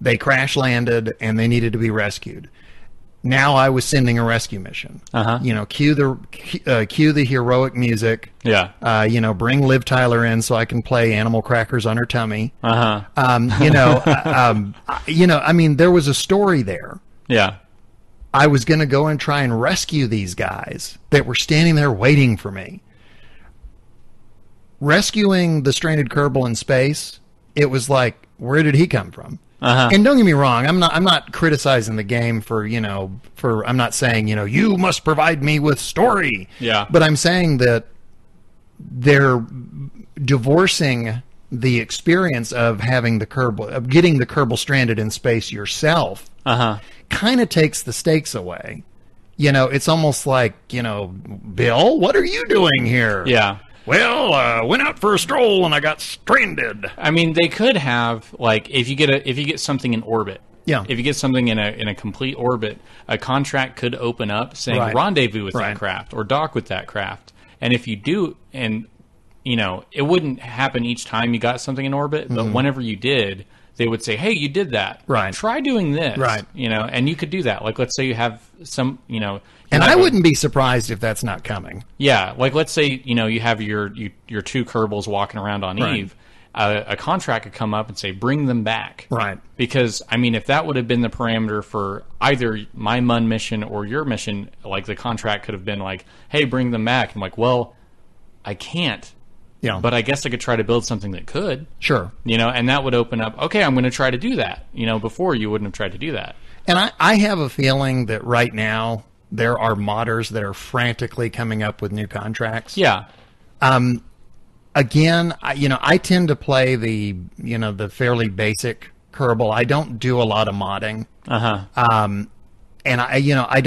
They crash landed and they needed to be rescued. Now I was sending a rescue mission. Cue the heroic music. Yeah. Bring Liv Tyler in so I can play Animal Crackers on her tummy. There was a story there. Yeah. I was going to go and try and rescue these guys that were standing there waiting for me. Rescuing the stranded Kerbal in space, it was like, where did he come from? And don't get me wrong, I'm not criticizing the game for, I'm not saying, you must provide me with story. Yeah. But I'm saying that they're divorcing the experience of having the Kerbal, of getting the Kerbal stranded in space yourself, kind of takes the stakes away. It's almost like, Bill, what are you doing here? Yeah. Well, went out for a stroll and I got stranded. I mean, they could have, like, if you get something in orbit. Yeah. If you get something in a complete orbit, a contract could open up saying rendezvous with that craft or dock with that craft. And if you do, and it wouldn't happen each time you got something in orbit, but whenever you did, they would say, "Hey, you did that. Right. Try doing this." Right. And you could do that. Like, let's say you have some, and I wouldn't be surprised if that's not coming. Yeah. Like, let's say, you have your two Kerbals walking around on Eve. A contract could come up and say, bring them back. Right. Because, I mean, if that would have been the parameter for either my MUN mission or your mission, like, the contract could have been like, hey, bring them back. I'm like, well, I can't. Yeah. But I guess I could try to build something that could. Sure. And that would open up, okay, I'm going to try to do that. Before you wouldn't have tried to do that. And I have a feeling that right now there are modders that are frantically coming up with new contracts. Yeah. Again, I tend to play the fairly basic Kerbal. I don't do a lot of modding. And I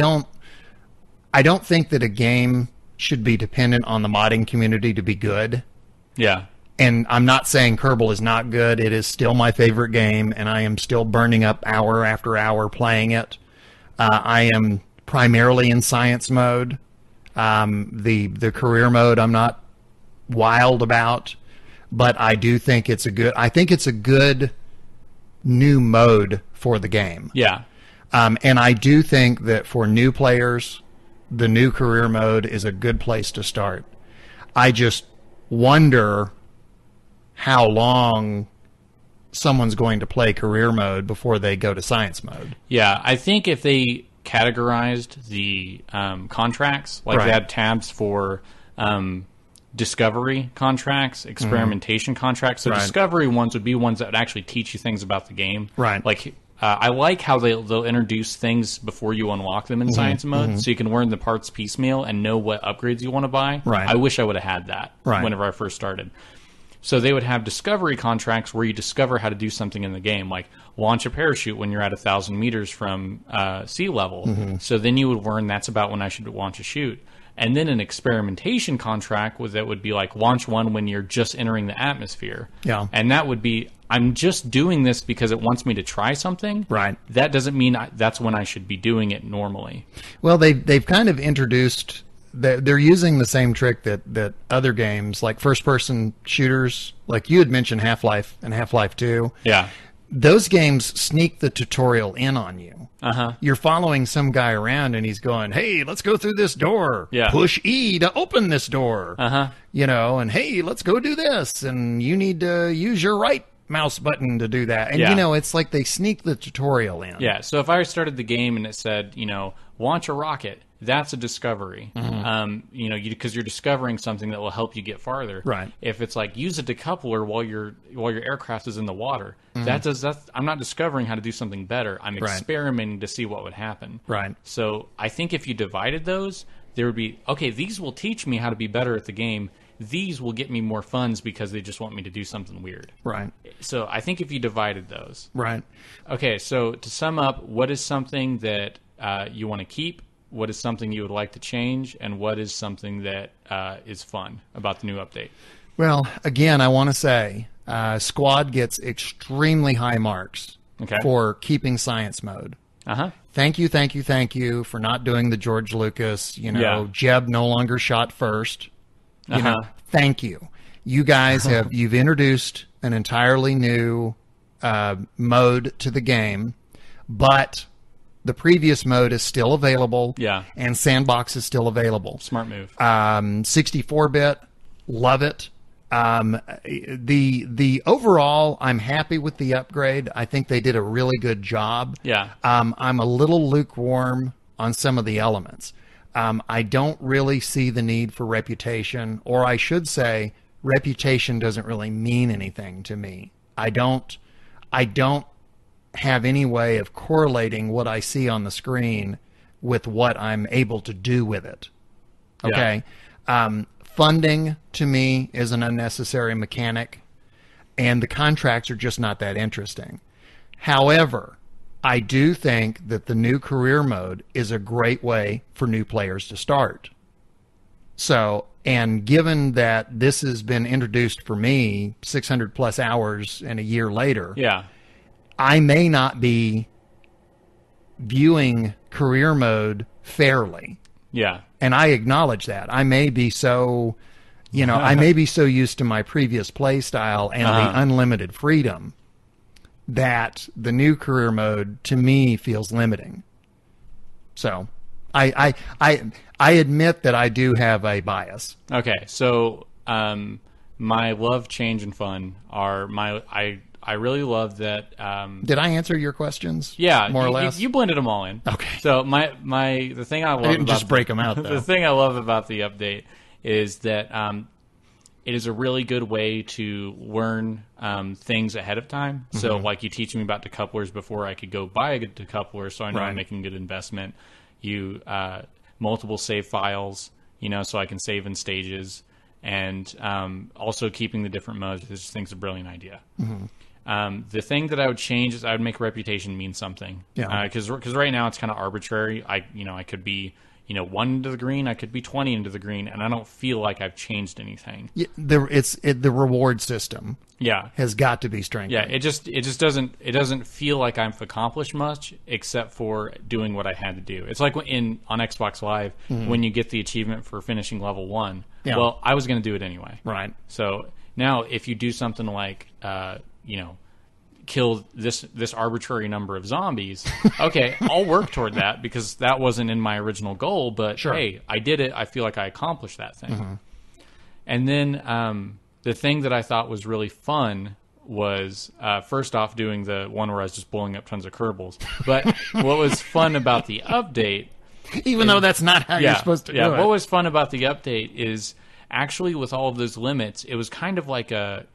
don't think that a game should be dependent on the modding community to be good. Yeah. And I'm not saying Kerbal is not good. It is still my favorite game, and I am still burning up hour after hour playing it. I am primarily in science mode. The career mode I'm not wild about, but I do think it's a good new mode for the game. Yeah. And I do think that for new players, the new career mode is a good place to start. I just wonder how long someone's going to play career mode before they go to science mode. Yeah, I think if they categorized the contracts, like they had tabs for discovery contracts, experimentation contracts. So discovery ones would be ones that would actually teach you things about the game. Right. Like, I like how they'll introduce things before you unlock them in science mode, so you can learn the parts piecemeal and know what upgrades you want to buy. Right. I wish I would have had that whenever I first started. So they would have discovery contracts where you discover how to do something in the game, like launch a parachute when you're at 1,000 meters from sea level. So then you would learn that's about when I should launch a chute. And then an experimentation contract that would be like launch one when you're just entering the atmosphere. Yeah. And that would be, I'm just doing this because it wants me to try something. Right. That doesn't mean that's when I should be doing it normally. Well, they've kind of introduced, they're using the same trick that other games, like first-person shooters, like you had mentioned Half-Life and Half-Life 2. Yeah. Those games sneak the tutorial in on you. Uh-huh. You're following some guy around and he's going, hey, let's go through this door. Yeah. Push E to open this door. Uh-huh. And hey, let's go do this. And you need to use your right mouse button to do that. And, it's like they sneak the tutorial in. Yeah, so if I started the game and it said, launch a rocket, that's a discovery. Because you're discovering something that will help you get farther. Right. If it's like use a decoupler while your aircraft is in the water, I'm not discovering how to do something better. I'm experimenting to see what would happen. Right. So I think if you divided those, there would be, okay, these will teach me how to be better at the game. These will get me more funds because they just want me to do something weird. Right. So I think if you divided those. Right. Okay, so to sum up, what is something that you want to keep? What is something you would like to change? And what is something that is fun about the new update? Well, again, I want to say Squad gets extremely high marks for keeping science mode. Uh-huh. Thank you for not doing the George Lucas, Jeb no longer shot first. Thank you. You guys you've introduced an entirely new mode to the game, but the previous mode is still available. Yeah. And Sandbox is still available. Smart move. 64-bit, love it. The overall, I'm happy with the upgrade. I think they did a really good job. Yeah. I'm a little lukewarm on some of the elements. I don't really see the need for reputation, or I should say reputation doesn't really mean anything to me. I don't have any way of correlating what I see on the screen with what I'm able to do with it. Okay. Yeah. Funding to me is an unnecessary mechanic, and the contracts are just not that interesting. However, I do think that the new career mode is a great way for new players to start. So, and given that this has been introduced for me 600 plus hours and a year later, yeah, I may not be viewing career mode fairly. Yeah. And I acknowledge that. I may be so, I may be so used to my previous play style and the unlimited freedom that the new career mode to me feels limiting. So I admit that I do have a bias. Okay. So my love, change, and fun are I really love that. Did I answer your questions? Yeah, more or less. You blended them all in. Okay. So the thing I love didn't just break them out, though. The thing I love about the update is that it is a really good way to learn things ahead of time. Mm-hmm. So like you teach me about decouplers before I could go buy a good decoupler, so I know I'm making a good investment. You multiple save files, so I can save in stages, and also keeping the different modes. I just think it's a brilliant idea. Mm-hmm. The thing that I would change is I would make reputation mean something. Yeah. Because right now it's kind of arbitrary. I could be 1 into the green, I could be 20 into the green, and I don't feel like I've changed anything. Yeah, the reward system. Yeah. Has got to be strengthened. Yeah. It just doesn't feel like I've accomplished much except for doing what I had to do. It's like on Xbox Live when you get the achievement for finishing level 1. Yeah. Well, I was going to do it anyway. Right. So now if you do something like kill this arbitrary number of zombies, okay, I'll work toward that because that wasn't in my original goal, but hey, I did it. I feel like I accomplished that thing. Mm-hmm. And then the thing that I thought was really fun was first off doing the one where I was just blowing up tons of Kerbals. But what was fun about the update, even though that's not how you're supposed to do it. What was fun about the update is actually with all of those limits, it was kind of like a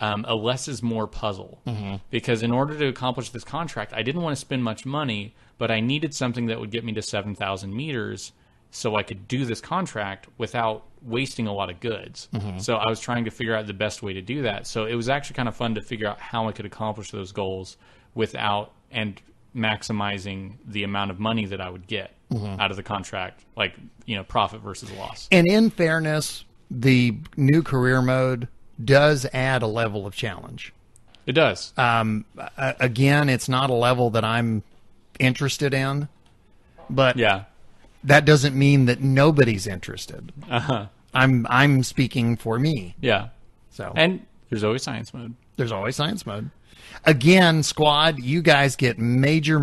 less is more puzzle. Mm-hmm. Because in order to accomplish this contract, I didn't want to spend much money, but I needed something that would get me to 7,000 meters so I could do this contract without wasting a lot of goods. Mm-hmm. So I was trying to figure out the best way to do that. So it was actually kind of fun to figure out how I could accomplish those goals without and maximizing the amount of money that I would get out of the contract, like, profit versus loss. And in fairness, the new career mode does add a level of challenge. It does. Again, it's not a level that I'm interested in, but yeah, that doesn't mean that nobody's interested. Uh-huh. I'm speaking for me. Yeah. So, and there's always science mode. There's always science mode. Again, squad, you guys get major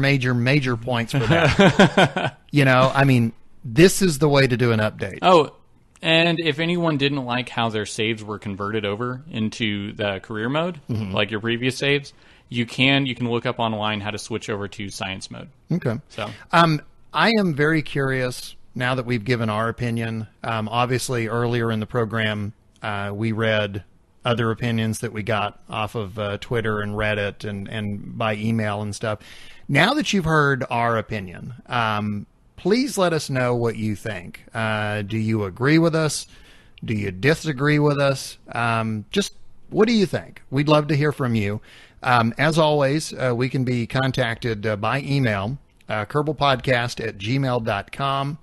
points for that. This is the way to do an update. Oh, and if anyone didn't like how their saves were converted over into the career mode, like your previous saves, you can look up online how to switch over to science mode. Okay. So, I am very curious now that we've given our opinion. Obviously, earlier in the program, we read other opinions that we got off of Twitter and Reddit and by email and stuff. Now that you've heard our opinion, please let us know what you think. Do you agree with us? Do you disagree with us? Just what do you think? We'd love to hear from you. As always, we can be contacted by email, kerbalpodcast@gmail.com.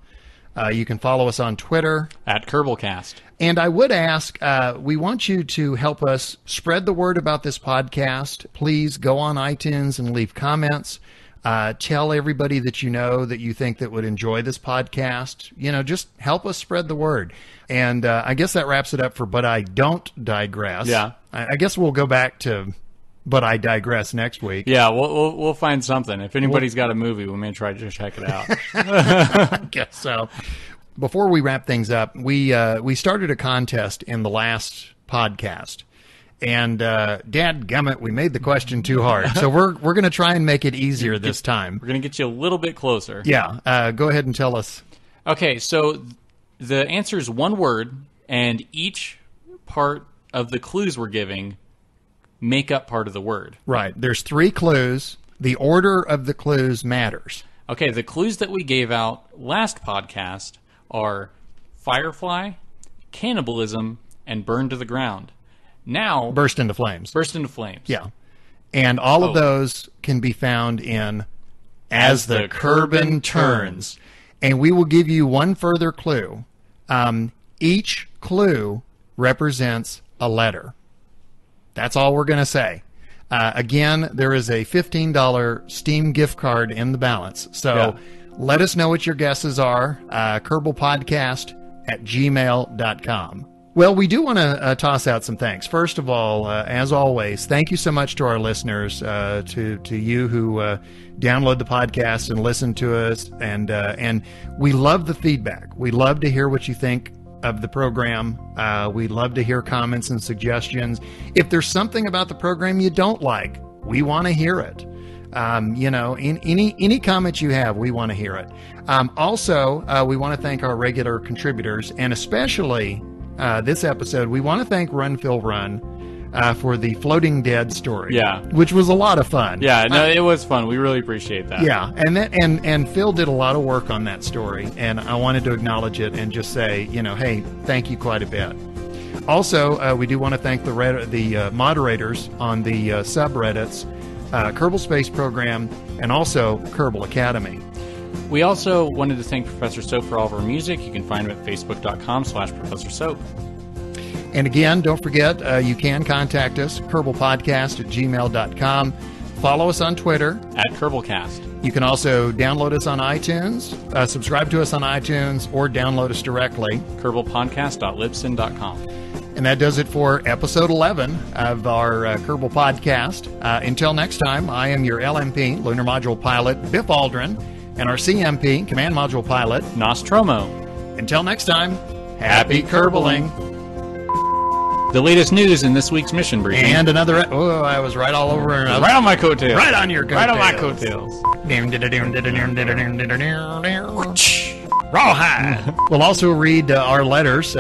You can follow us on Twitter at Kerbalcast. And I would ask, we want you to help us spread the word about this podcast. Please go on iTunes and leave comments. Tell everybody that you think that would enjoy this podcast. Just help us spread the word. And I guess that wraps it up for But I Don't Digress. Yeah. I guess we'll go back to But I Digress next week. Yeah, we'll find something. If anybody's got a movie, we may try to check it out. I guess so. Before we wrap things up, we started a contest in the last podcast. And dadgummit, we made the question too hard. So we're going to try and make it easier this time. We're going to get you a little bit closer. Yeah. Go ahead and tell us. Okay, so the answer is one word, and each part of the clues we're giving make up part of the word. Right. There's 3 clues. The order of the clues matters. Okay, the clues that we gave out last podcast are firefly, cannibalism, and burn to the ground. Now... Burst into flames. Burst into flames. Yeah. And all of those can be found in As the Kerbin Turns. And we will give you one further clue. Each clue represents a letter. That's all we're going to say. Again, there is a $15 Steam gift card in the balance. So let us know what your guesses are. Kerbalpodcast@gmail.com. Well, we do want to toss out some thanks. First of all, as always, thank you so much to our listeners, to you who download the podcast and listen to us, and we love the feedback. We love to hear what you think of the program. We love to hear comments and suggestions. If there's something about the program you don't like, we want to hear it. In any comments you have, we want to hear it. Also, we want to thank our regular contributors, and especially this episode, we want to thank Run Phil Run for the floating dead story. Yeah, which was a lot of fun. Yeah, no, it was fun. We really appreciate that. Yeah, and Phil did a lot of work on that story, and I wanted to acknowledge it and just say, hey, thank you quite a bit. Also, we do want to thank the moderators on the subreddits, Kerbal Space Program, and also Kerbal Academy. We also wanted to thank Professor Soap for all of our music. You can find him at facebook.com/Professor Soap. And again, don't forget, you can contact us, kerbalpodcast@gmail.com. Follow us on Twitter at Kerbalcast. You can also download us on iTunes, subscribe to us on iTunes, or download us directly. Kerbalpodcast.libsyn.com. And that does it for episode 11 of our Kerbal Podcast. Until next time, I am your LMP, Lunar Module Pilot, Biff Aldrin, and our CMP, Command Module Pilot, Nostromo. Until next time, happy Kerbaling. The latest news in this week's mission briefing. And another... Oh, I was right all over... Right on my coattails. Right on your coattails. Right on my coattails. Rawhide. We'll also read our letters,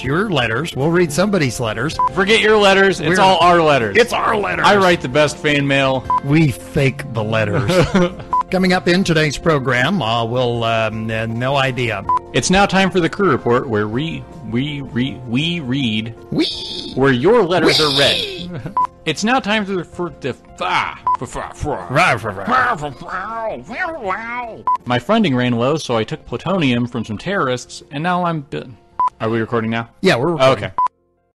your letters. We'll read somebody's letters. Forget your letters. It's all our letters. It's our letters. I write the best fan mail. We fake the letters. Coming up in today's program, we'll no idea. It's now time for the crew report, where we read where your letters are read. It's now time for the my funding ran low, so I took plutonium from some terrorists, and now I'm. Are we recording now? Yeah, we're recording. Okay.